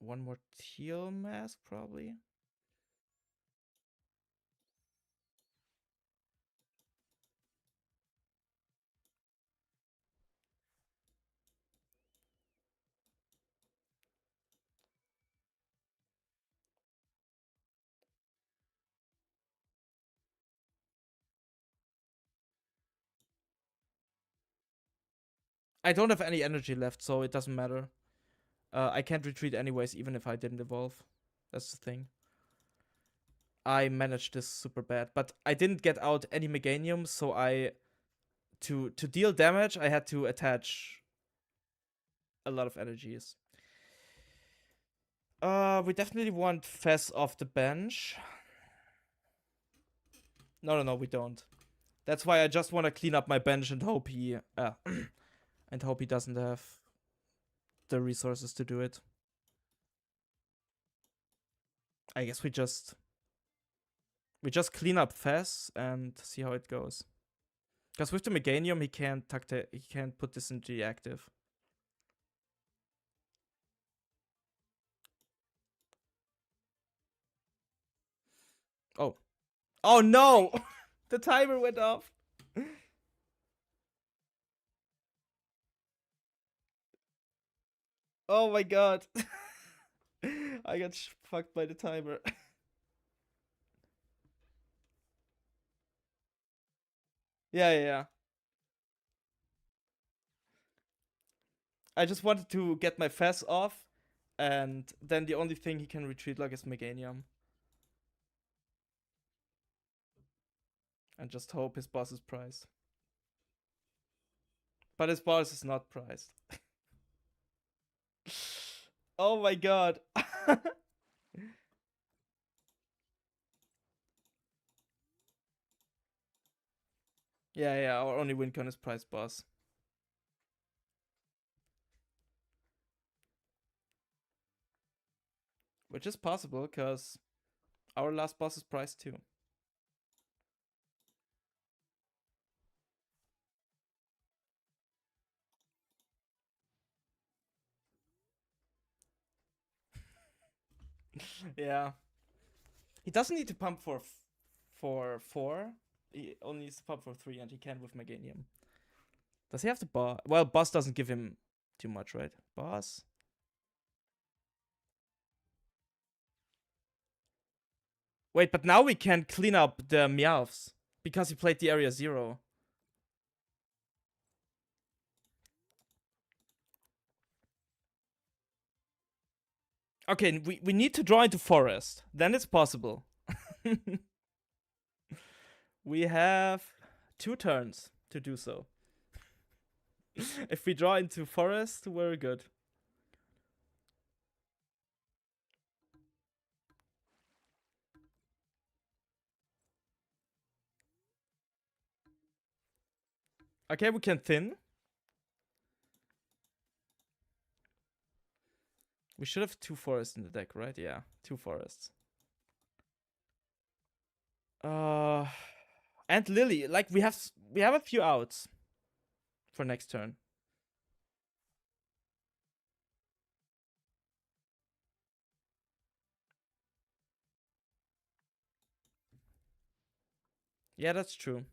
one more teal mask probably. I don't have any energy left, so it doesn't matter. I can't retreat anyways, even if I didn't evolve. That's the thing. I managed this super bad, but I didn't get out any Meganium, so to deal damage, I had to attach a lot of energies. We definitely want Fez off the bench. No, we don't. That's why I just want to clean up my bench and hope he and hope he doesn't have the resources to do it. I guess we just clean up Fez and see how it goes. Because with the Meganium, he can't put this into the active. Oh. Oh no! The timer went off. Oh my god. I got fucked by the timer. Yeah. I just wanted to get my Fez off, and then the only thing he can retreat like is Meganium. And just hope his boss is priced. But his boss is not priced. Oh my god. Yeah, our only win con is price boss. Which is possible, because our last boss is priced too. Yeah. He doesn't need to pump for 4. He only needs to pump for 3, and he can with Meganium. Does he have the boss? Well, boss doesn't give him too much, right? Boss? Wait, but now we can clean up the Meowths because he played the area 0. Okay, we need to draw into forest. Then it's possible. We have 2 turns to do so. If we draw into forest, we're good. Okay, we can thin. We should have 2 forests in the deck, right? Yeah, 2 forests. And Lily, like we have a few outs for next turn. Yeah, that's true.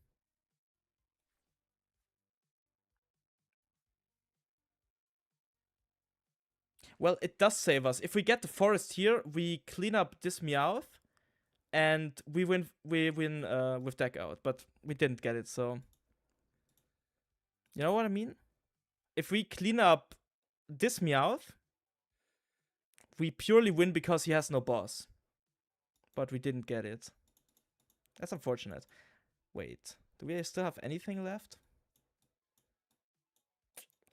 Well, it does save us. If we get the forest here, we clean up this Meowth, and we win with deck out. But we didn't get it, so you know what I mean? If we clean up this Meowth, we purely win because he has no boss. But we didn't get it. That's unfortunate. Wait, do we still have anything left?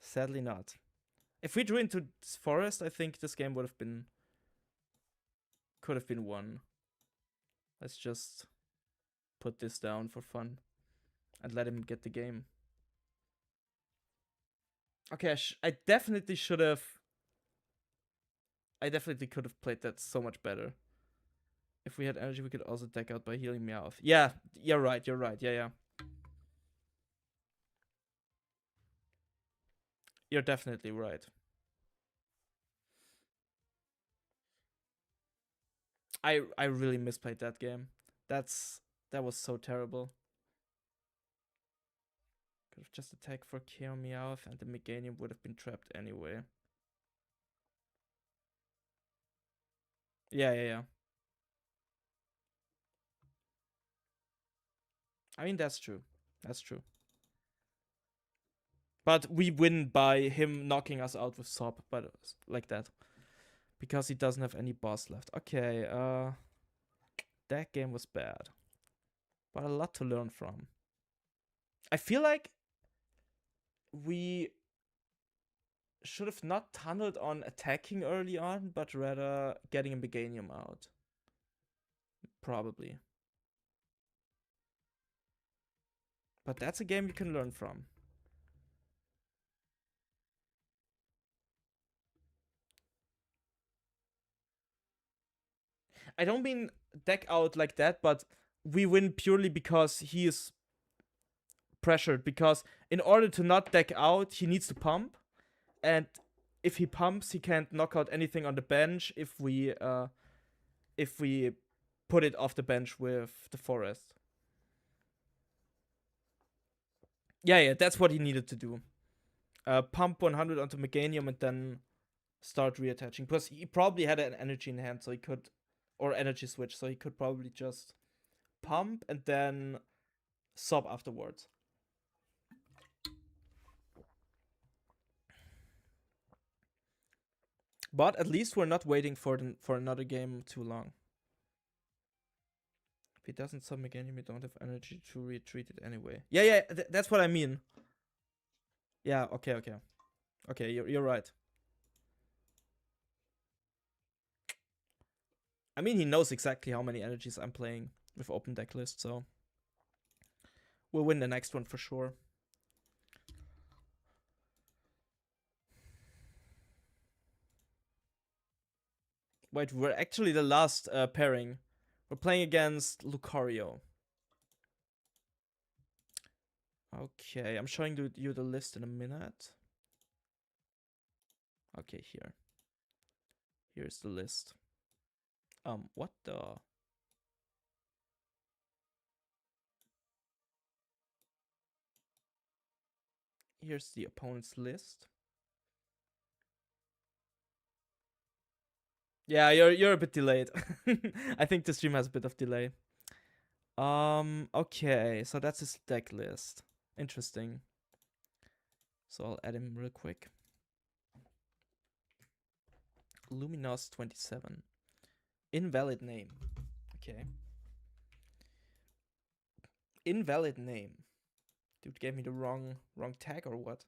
Sadly not. If we drew into this forest, I think this game could have been won. Let's just put this down for fun and let him get the game. Okay, I definitely should have. I definitely could have played that so much better. If we had energy, we could also deck out by healing Meowth. Yeah, you're right. Yeah. You're definitely right. I really misplayed that game. That was so terrible. Could have just attacked for KO Meowth, and the Meganium would have been trapped anyway. Yeah. I mean, that's true. That's true. But we win by him knocking us out with Sob, but like that. Because he doesn't have any boss left. Okay, that game was bad. But a lot to learn from. I feel like we should have not tunneled on attacking early on, but rather getting a Meganium out. Probably. But that's a game you can learn from. I don't mean deck out like that, but we win purely because he is pressured. Because in order to not deck out, he needs to pump. And if he pumps, he can't knock out anything on the bench if we put it off the bench with the forest. Yeah, that's what he needed to do. Pump 100 onto Meganium and then start reattaching. Plus, he probably had an energy in hand, so he could, or energy switch, so he could probably just pump and then Sob afterwards. But at least we're not waiting for another game too long. If he doesn't summon again, we don't have energy to retreat it anyway. Yeah, that's what I mean. Yeah, okay. Okay, you're right. I mean, he knows exactly how many energies I'm playing with open deck list, so we'll win the next one for sure. Wait, we're actually the last pairing. We're playing against Lucario. Okay, I'm showing you the list in a minute. Okay, here. Here's the list. What the? Here's the opponent's list. Yeah, you're a bit delayed. I think the stream has a bit of delay. Okay, so that's his deck list. Interesting. So I'll add him real quick. Luminos 27. Invalid name. Okay. Invalid name. Dude gave me the wrong tag or what?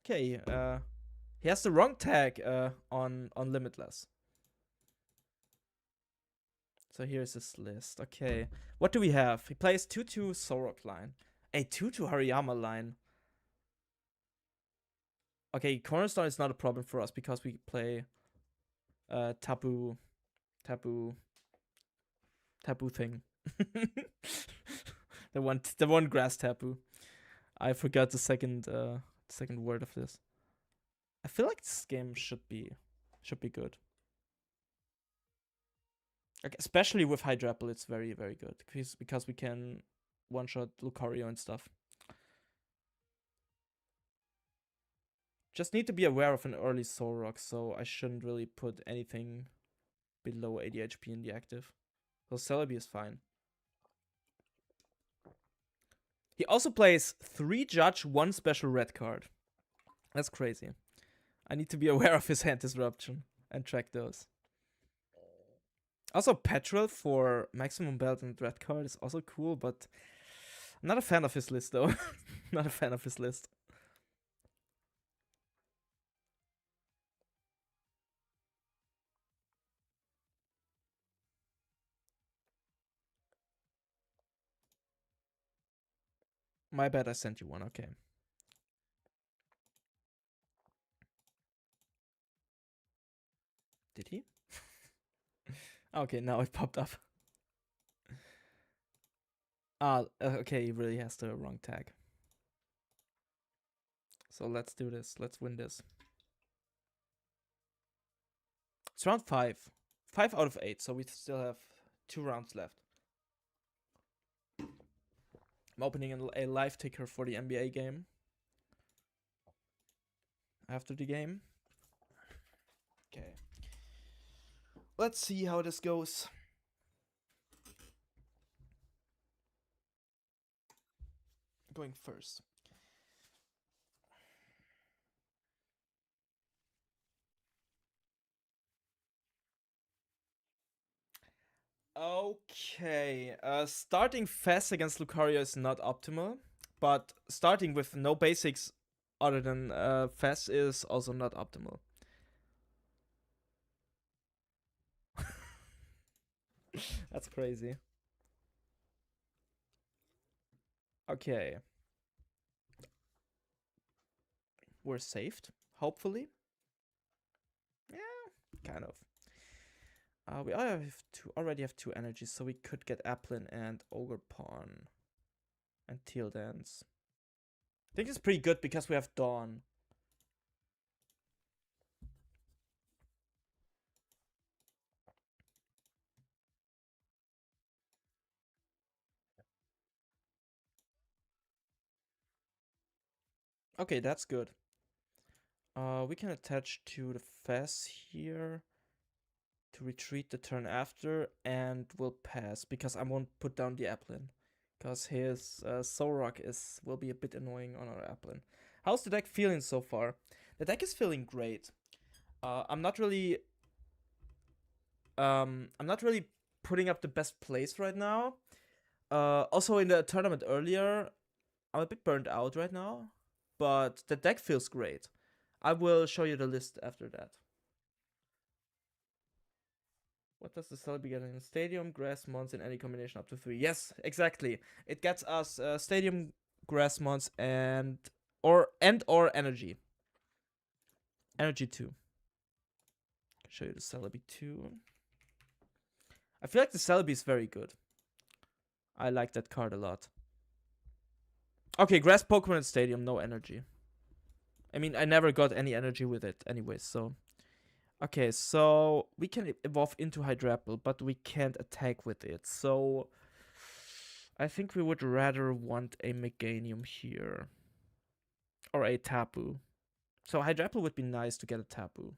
Okay, he has the wrong tag on Limitless. So here's his list. Okay, what do we have? He plays 2/2 Sorok line, a 2/2 Hariyama line. Okay, Cornerstone is not a problem for us because we play Tapu thing. the one grass Tapu. I forgot the second word of this. I feel like this game should be good. Like, especially with Hydrapple, it's very, very good because we can one-shot Lucario and stuff. Just need to be aware of an early Solrock, so I shouldn't really put anything below 80 HP in the active. So Celebi is fine. He also plays 3 Judge, 1 special red card. That's crazy. I need to be aware of his hand disruption and track those. Also, Petrel for maximum belt and red card is also cool, but I'm not a fan of his list though. Not a fan of his list. My bad, I sent you one, okay. Did he? Okay, now it popped up. Okay, he really has the wrong tag. So let's do this. Let's win this. It's round 5. 5 out of 8, so we still have 2 rounds left. I'm opening a live ticker for the NBA game. After the game. Okay. Let's see how this goes. Going first. Okay, starting fast against Lucario is not optimal, but starting with no basics other than fast is also not optimal. That's crazy. Okay. We're saved, hopefully. Yeah, kind of. We already have 2 energies, so we could get Applin and Ogre Pawn. And Teal Dance. I think it's pretty good because we have Dawn. Okay, that's good. We can attach to the Fess here. to retreat the turn after, and will pass because I won't put down the Applin. Because his Solrock will be a bit annoying on our Applin. How's the deck feeling so far? The deck is feeling great. I'm not really putting up the best plays right now. Also in the tournament earlier, I'm a bit burned out right now, but the deck feels great. I will show you the list after that. What does the Celebi get in Stadium, Grass, Mons, in any combination up to 3? Yes, exactly. It gets us Stadium, Grass, Mons, and or Energy. Energy 2. I'll show you the Celebi 2. I feel like the Celebi is very good. I like that card a lot. Okay, Grass Pokemon in Stadium, no energy. I mean, I never got any energy with it anyway, so... Okay, so we can evolve into Hydrapple, but we can't attack with it. So I think we would rather want a Meganium here. Or a Tapu. So Hydrapple would be nice to get a Tapu.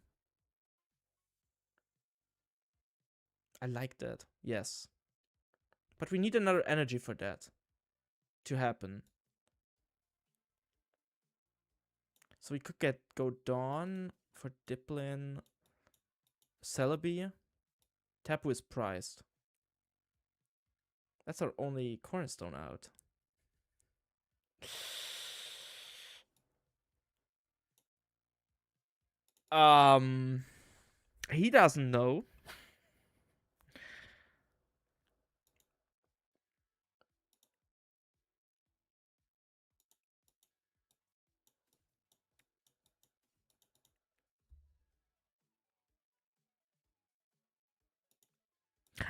I like that, yes. But we need another energy for that to happen. So we could go Dawn for Dipplin. Celebi. Tapu is priced. That's our only cornerstone out. He doesn't know.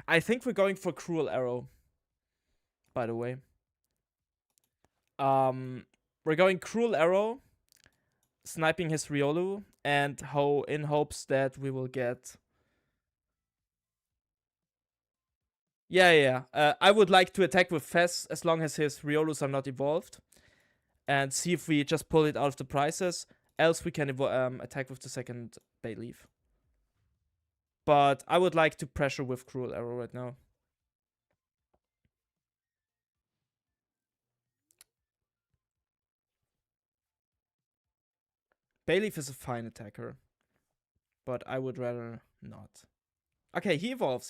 I think we're going for Cruel Arrow. By the way. We're going Cruel Arrow, sniping his Riolu, and in hopes that we will get... Yeah. I would like to attack with Fez as long as his Riolus are not evolved. And see if we just pull it out of the prices. Else we can attack with the second Bayleaf. But I would like to pressure with Cruel Arrow right now. Bayleaf is a fine attacker. But I would rather not. Okay, he evolves.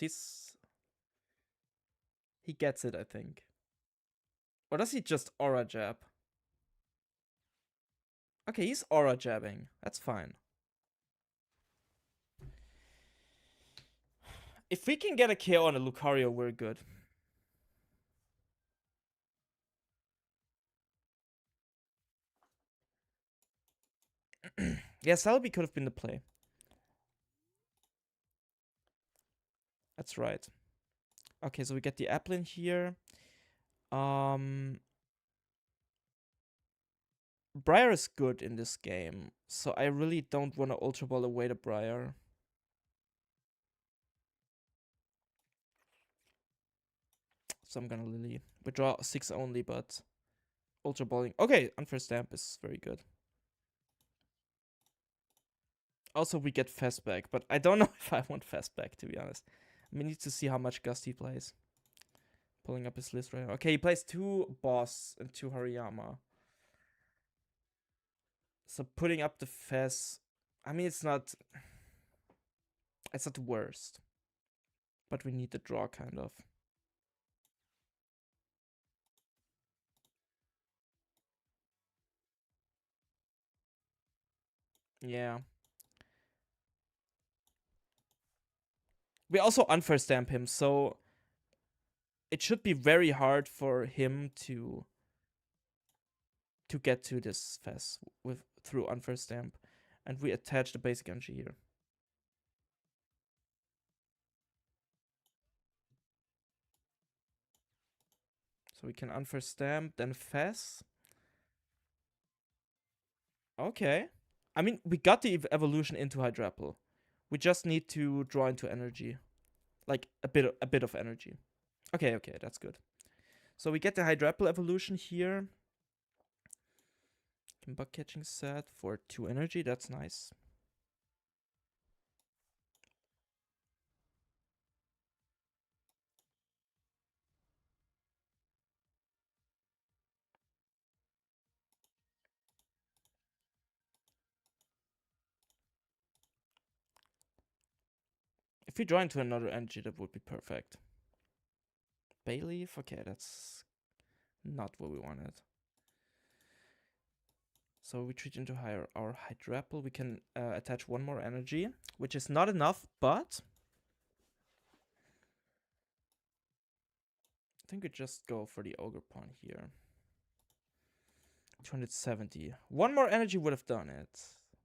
He gets it, I think. Or does he just Aura Jab? Okay, he's Aura Jabbing. That's fine. If we can get a KO on a Lucario, we're good. Yeah, Celebi could have been the play. That's right. Okay, so we get the Applin here. Briar is good in this game, so I really don't want to Ultra Ball away the Briar. So I'm gonna Lily. Withdraw 6 only, but Ultra Balling. Okay, Unfair Stamp is very good. Also, we get Fastback, but I don't know if I want Fastback, to be honest. We need to see how much Gust he plays. Pulling up his list right now. Okay, he plays 2 Boss and 2 Hariyama. So putting up the Fez, I mean, it's not the worst. But we need the draw, kind of. Yeah. We also Unfair Stamp him, so it should be very hard for him to get to this Fez through Unfair Stamp. And we attach the basic energy here. So we can Unfair Stamp, then Fez. Okay. I mean, we got the evolution into Hydrapple. We just need to draw into energy. Like, a bit of energy. Okay, that's good. So we get the Hydrapple evolution here. Bug catching set for 2 energy, that's nice. If we draw into another energy, that would be perfect. Bayleaf? Okay, that's not what we wanted. So we treat into our Hydrapple. We can attach one more energy, which is not enough, but I think we just go for the Ogerpon here. 270. One more energy would have done it.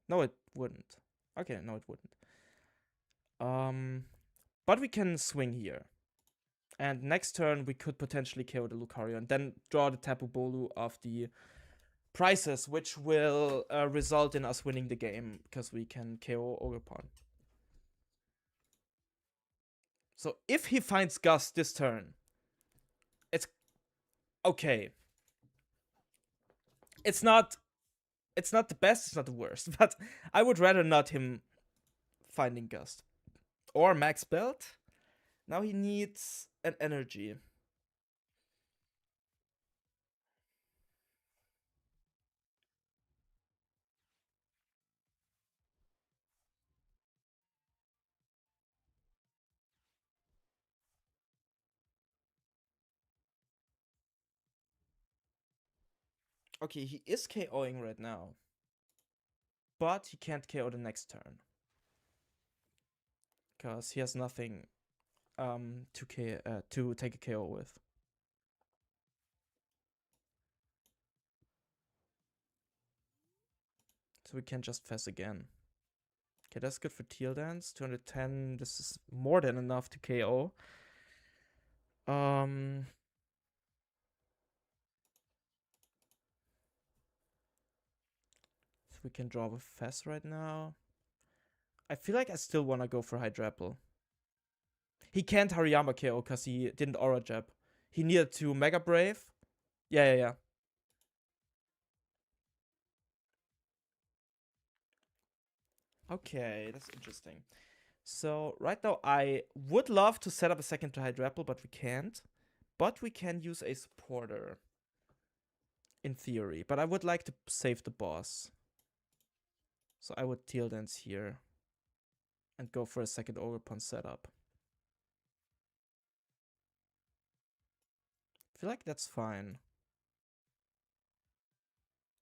No, it wouldn't. Okay, no, it wouldn't. But we can swing here. And next turn, we could potentially KO the Lucario and then draw the Tapu Bulu of the prizes, which will result in us winning the game because we can KO Ogerpon. So if he finds Gust this turn, it's okay. It's not the best, it's not the worst, but I would rather not him finding Gust. Or Max Belt. Now he needs an energy. Okay, he is KOing right now. But he can't KO the next turn. Because he has nothing to take a KO with. So we can just Fess again. Okay, that's good for Teal Dance. 210. This is more than enough to KO. So we can draw with Fess right now. I feel like I still want to go for Hydrapple. He can't Hariyama KO because he didn't Aura Jab. He needed to Mega Brave. Yeah. Okay, that's interesting. So right now I would love to set up a second to Hydrapple, but we can't. But we can use a supporter. In theory. But I would like to save the boss. So I would Teal Dance here. And go for a second Ogerpon setup. I feel like that's fine.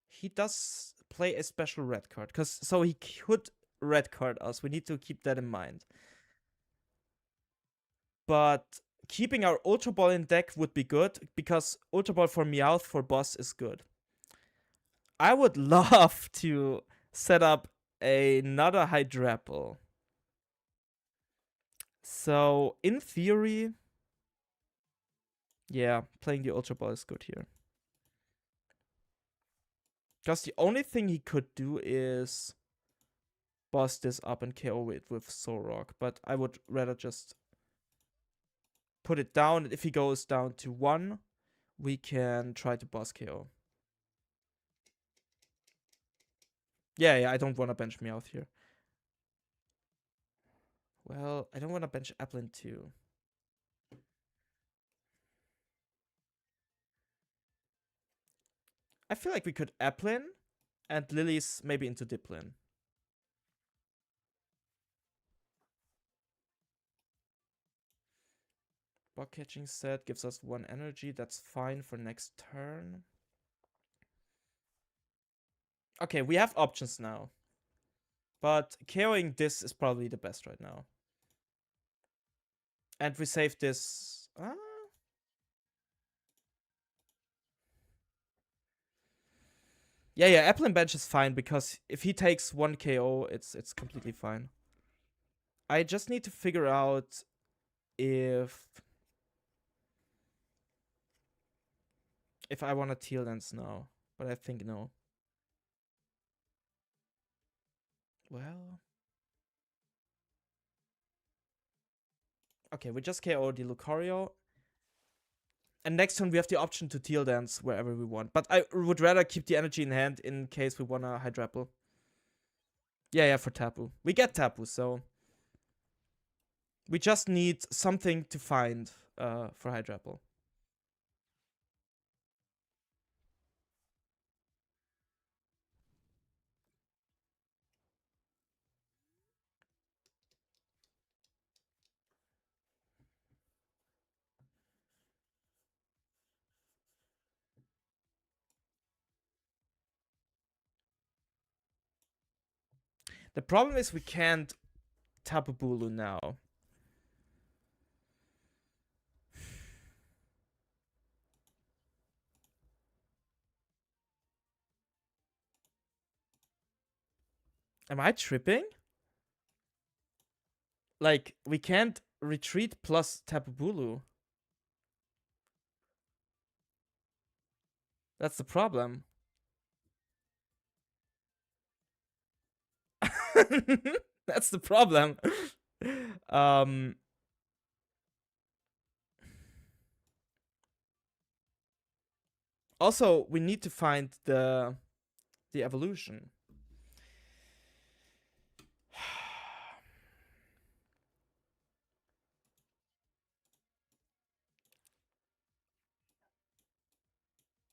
He does play a special red card. So he could red card us. We need to keep that in mind. But keeping our Ultra Ball in deck would be good. Because Ultra Ball for Meowth for boss is good. I would love to set up another Hydrapple. So, in theory, yeah, playing the Ultra Ball is good here. Because the only thing he could do is boss this up and KO it with Solrock. But I would rather just put it down. If he goes down to 1, we can try to boss KO. Yeah, I don't want to bench Meowth here. Well, I don't want to bench Applin too. I feel like we could Applin and Lily's maybe into Diplin. Bug catching set gives us 1 energy. That's fine for next turn. Okay, we have options now. But KOing this is probably the best right now. And we save this. Yeah, Applin bench is fine because if he takes 1 KO, it's completely fine. I just need to figure out if I want to Teal Dance now. But I think no. Well. Okay, we just KO the Lucario. And next turn we have the option to Teal Dance wherever we want. But I would rather keep the energy in hand in case we want to Hydrapple. Yeah, for Tapu. We get Tapu, so we just need something to find for Hydrapple. The problem is we can't Tapu Bulu now. Am I tripping? Like, we can't retreat plus Tapu Bulu. That's the problem. That's the problem. Also, we need to find the evolution.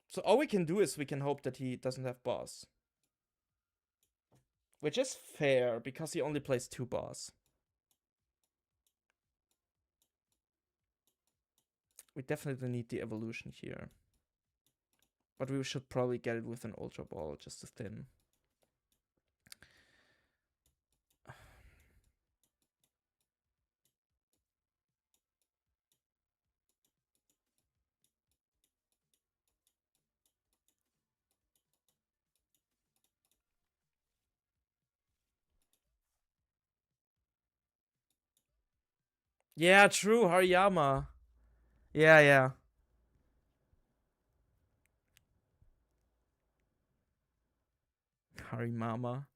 So all we can do is we can hope that he doesn't have boss. Which is fair, because he only plays 2 boss. We definitely need the evolution here. But we should probably get it with an Ultra Ball, just to thin. Yeah, true, Hariyama. Yeah. Harimama.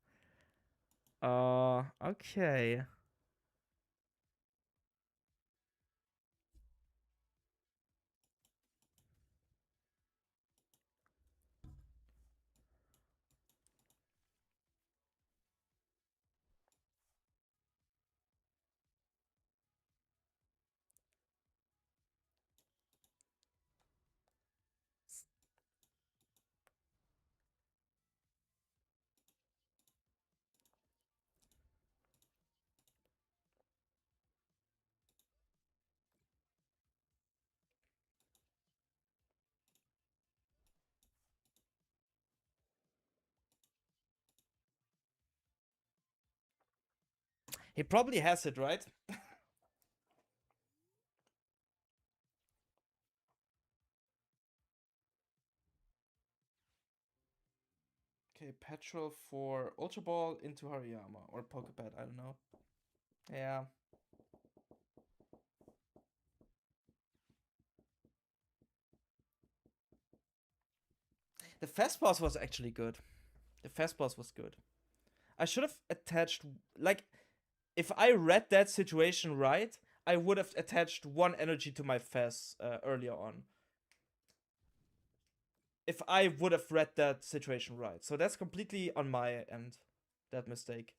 Okay. He probably has it, right? Okay, Petrol for Ultra Ball into Hariyama. Or Pokepad, I don't know. Yeah. The fast boss was actually good. The fast boss was good. I should have attached, like, if I read that situation right, I would have attached 1 energy to my fast earlier on. If I would have read that situation right. So that's completely on my end, that mistake.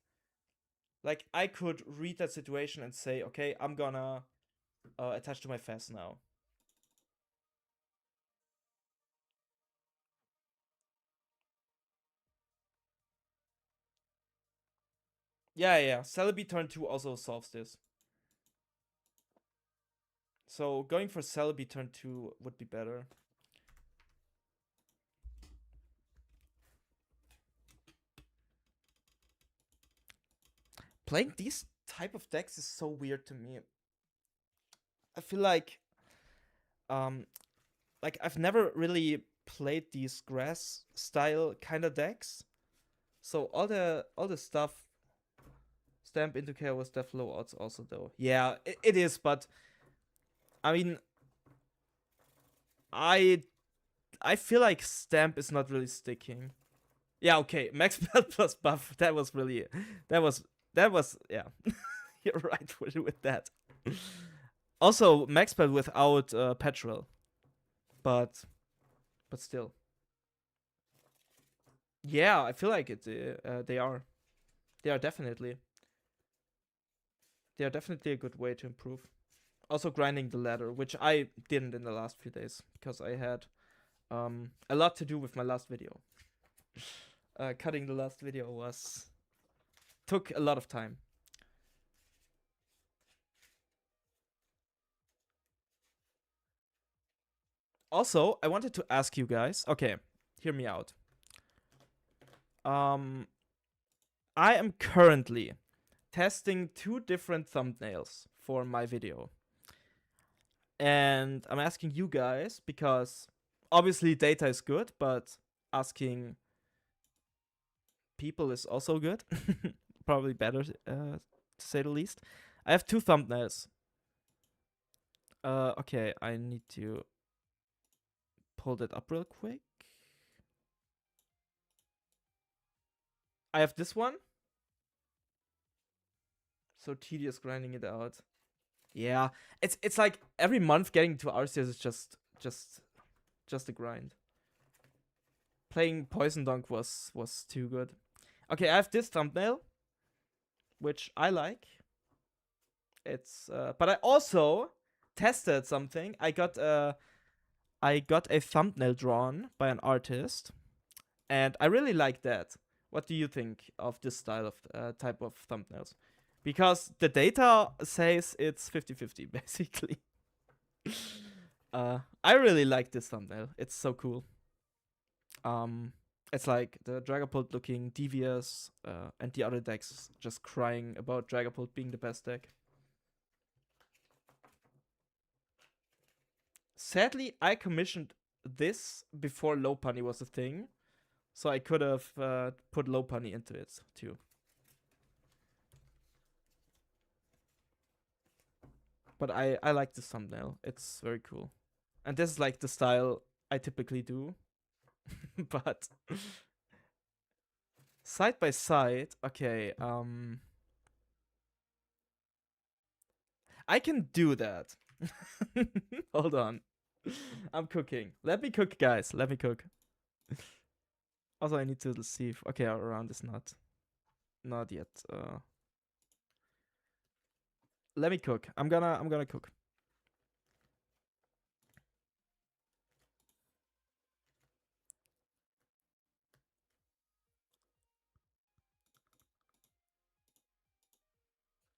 Like, I could read that situation and say, okay, I'm gonna attach to my fast now. Yeah. Celebi turn 2 also solves this. So going for Celebi turn 2 would be better. Playing these type of decks is so weird to me. I feel like I've never really played these grass style kind of decks. So all the stuff Stamp into Chaos Death low odds also though. Yeah, it is, but I mean I feel like Stamp is not really sticking. Yeah, okay. Max Spell plus buff. That was yeah. You're right with that. Also, Max Spell without Petrol. But still. Yeah, I feel like it. They are. They are definitely. They are definitely a good way to improve. Also grinding the ladder, which I didn't in the last few days because I had a lot to do with my last video. Cutting the last video took a lot of time. Also, I wanted to ask you guys. Okay, hear me out. I I am currently testing 2 different thumbnails for my video. And I'm asking you guys because obviously data is good, but asking people is also good. Probably better, to say the least. I have 2 thumbnails. Okay, I need to pull that up real quick. I have this one. So tedious grinding it out. Yeah, it's like every month getting to Arceus is just a grind. Playing Poison Dunk was too good. Okay, I have this thumbnail, which I like. It's but I also tested something. I got a thumbnail drawn by an artist, and I really like that. What do you think of this style of type of thumbnails? Because the data says it's 50-50 basically. I really like this thumbnail. It's so cool. It's like the Dragapult looking devious, and the other decks just crying about Dragapult being the best deck. Sadly, I commissioned this before Lopunny was a thing, so I could have put Lopunny into it too. But I like this thumbnail. It's very cool. And this is like the style I typically do. But side by side, okay, I can do that. Hold on. I'm cooking. Let me cook, guys. Let me cook. Also, I need to see if okay, our round is not yet. Let me cook. I'm gonna cook.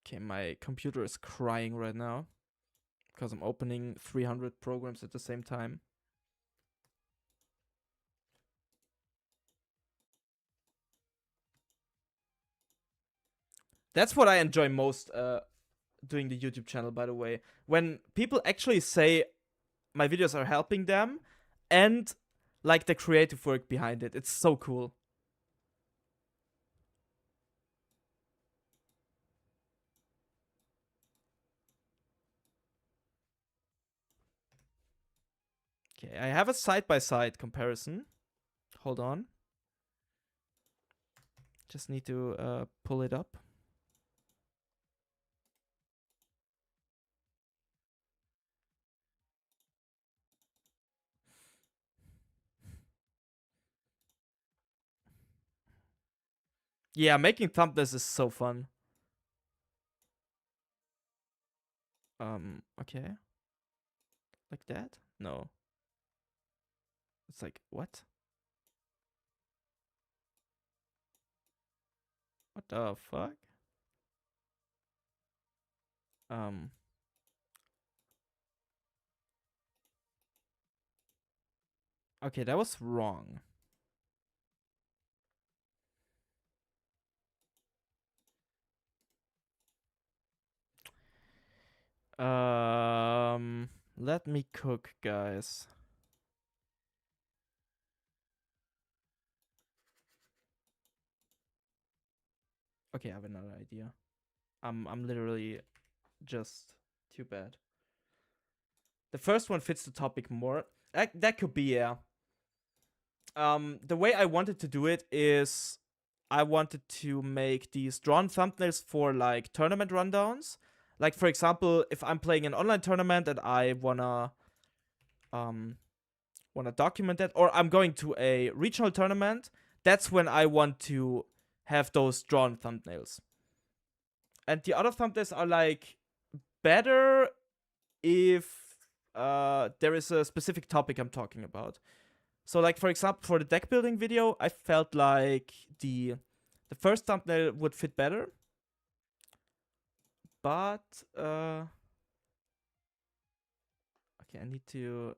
Okay, my computer is crying right now because I'm opening 300 programs at the same time. That's what I enjoy most doing the YouTube channel, by the way. When people actually say my videos are helping them and like the creative work behind it. It's so cool. Okay, I have a side-by-side comparison. Hold on. Just need to pull it up. Yeah, making thumbnails is so fun. Okay. Like that? No. It's like, what? What the fuck? Um. Okay, that was wrong. Let me cook, guys. Okay, I have another idea. I'm literally just too bad. The first one fits the topic more. That could be, yeah. The way I wanted to do it is I wanted to make these drawn thumbnails for like tournament rundowns. Like for example, if I'm playing an online tournament and I wanna document that, or I'm going to a regional tournament, that's when I want to have those drawn thumbnails. And the other thumbnails are like better if there is a specific topic I'm talking about. So, like for example, for the deck building video, I felt like the first thumbnail would fit better. But okay, I need to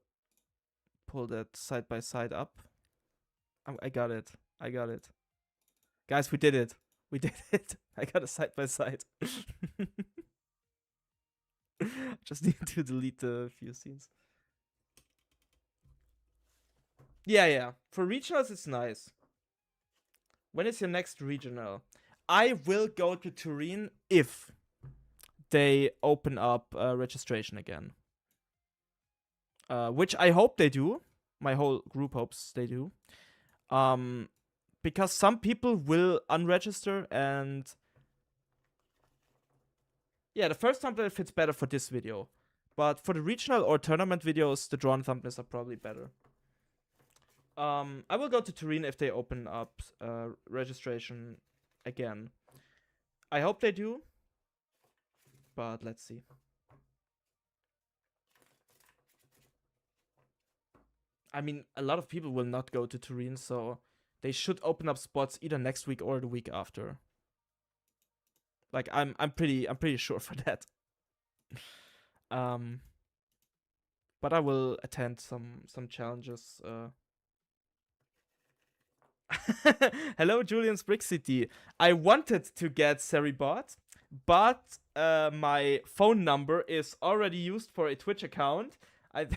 pull that side by side up. I got it. I got it. Guys, we did it. We did it. I got a side by side. Just need to delete a few scenes. Yeah. For regionals, it's nice. When is your next regional? I will go to Turin if they open up registration again. Which I hope they do. My whole group hopes they do. Because some people will unregister, and yeah, the first thumbnail fits better for this video. But for the regional or tournament videos, the drawn thumbnails are probably better. I will go to Turin if they open up registration again. I hope they do, but let's see. I mean, a lot of people will not go to Turin, so they should open up spots either next week or the week after. Like I'm pretty sure for that. But I will attend some challenges. Hello, Julian's Brick City. I wanted to get Seribot, but my phone number is already used for a Twitch account. I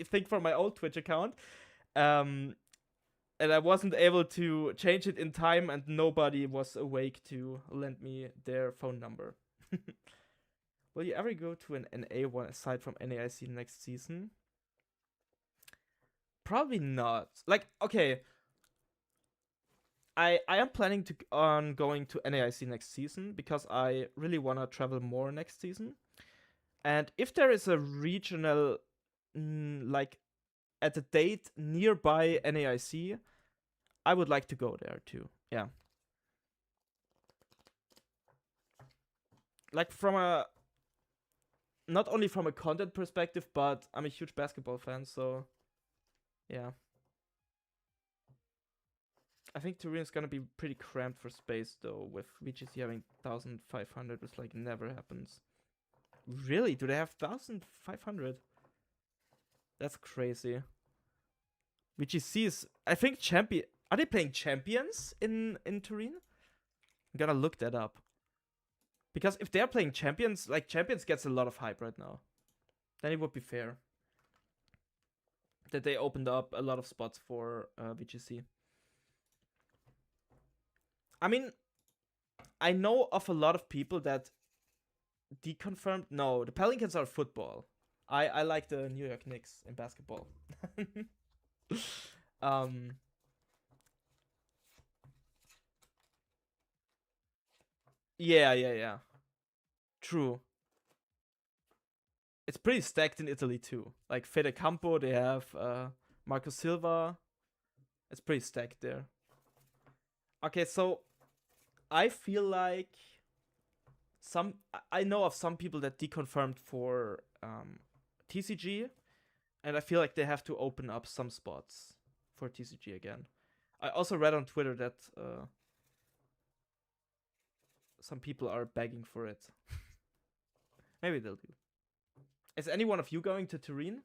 think for my old Twitch account. And I wasn't able to change it in time, and nobody was awake to lend me their phone number. Will you ever go to an NA one aside from NAIC next season? Probably not. Like, okay. I am planning on going to NAIC next season because I really want to travel more next season. And if there is a regional, like, at a date nearby NAIC, I would like to go there too. Yeah. Like not only from a content perspective, but I'm a huge basketball fan, so yeah. I think Turin is gonna be pretty cramped for space though, with VGC having 1,500, which like never happens. Really? Do they have 1,500? That's crazy. VGC is, I think, champion. Are they playing champions in Turin? I'm gonna look that up. Because if they're playing champions, like champions gets a lot of hype right now. Then it would be fair that they opened up a lot of spots for VGC. I mean, I know of a lot of people that deconfirmed. No, the Pelicans are football. I like the New York Knicks in basketball. Yeah. True. It's pretty stacked in Italy too. Like Fede Campo, they have Marco Silva. It's pretty stacked there. Okay, so I feel like I know of some people that deconfirmed for TCG, and I feel like they have to open up some spots for TCG again. I also read on Twitter that some people are begging for it. Maybe they'll do. Is any one of you going to Turin?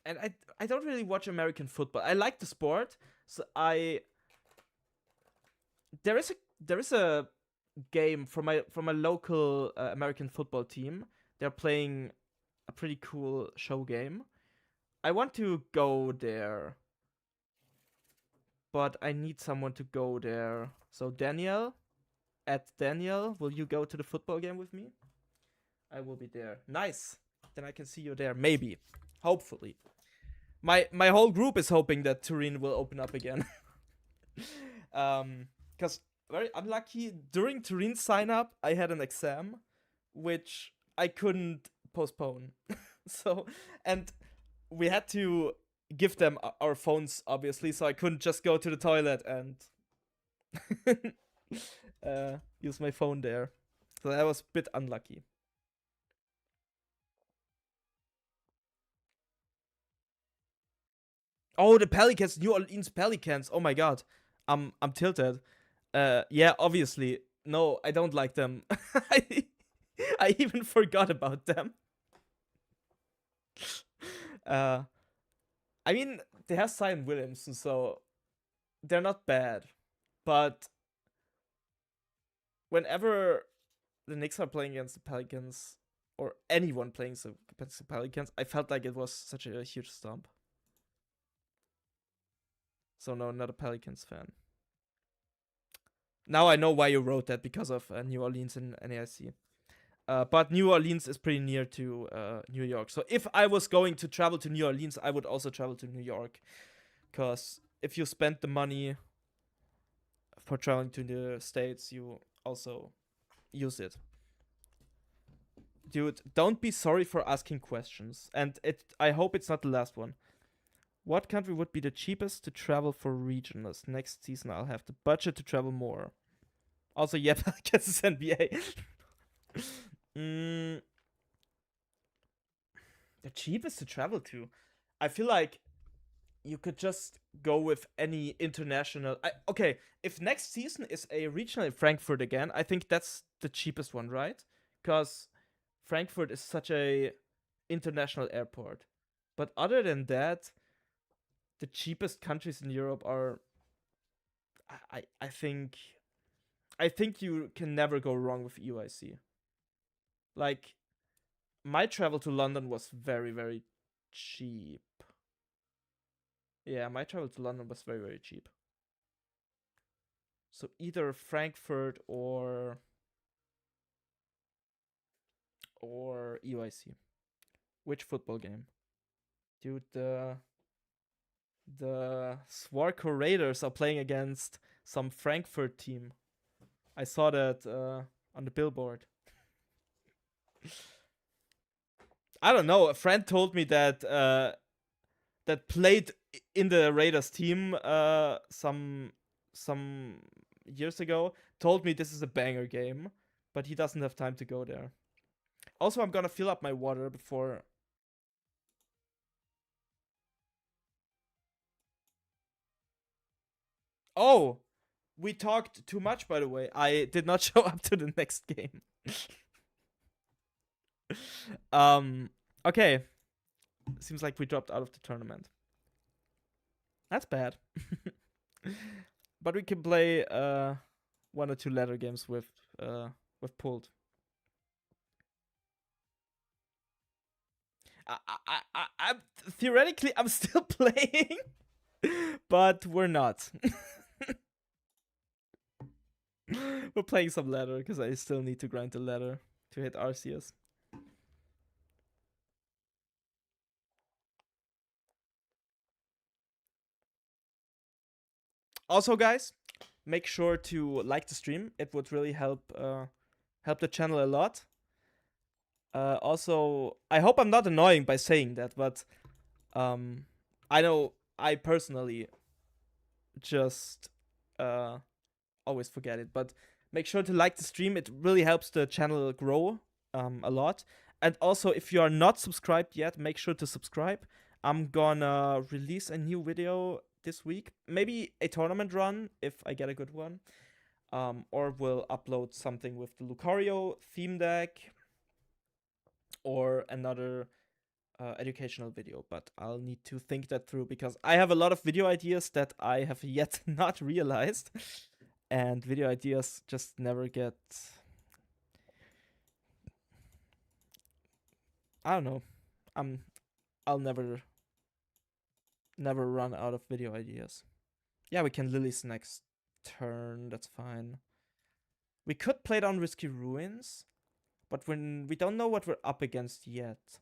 And I don't really watch American football. I like the sport, so there is a game from my local American football team. They're playing a pretty cool show game. I want to go there, but I need someone to go there. So Daniel, will you go to the football game with me? I will be there. Nice. Then I can see you there. Maybe. Hopefully. My whole group is hoping that Turin will open up again. Because very unlucky, during Turin sign up, I had an exam, which I couldn't postpone. So, and we had to give them our phones, obviously, so I couldn't just go to the toilet and use my phone there. So that was a bit unlucky. Oh, the Pelicans, New Orleans Pelicans. Oh my god. I'm tilted. Yeah, obviously. No, I don't like them. I even forgot about them. I mean, they have Zion Williamson, so they're not bad. But whenever the Knicks are playing against the Pelicans, or anyone playing against the Pelicans, I felt like it was such a huge stomp. So no, not a Pelicans fan. Now I know why you wrote that, because of New Orleans and NAIC. But New Orleans is pretty near to New York. So if I was going to travel to New Orleans, I would also travel to New York. Because if you spend the money for traveling to the States, you also use it. Dude, don't be sorry for asking questions. And I hope it's not the last one. What country would be the cheapest to travel for regionals? Next season, I'll have the budget to travel more. Also, yeah, Pelicans is NBA. The cheapest to travel to? I feel like you could just go with any international. Okay, if next season is a regional in Frankfurt again, I think that's the cheapest one, right? Because Frankfurt is such a international airport. But other than that, the cheapest countries in Europe are. I think you can never go wrong with EYC. Like, my travel to London was very, very cheap. Yeah, my travel to London was very, very cheap. So either Frankfurt or EYC. Which football game? Dude, the Swarco Raiders are playing against some Frankfurt team. I saw that on the billboard. I don't know. A friend told me that that played in the Raiders team some years ago. Told me this is a banger game, but he doesn't have time to go there. Also, I'm gonna fill up my water before. Oh, we talked too much, by the way. I did not show up to the next game. Okay. Seems like we dropped out of the tournament. That's bad. But we can play one or two ladder games with Pulled. I'm theoretically I'm still playing, but we're not. We're playing some ladder because I still need to grind the ladder to hit Arceus. Also, guys, make sure to like the stream. It would really help the channel a lot. Also, I hope I'm not annoying by saying that, but I know I personally just always forget it. But make sure to like the stream. It really helps the channel grow a lot. And also, if you are not subscribed yet, make sure to subscribe. I'm gonna release a new video this week. Maybe a tournament run if I get a good one. Or we'll upload something with the Lucario theme deck. Or another educational video. But I'll need to think that through because I have a lot of video ideas that I have yet not realized. And video ideas just never get. I don't know. I'll never run out of video ideas. Yeah, we can Lily's next turn. That's fine. We could play down Risky Ruins, but when we don't know what we're up against yet.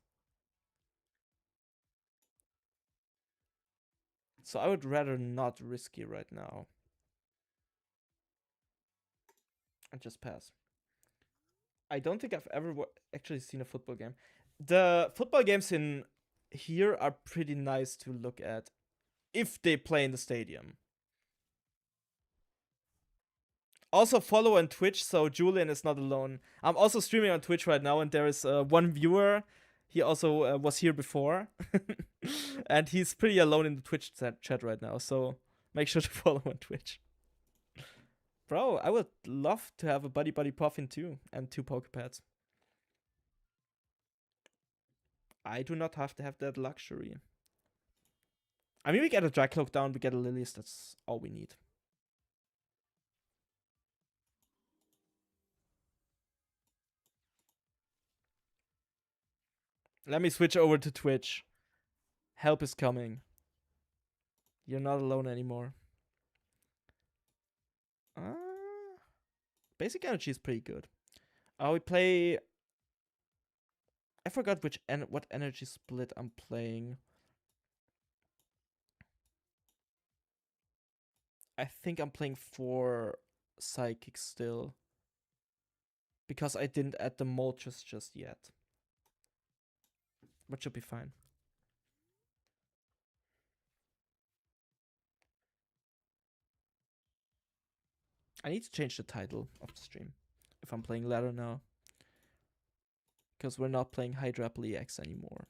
So I would rather not risky right now. And just pass. I don't think I've ever actually seen a football game. The football games in here are pretty nice to look at if they play in the stadium. Also follow on Twitch, so Julian is not alone. I'm also streaming on Twitch right now, and there is one viewer. He also was here before. And he's pretty alone in the Twitch chat right now, so make sure to follow on Twitch. Bro, I would love to have a Buddy Puffin too, and 2 Pokepads. I do not have to have that luxury. I mean, we get a Drycloak down, we get a Lilies, that's all we need. Let me switch over to Twitch. Help is coming. You're not alone anymore. Basic energy is pretty good. We play. I forgot what energy split I'm playing. I think I'm playing 4 psychic still. Because I didn't add the Moltres just yet. But should be fine. I need to change the title of the stream if I'm playing ladder now. Because we're not playing Hydrapple EX anymore.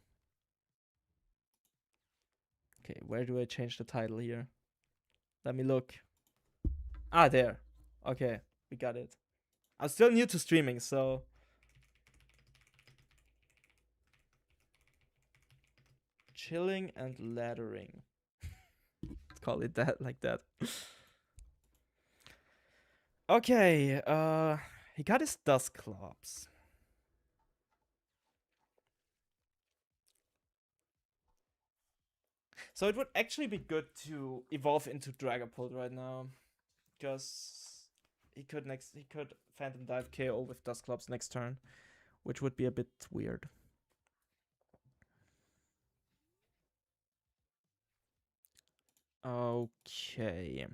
Okay, where do I change the title here? Let me look. Ah, there. Okay, we got it. I'm still new to streaming, so... Chilling and laddering. Let's call it that, like that. Okay, he got his Dusclops. So it would actually be good to evolve into Dragapult right now, because he could Phantom Dive KO with Dusclops next turn, which would be a bit weird. Okay.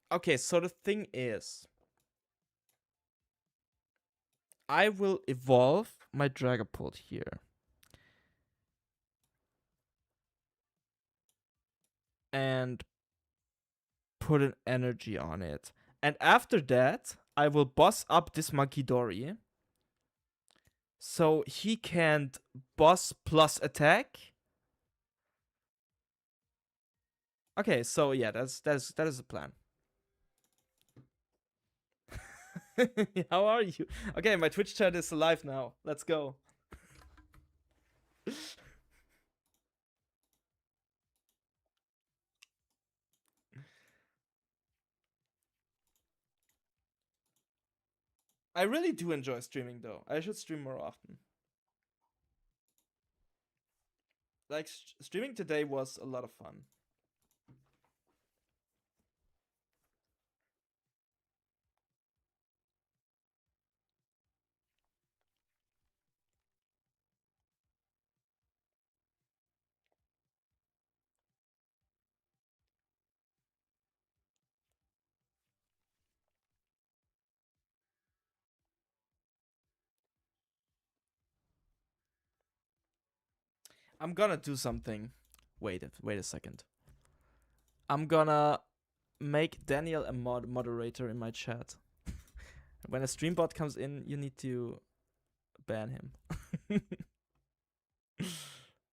Okay, so the thing is, I will evolve my Dragapult here. And put an energy on it. And after that, I will boss up this Munkidori. So he can't boss plus attack. Okay, so yeah, that is the plan. How are you? Okay, my Twitch chat is alive now. Let's go. I really do enjoy streaming though. I should stream more often. Like streaming today was a lot of fun. I'm gonna do something. Wait a second. I'm gonna make Daniel a moderator in my chat. When a stream bot comes in, you need to ban him.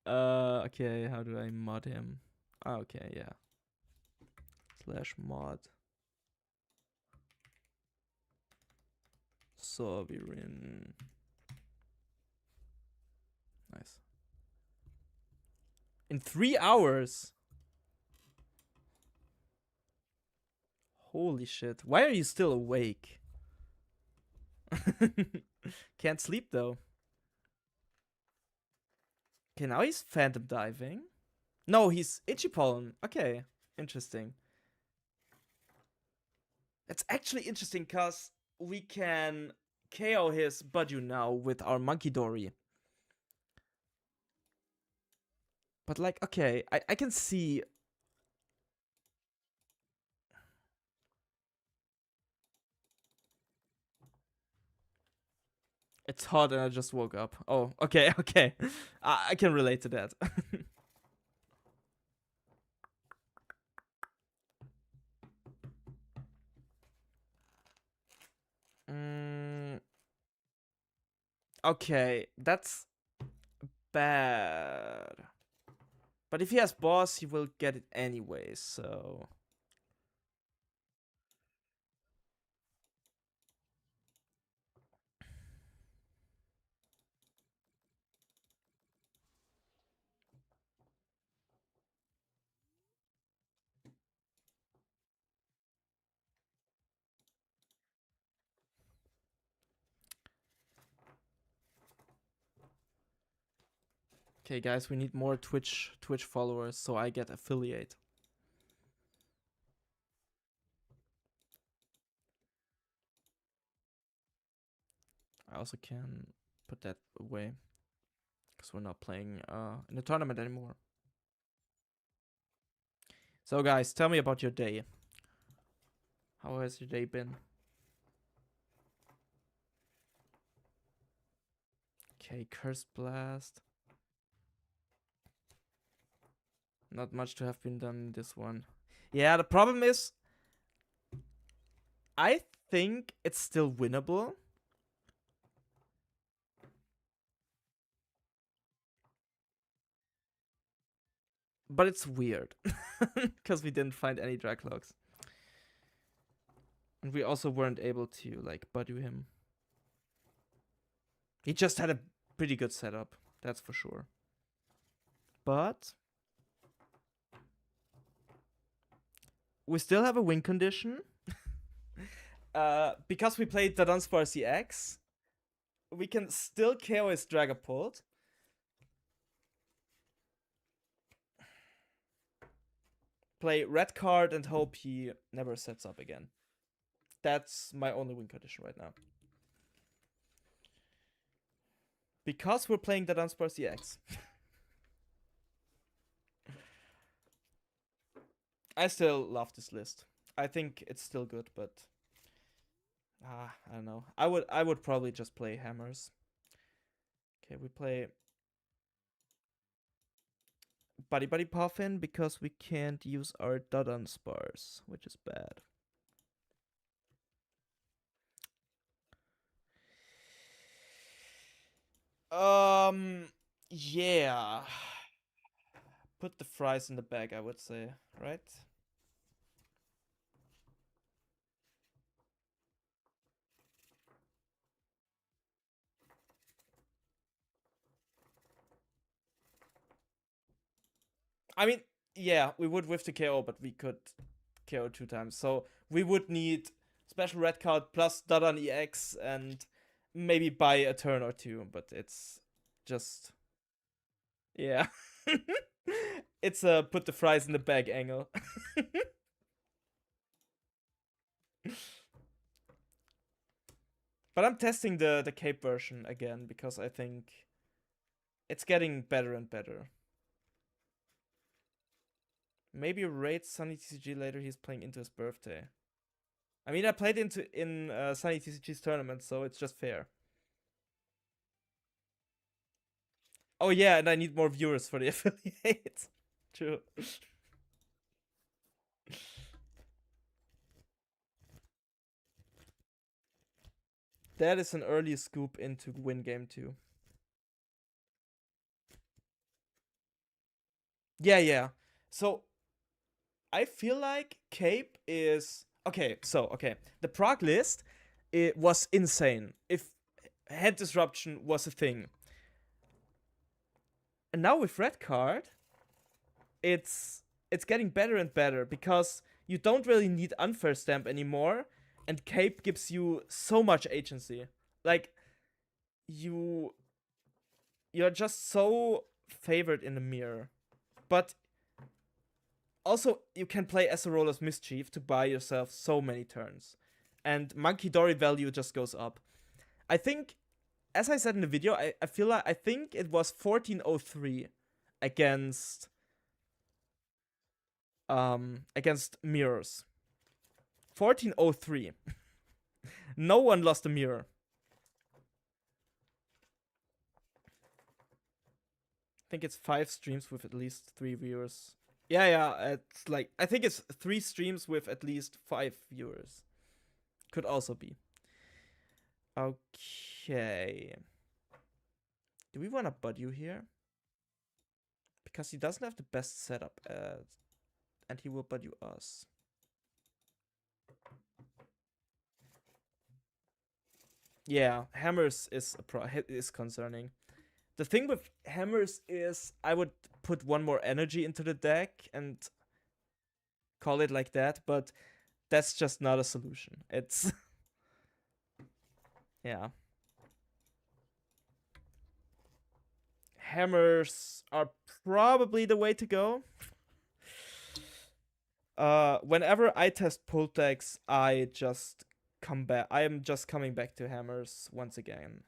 Okay, how do I mod him? Okay, yeah. /mod. Sovereign. Nice. In 3 hours? Holy shit. Why are you still awake? Can't sleep though. Okay, now he's Phantom Diving. No, he's Itchy Pollen. Okay, interesting. It's actually interesting because we can KO his Budew now with our Munkidori. But like, okay, I can see... It's hot and I just woke up. Oh, okay, okay. I can relate to that. Okay, that's bad. But if he has boss, he will get it anyway, so... Okay, guys, we need more Twitch followers, so I get affiliate. I also can put that away because we're not playing in the tournament anymore. So, guys, tell me about your day. How has your day been? Okay, Curse Blast. Not much to have been done in this one. Yeah, the problem is, I think it's still winnable. But it's weird. Because we didn't find any Draglogs. And we also weren't able to, like, buddy him. He just had a pretty good setup. That's for sure. But... we still have a win condition. Because we played the Dunsparce CX, we can still KO his Dragapult. Play red card and hope he never sets up again. That's my only win condition right now. Because we're playing the Dunsparce CX. I still love this list. I think it's still good, but I don't know. I would probably just play hammers. Okay, we play Buddy Buddy Puffin because we can't use our Dunsparce, which is bad. Yeah. Put the fries in the bag, I would say, right? I mean, yeah, we would whiff the KO, but we could KO 2 times. So we would need special red card plus Dadan EX and maybe buy a turn or two, but it's just... yeah. It's a put the fries in the bag angle. But I'm testing the Cape version again because I think it's getting better and better. Maybe raid Sunny TCG later. He's playing into his birthday. I mean, I played in Sunny TCG's tournament, so it's just fair. Oh yeah, and I need more viewers for the affiliate. True. That is an early scoop into win game 2. Yeah. So I feel like Cape is okay. The Prague list, it was insane. If head disruption was a thing, and now with red card, it's getting better and better because you don't really need unfair stamp anymore, and Cape gives you so much agency. Like you're just so favored in the mirror, but also you can play Acerolas Mischief to buy yourself so many turns, and Monkey Dory value just goes up. I think, as I said in the video, I feel like I think it was 1403 against mirrors. 1403. No one lost a mirror. I think it's 5 streams with at least 3 viewers. Yeah, it's like, I think it's 3 streams with at least 5 viewers. Could also be. Okay. Do we want to bud you here? because he doesn't have the best setup, and he will bud you us. Yeah, hammers is is concerning. The thing with hammers is I would put one more energy into the deck and call it like that, but that's just not a solution. It's yeah. Hammers are probably the way to go. Whenever I test pull decks, I just come back. I am just coming back to hammers once again.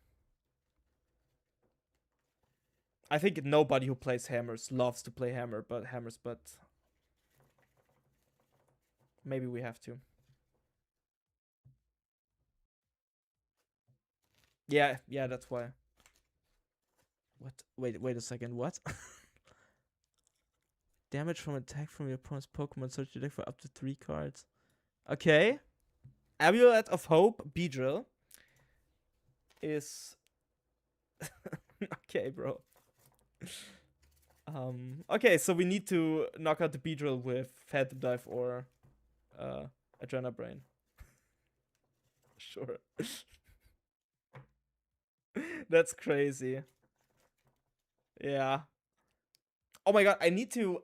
I think nobody who plays hammers loves to play hammers, but maybe we have to. Yeah, that's why. What? Wait a second. What? Damage from attack from your opponent's Pokemon. Search your deck for up to 3 cards. Okay. Amulet of Hope, Beedrill, is okay, bro. Okay, so we need to knock out the Beedrill with Phantom Dive or Adrena Brain. Sure. That's crazy. Yeah. Oh my god, I need to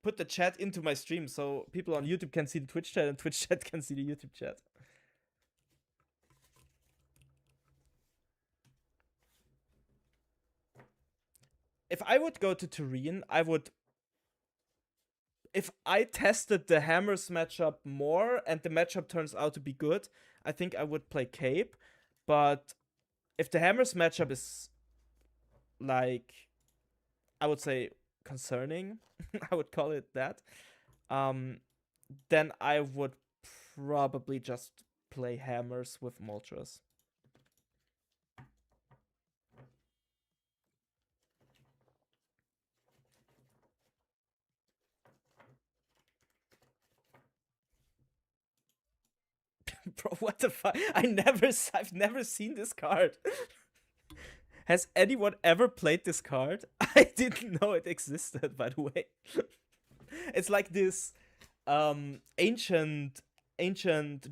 put the chat into my stream so people on YouTube can see the Twitch chat and Twitch chat can see the YouTube chat. If I would go to Turin, I would. If I tested the hammers matchup more and the matchup turns out to be good, I think I would play Cape. But if the hammers matchup is like, I would say concerning, I would call it that, then I would probably just play hammers with Moltres. Bro, what the fuck? I've never seen this card. Has anyone ever played this card? I didn't know it existed, by the way. It's like this ancient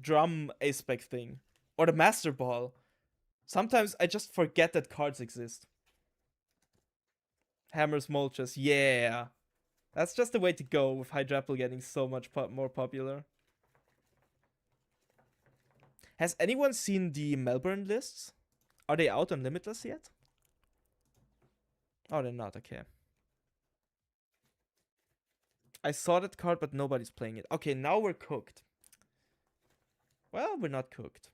drum aspect thing. Or the Master Ball. Sometimes I just forget that cards exist. Hammers, Moltres, yeah. That's just the way to go with Hydrapple getting so much more popular. Has anyone seen the Melbourne lists? Are they out on Limitless yet? Oh, they're not, okay. I saw that card, but nobody's playing it. Okay, now we're cooked. Well, we're not cooked.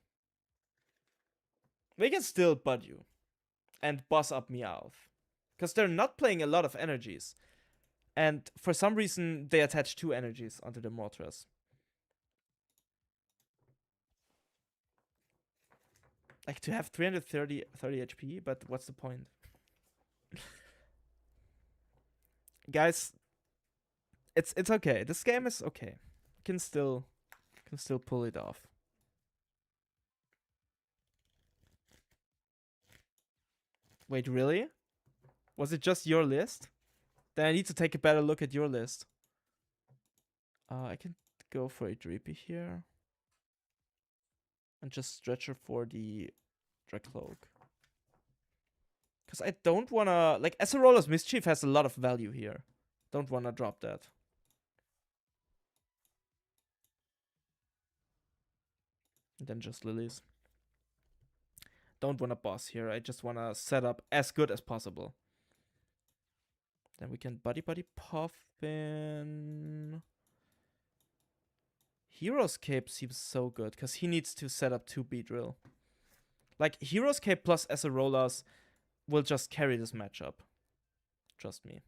We can still bud you. And boss up Meowth. Because they're not playing a lot of energies. And for some reason, they attach 2 energies onto the Moltres. Like, to have 330 HP, but what's the point? Guys, it's okay. This game is okay. Can still pull it off. Wait, really? Was it just your list? Then I need to take a better look at your list. I can go for a Dreepy here. And just Stretcher for the Drakloak. Because I don't wanna... Like, Acerola's Mischief has a lot of value here. Don't wanna drop that. And then just Lilies. Don't wanna boss here. I just wanna set up as good as possible. Then we can Buddy Puffin. Hero's Cape seems so good because he needs to set up 2 Beedrill. Like, Hero's Cape plus Acerolas will just carry this matchup. Trust me.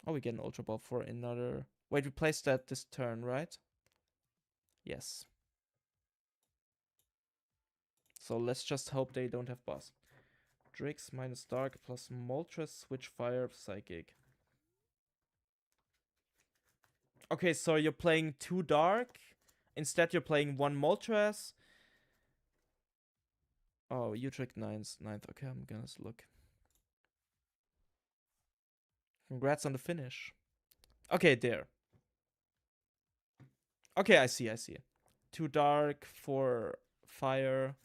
Oh, we get an Ultra Ball for another... Wait, we placed that this turn, right? Yes. So let's just hope they don't have boss. Drix minus Dark plus Moltres, Switch Fire, Psychic. Okay, so you're playing 2 Dark. Instead, you're playing 1 Moltres. Oh, Utrecht ninth. Okay, I'm gonna look. Congrats on the finish. Okay, there. Okay, I see. Too dark for fire.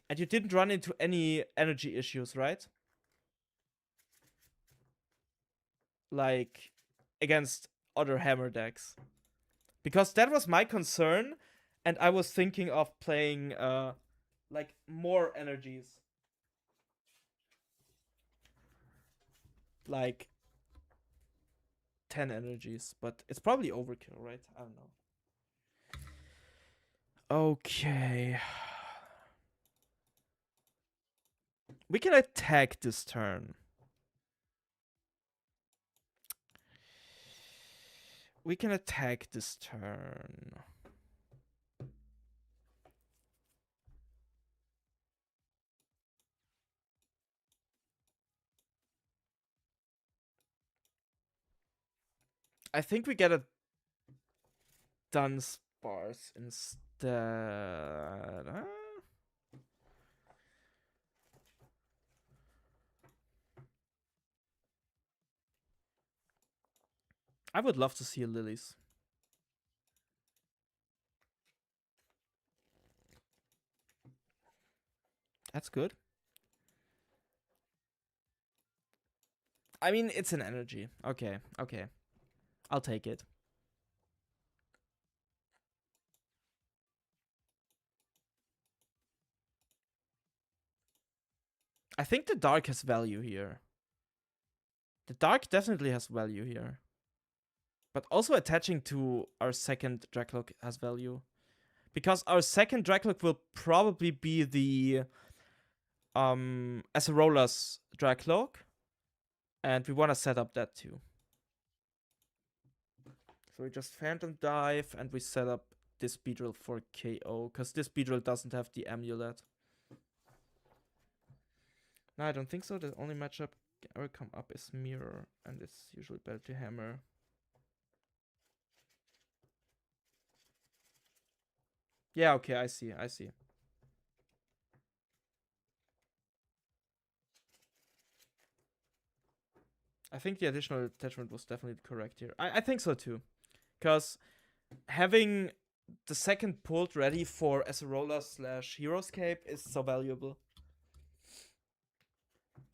And you didn't run into any energy issues, right? Like against other hammer decks. Because that was my concern, and I was thinking of playing like more energies. Like 10 energies, but it's probably overkill, right? I don't know. Okay. We can attack this turn. We can attack this turn. I think we get a Dunsparce instead. Huh? I would love to see a Lilies. That's good. I mean, it's an energy. Okay. I'll take it. I think the dark has value here. The dark definitely has value here. But also attaching to our second Dracloak has value. Because our second Dracloak will probably be the Acerolas Dracloak. And we want to set up that too. So we just Phantom Dive and we set up this Beedrill for KO. Because this Beedrill doesn't have the amulet. No, I don't think so. The only matchup ever come up is Mirror. And it's usually better to Hammer. Yeah, okay, I see. I think the additional attachment was definitely correct here. I think so too. Because having the second pulled ready for Acerola / Heroescape is so valuable.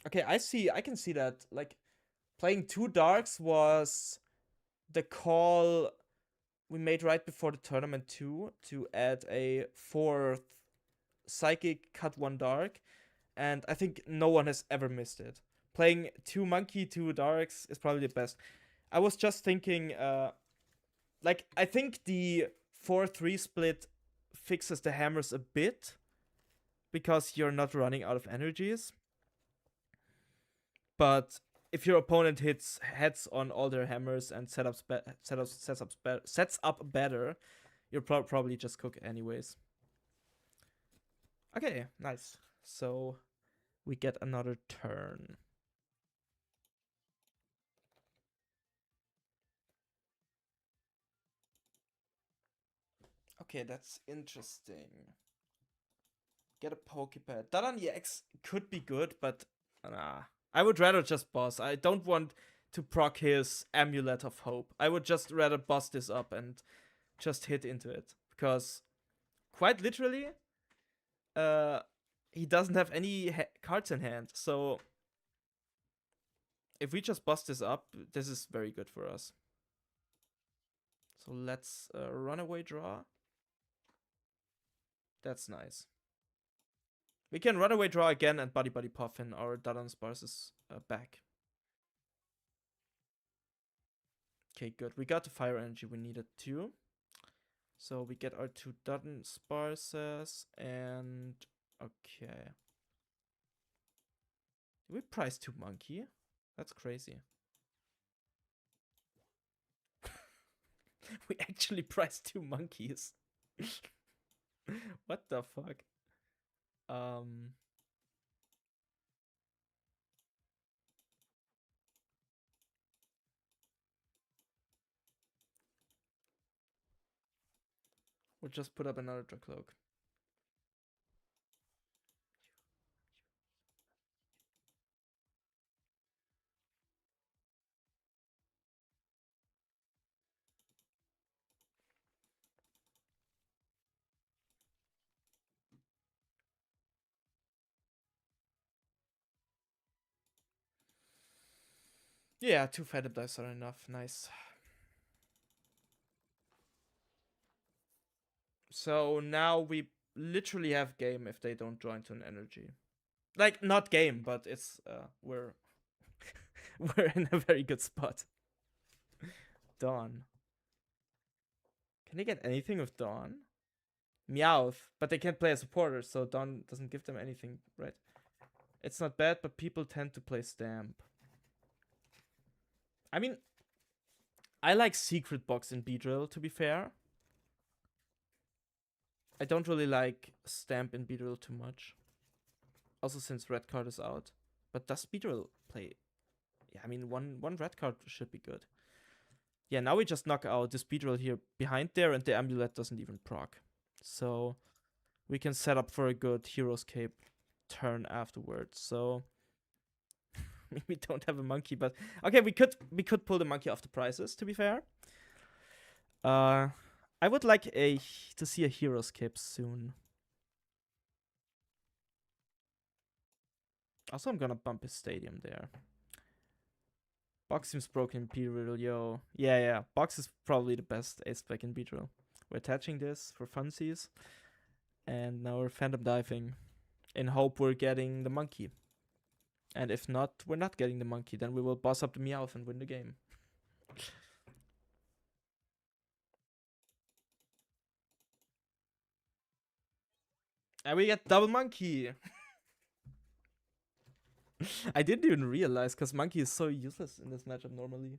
Okay, I can see that. Like, playing 2 darks was the call we made right before the tournament too, to add a 4th Psychic, cut 1 dark. And I think no one has ever missed it. Playing 2 monkey, 2 darks is probably the best. I was just thinking, like, I think the 4-3 split fixes the hammers a bit because you're not running out of energies. But if your opponent hits heads on all their hammers and sets up better, you'll probably just cook anyways. Okay, nice. So we get another turn. Okay, that's interesting. Get a Pokepad. Dadan EX could be good, but nah. I would rather just boss. I don't want to proc his Amulet of Hope. I would just rather boss this up and just hit into it. Because, quite literally, he doesn't have any cards in hand. So, if we just bust this up, this is very good for us. So let's Runaway Draw. That's nice. We can Runaway Draw again and Buddy Puffin. Our Dunsparce is back. Okay, good. We got the fire energy we needed too. So we get our 2 Dunsparces and okay. Did we price 2 monkey? That's crazy. We actually priced 2 monkeys. What the fuck? We'll just put up another Dracloak. Yeah, 2 Phantom Dice are enough. Nice. So now we literally have game if they don't join to an energy. Like, not game, but it's, we're we're in a very good spot. Dawn. Can they get anything with Dawn? Meowth, but they can't play a supporter, so Dawn doesn't give them anything, right? It's not bad, but people tend to play Stamp. I mean, I like Secret Box in Beedrill, to be fair. I don't really like Stamp in Beedrill too much. Also, since red card is out. But does Beedrill play? Yeah, I mean, one red card should be good. Yeah, now we just knock out this Beedrill here behind there, and the Amulet doesn't even proc. So we can set up for a good Hero's Cape turn afterwards. So we don't have a monkey, but okay, we could pull the monkey off the prizes, to be fair. I would like to see a Hero's Cape soon. Also, I'm gonna bump his stadium there. Box seems broken in Beedrill, yo. Yeah. Box is probably the best ace spec in Beedrill. We're attaching this for funsies. And now we're Phantom Diving in hope we're getting the monkey. And if not, we're not getting the monkey. Then we will boss up the Meowth and win the game. And we get double monkey. I didn't even realize, because monkey is so useless in this matchup normally.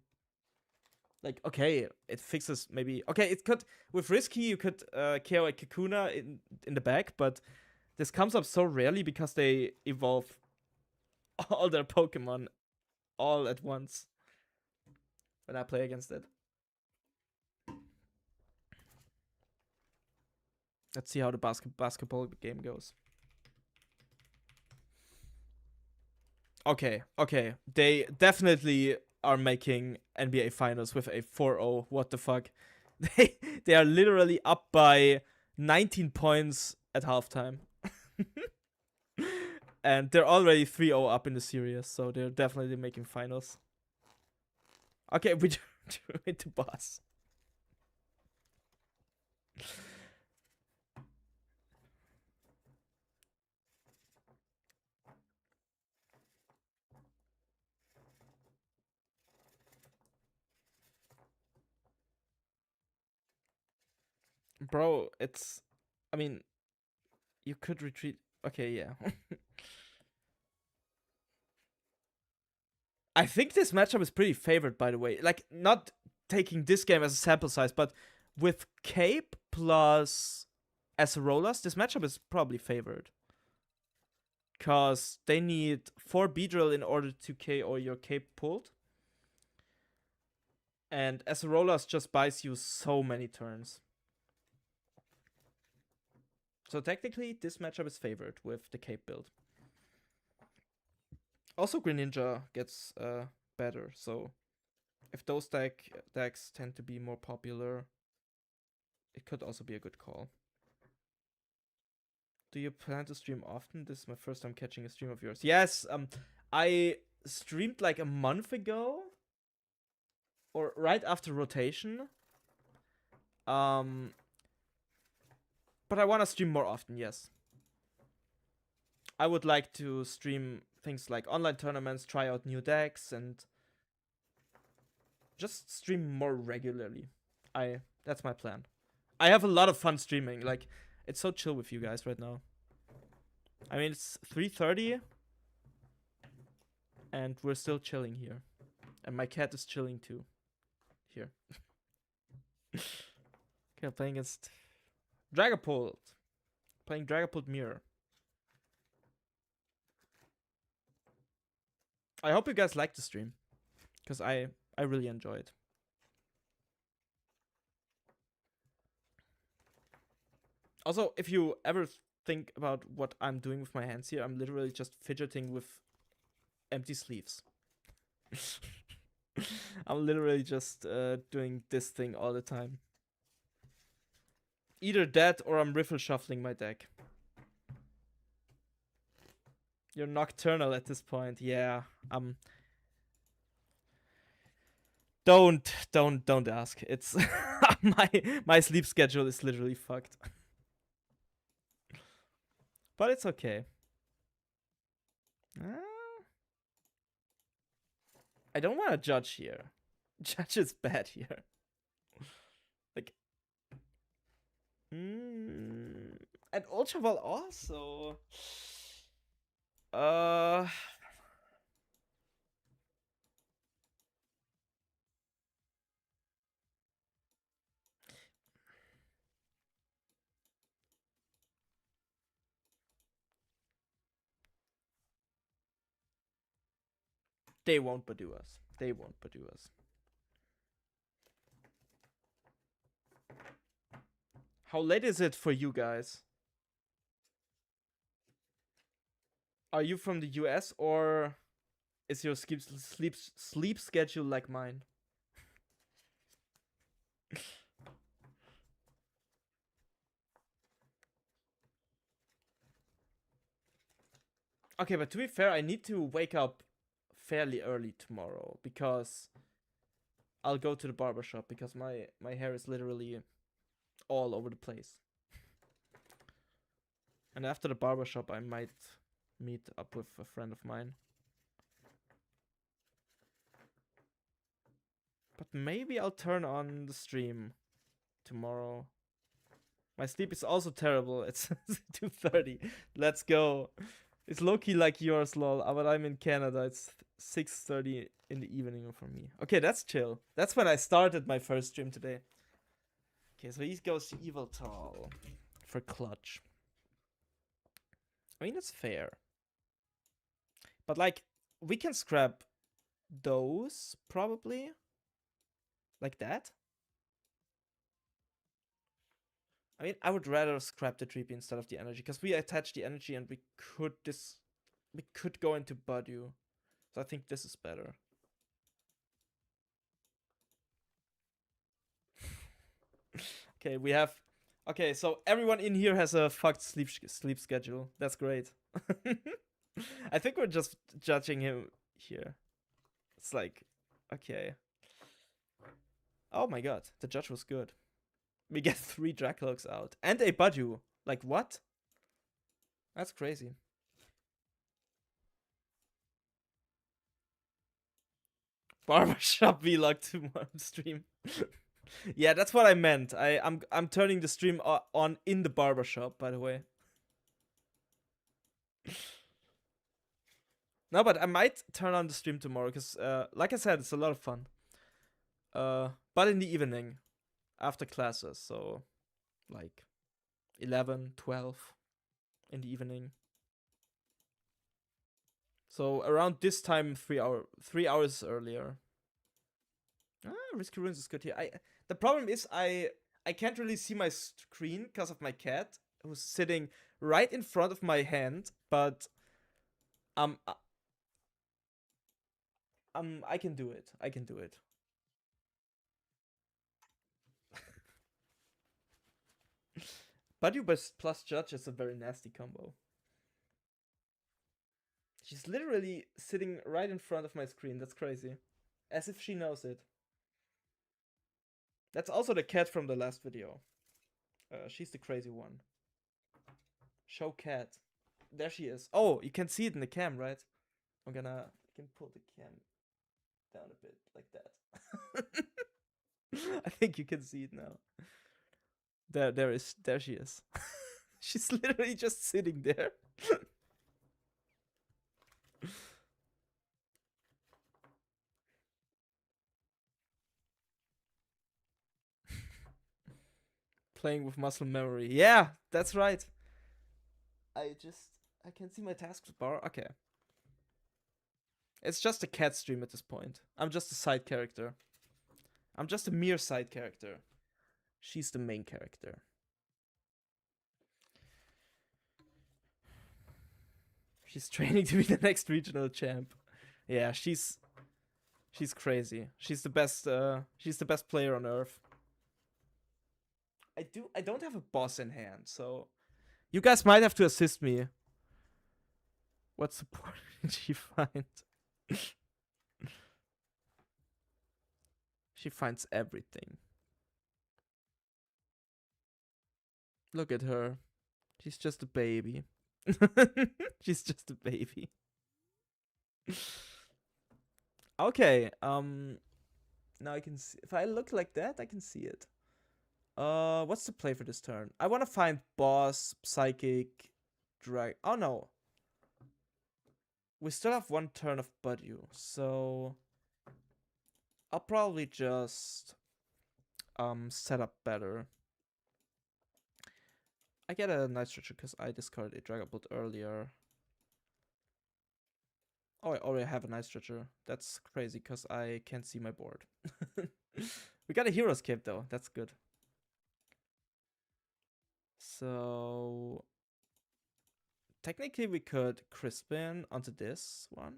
Like, okay, it fixes maybe... Okay, it could... With Risky, you could KO a Kakuna in the back, but this comes up so rarely because they evolve all their Pokemon all at once when I play against it. Let's see how the basketball game goes. Okay. They definitely are making NBA Finals with a 4-0. What the fuck? They are literally up by 19 points at halftime. And they're already 3-0 up in the series, so they're definitely making finals. Okay, we drew into boss. Bro, it's... I mean, you could retreat... Okay, yeah. I think this matchup is pretty favored, by the way. Like, not taking this game as a sample size, but with Cape plus Acerolas, this matchup is probably favored. Because they need 4 Beedrill in order to KO your Cape pulled. And Acerolas just buys you so many turns. So technically, this matchup is favored with the Cape build. Also, Greninja gets better, so if those decks tend to be more popular, it could also be a good call. Do you plan to stream often? This is my first time catching a stream of yours. Yes, I streamed like a month ago, or right after rotation. But I want to stream more often, yes. I would like to stream things like online tournaments, try out new decks, and just stream more regularly. That's my plan. I have a lot of fun streaming. Like, it's so chill with you guys right now. I mean, it's 3:30, and we're still chilling here. And my cat is chilling too. Here. Okay, I'm playing against Dragapult. Playing Dragapult Mirror. I hope you guys like the stream, because I really enjoy it. Also, if you ever think about what I'm doing with my hands here, I'm literally just fidgeting with empty sleeves. I'm literally just doing this thing all the time. Either that or I'm riffle shuffling my deck. You're nocturnal at this point. Yeah, Don't ask. It's my sleep schedule is literally fucked. But it's okay. I don't want to judge here. Judge is bad here. Like, and Ultraval also. They won't Badu us. They won't Badu us. How late is it for you guys? Are you from the US or is your sleep schedule like mine? Okay, but to be fair, I need to wake up fairly early tomorrow because I'll go to the barbershop because my hair is literally all over the place. And after the barbershop, I might meet up with a friend of mine. But maybe I'll turn on the stream tomorrow. My sleep is also terrible. It's 2:30. Let's go. It's low-key like yours, lol. But I'm in Canada. It's 6:30 in the evening for me. Okay, that's chill. That's when I started my first stream today. Okay, so he goes to Yveltal for clutch. I mean, it's fair. But, like, we can scrap those, probably. Like that. I mean, I would rather scrap the 3P instead of the energy, because we attach the energy and we could go into Badu. So I think this is better. Okay, we have... Okay, so everyone in here has a fucked sleep schedule. That's great. I think we're just judging him here. It's like, okay. Oh my god, the judge was good. We get 3 Dracloaks out. And a Badu. Like, what? That's crazy. Barbershop vlog tomorrow stream. Yeah, that's what I meant. I'm turning the stream on in the barbershop, by the way. No, but I might turn on the stream tomorrow, because, like I said, it's a lot of fun. But in the evening, after classes, so, like, 11, 12 in the evening. So, around this time, 3 hours earlier. Risky Ruins is good here. The problem is I can't really see my screen because of my cat, who's sitting right in front of my hand, but I can do it. I can do it. Badu plus Judge is a very nasty combo. She's literally sitting right in front of my screen. That's crazy. As if she knows it. That's also the cat from the last video. She's the crazy one. Show cat. There she is. Oh, you can see it in the cam, right? I can pull the cam down a bit like that. I think you can see it now. There she is. She's literally just sitting there. Playing with muscle memory. Yeah, that's right. I can see my taskbar. Okay. It's just a cat stream at this point. I'm just a side character. I'm just a mere side character. She's the main character. She's training to be the next regional champ. Yeah, she's crazy. She's the best player on earth. I don't have a boss in hand, so you guys might have to assist me. What support did she find? She finds everything. Look at her. She's just a baby. She's just a baby. Okay, now I can see. If I look like that, I can see it. What's the play for this turn? I want to find boss, psychic, drag. Oh no. We still have one turn of Budyu, so I'll probably just set up better. I get a Night Stretcher because I discarded a Dragapult earlier. Oh, I already have a Night Stretcher. That's crazy because I can't see my board. We got a Hero's Cape though. That's good. So technically we could Crispin onto this one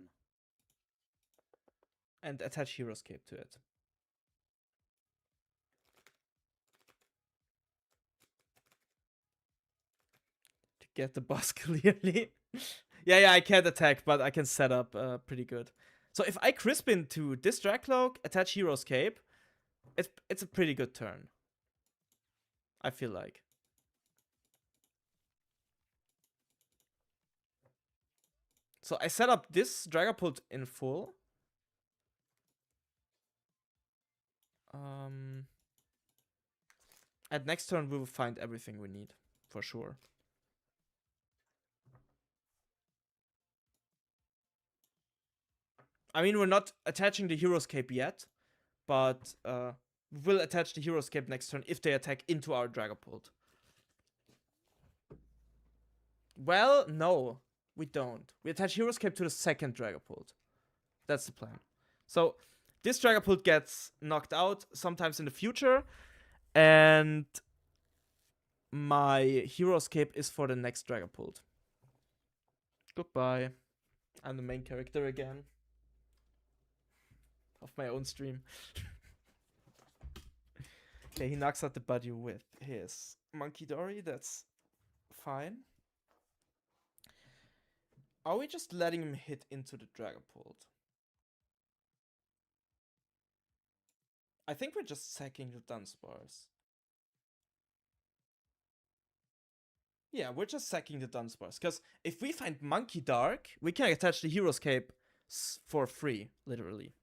and attach Hero's Cape to it. To get the boss clearly. Yeah, I can't attack, but I can set up pretty good. So if I Crispin to this Dracloak, attach Hero's Cape, it's a pretty good turn. I feel like. So I set up this Dragapult in full. At next turn we will find everything we need, for sure. I mean, we're not attaching the Hero's Cape yet, but we'll attach the Hero's Cape next turn if they attack into our Dragapult. Well, no, we don't. We attach Hero's Cape to the second Dragapult. That's the plan. So this Dragapult gets knocked out sometimes in the future, and my Hero's Cape is for the next Dragapult. Goodbye. I'm the main character again. Of my own stream. Okay, he knocks out the Buddy with his Munkidori. That's fine. Are we just letting him hit into the Dragapult? I think we're just sacking the Dunsparce. Yeah, we're just sacking the Dunsparce. Because if we find Monkey Dark, we can attach the Hero's Cape for free, literally.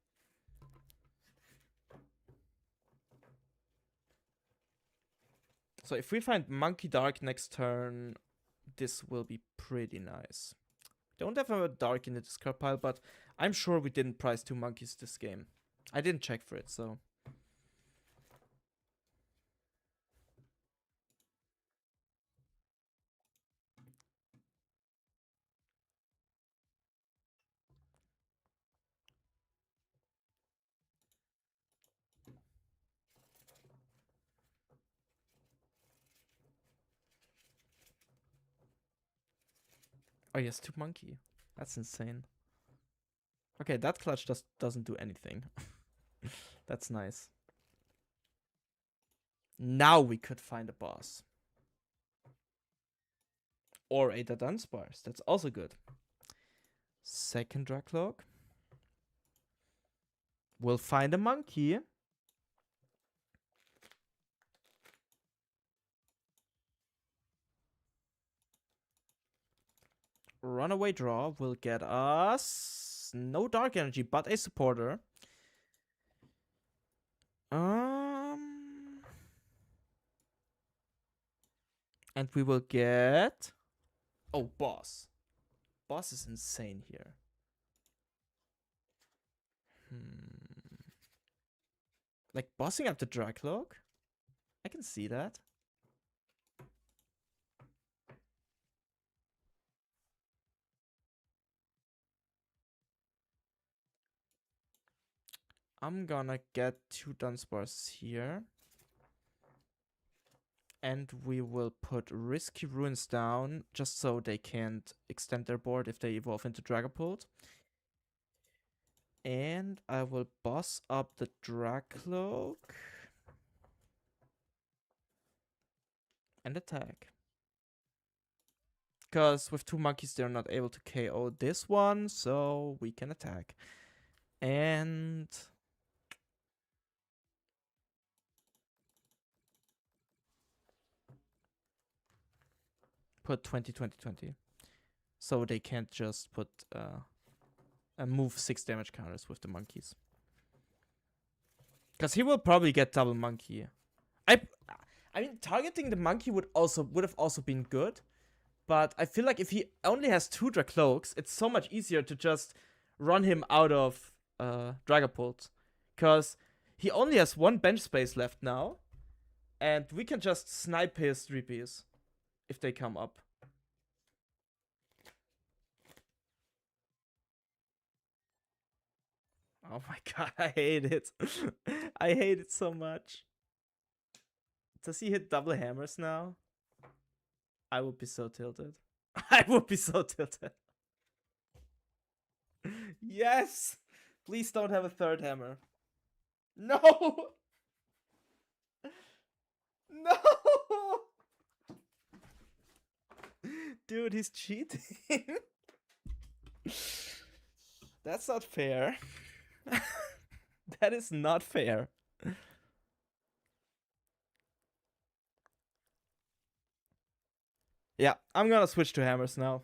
So if we find Monkey Dark next turn, this will be pretty nice. Don't have a Dark in the discard pile, but I'm sure we didn't prize 2 monkeys this game. I didn't check for it, so... Oh, yes, 2 monkey. That's insane. Okay, that clutch just doesn't do anything. That's nice. Now we could find a boss. Or a Dunsparce. That's also good. Second Dracloak. We'll find a monkey. Runaway Draw will get us no Dark Energy, but a supporter. And we will get... Oh, boss. Boss is insane here. Like, bossing up the Dracloak? I can see that. I'm gonna get 2 Dunsparces here. And we will put Risky Ruins down, just so they can't extend their board if they evolve into Dragapult. And I will boss up the Dracloak. And attack. Because with 2 monkeys, they're not able to KO this one, so we can attack. And put 20, 20, 20. So they can't just put move 6 damage counters with the monkeys. Because he will probably get double monkey. I mean, targeting the monkey would have also been good. But I feel like if he only has 2 Dracloaks, it's so much easier to just run him out of Dragapult. Because he only has 1 bench space left now. And we can just snipe his 3Ps if they come up. Oh my god, I hate it. I hate it so much. Does he hit double hammers now? I would be so tilted. I would be so tilted. Yes! Please don't have a 3rd hammer. No! No! Dude, he's cheating. That's not fair. That is not fair. Yeah, I'm gonna switch to hammers now.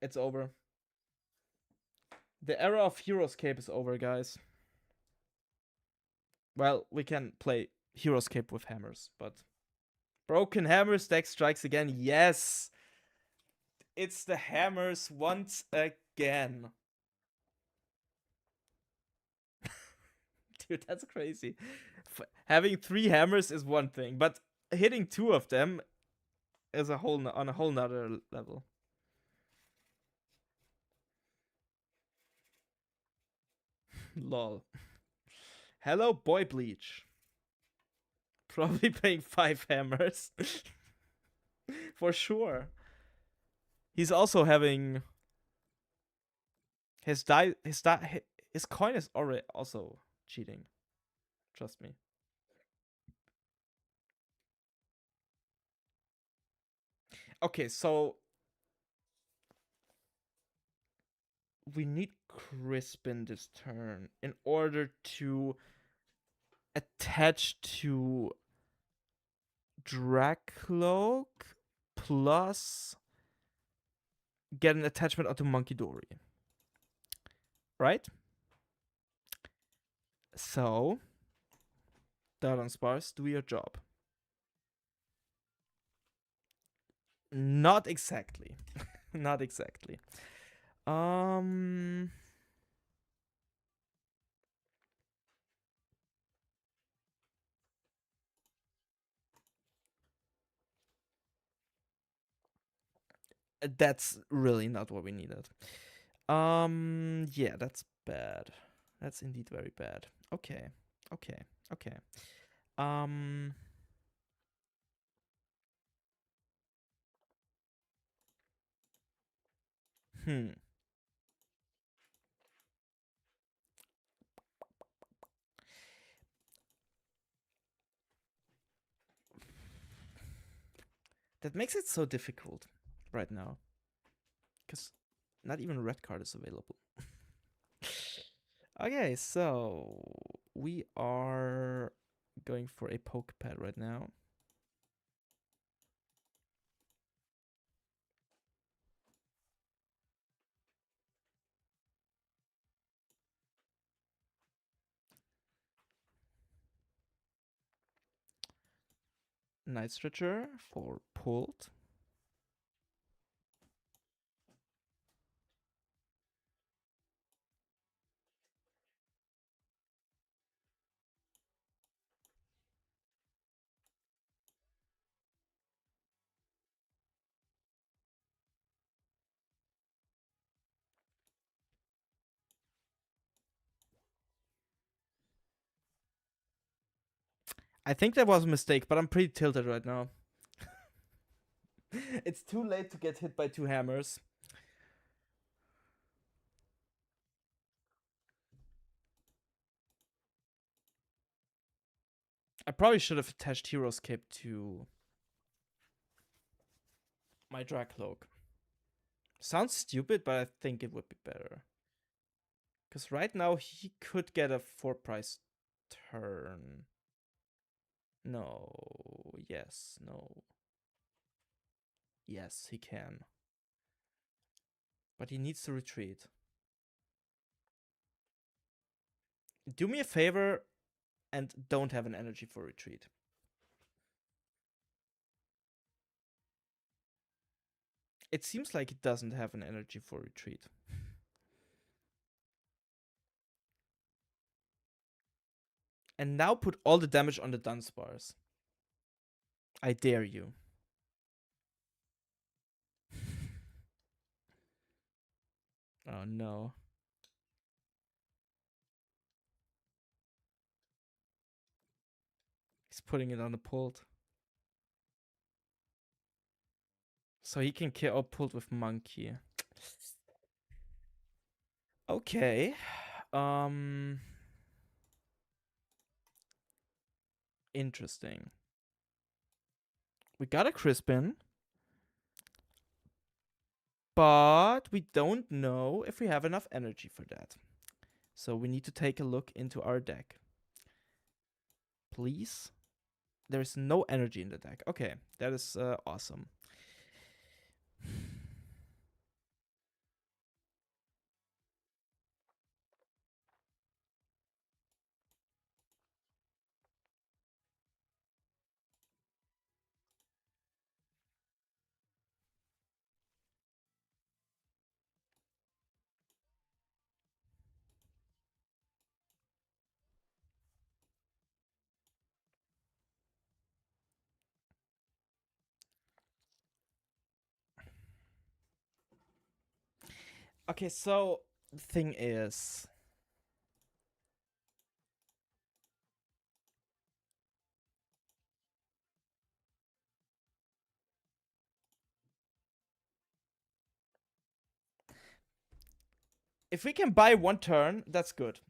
It's over. The era of Hero's Cape is over, guys. Well, we can play Hero's Cape with hammers, but... Broken Hammers deck strikes again. Yes! It's the hammers once again. Dude, that's crazy. Having 3 hammers is one thing, but hitting 2 of them is on a whole nother level. Lol. Hello, Boy Bleach. Probably paying 5 hammers. For sure. He's also having his coin is already also cheating. Trust me. Okay, so we need Crispin this turn in order to attach to Dracloak plus get an attachment onto Monkidori. Right? So, Dardanspars, do your job. Not exactly. Not exactly. That's really not what we needed. Yeah, that's bad. That's indeed very bad. Okay. Okay. Okay. That makes it so difficult right now. Because not even a red card is available. Okay, so we are going for a poke pad right now. Night Stretcher for pulled. I think that was a mistake, but I'm pretty tilted right now. It's too late to get hit by 2 hammers. I probably should have attached Hero's Cape to my Dracloak. Sounds stupid, but I think it would be better. Because right now he could get a 4 price turn. No. Yes. No. Yes, he can. But he needs to retreat. Do me a favor and don't have an energy for retreat. It seems like it doesn't have an energy for retreat. And now put all the damage on the Dunsparce. I dare you. Oh no. He's putting it on the pult. So he can kill pult with Monkey. Okay. Interesting. We got a Crispin. But we don't know if we have enough energy for that. So we need to take a look into our deck. Please. There's no energy in the deck. Okay, that is awesome. Okay, so the thing is, if we can buy one turn, that's good.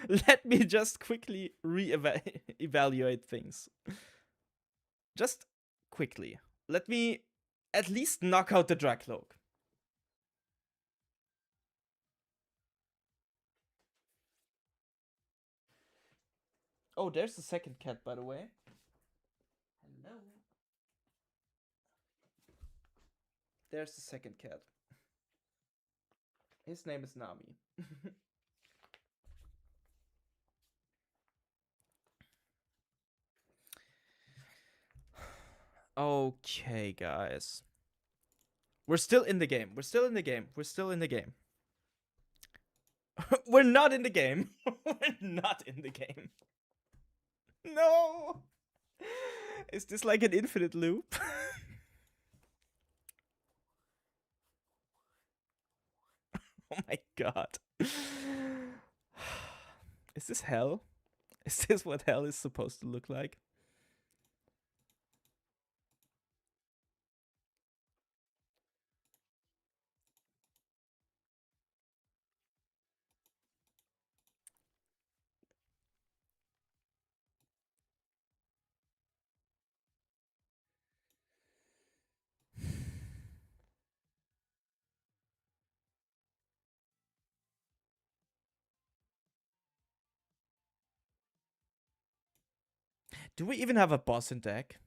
Let me just quickly evaluate things. Just quickly. Let me at least knock out the Drakloak. Oh, there's the second cat, by the way. Hello. There's the second cat. His name is Nami. Okay, guys. We're still in the game. We're still in the game. We're still in the game. We're not in the game. We're not in the game. No. Is this like an infinite loop? Oh my god. Is this hell? Is this what hell is supposed to look like? Do we even have a boss in deck?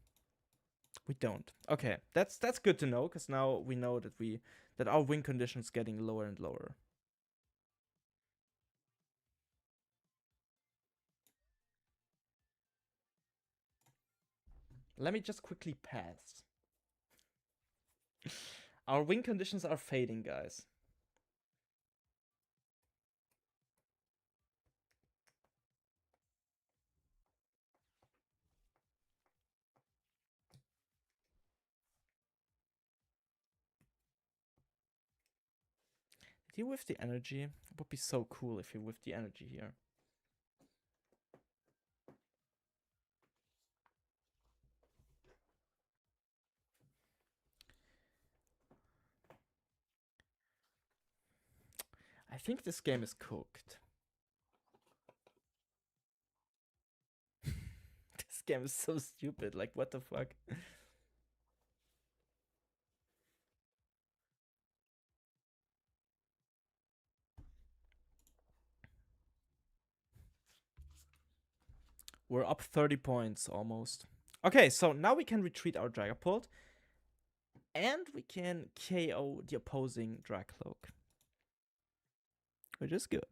We don't. Okay, that's good to know, because now we know that our win condition's getting lower and lower. Let me just quickly pass. Our win conditions are fading, guys. Did he whiff the energy? It would be so cool if he whiffed the energy here. I think this game is cooked. This game is so stupid. Like, what the fuck? We're up 30 points almost. Okay, so now we can retreat our Dragapult. And we can KO the opposing Dracloak. Which is good.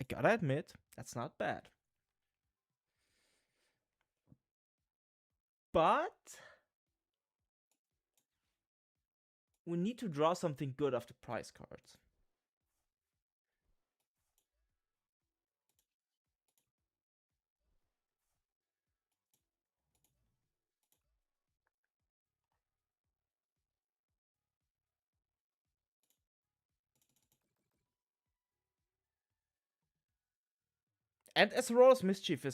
I gotta admit, that's not bad. But we need to draw something good off the prize cards. And Acerora's Mischief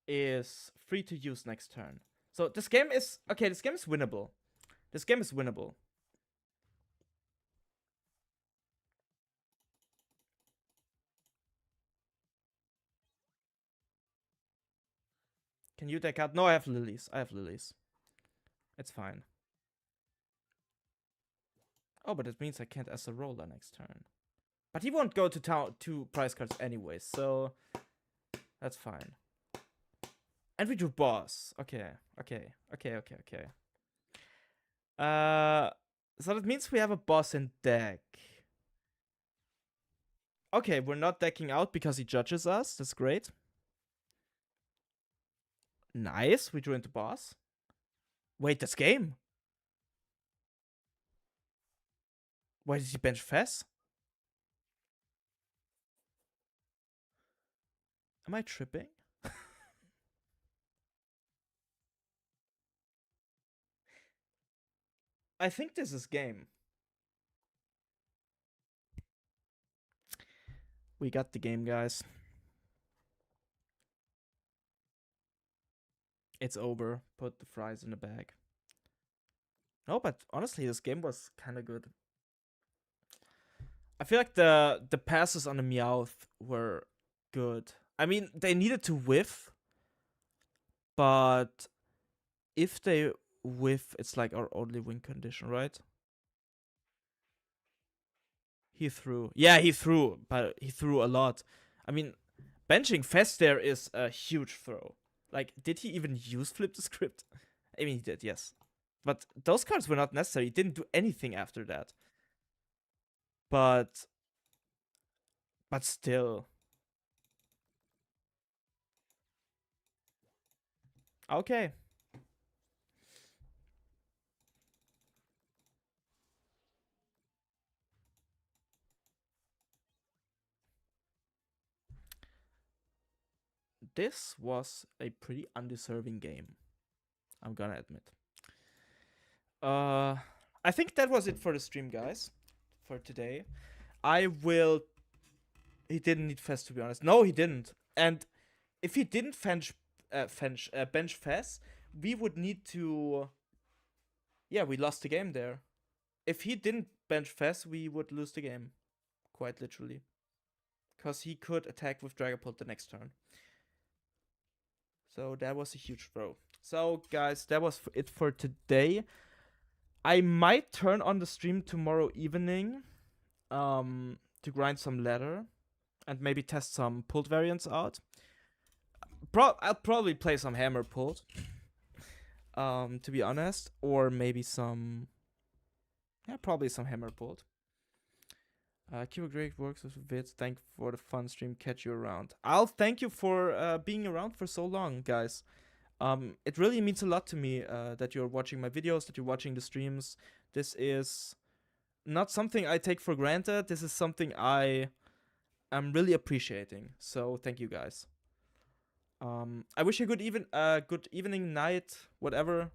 is free to use next turn. So this game is okay, this game is winnable. This game is winnable. Can you deck out? No, I have lilies. I have lilies. It's fine. Oh, but it means I can't Acerola next turn. But he won't go to town to prize cards anyway, so that's fine. And we drew boss. Okay. So that means we have a boss in deck. Okay, we're not decking out because he judges us. That's great. Nice. We drew into boss. Wait, that's game. Why did he bench Fess? Am I tripping? I think this is game. We got the game, guys. It's over. Put the fries in the bag. No, but honestly, this game was kind of good. I feel like the passes on the Meowth were good. I mean, they needed to whiff, but if they whiff, it's like our only win condition, right? He threw. Yeah, he threw, but he threw a lot. I mean, benching Fest there is a huge throw. Like, did he even use Flip the Script? I mean, he did, yes. But those cards were not necessary. He didn't do anything after that. But still. Okay. This was a pretty undeserving game. I'm gonna admit. I think that was it for the stream, guys. For today. He didn't need Fest, to be honest. No, he didn't. And if he didn't bench Fest, we would need to. Yeah, we lost the game there. If he didn't bench Fest, we would lose the game. Quite literally. Because he could attack with Dragapult the next turn. So that was a huge throw. So, guys, that was it for today. I might turn on the stream tomorrow evening to grind some ladder and maybe test some pulled variants out. I'll probably play some hammer pulled, to be honest, or maybe some. Yeah, probably some hammer pulled. Keyword Great works with Vids. Thank you for the fun stream. Catch you around. I'll thank you for being around for so long, guys. It really means a lot to me that you're watching my videos, that you're watching the streams. This is not something I take for granted. This is something I am really appreciating. So thank you, guys. I wish you a good evening, night, whatever.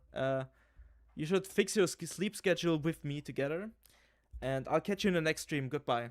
You should fix your sleep schedule with me together. And I'll catch you in the next stream. Goodbye.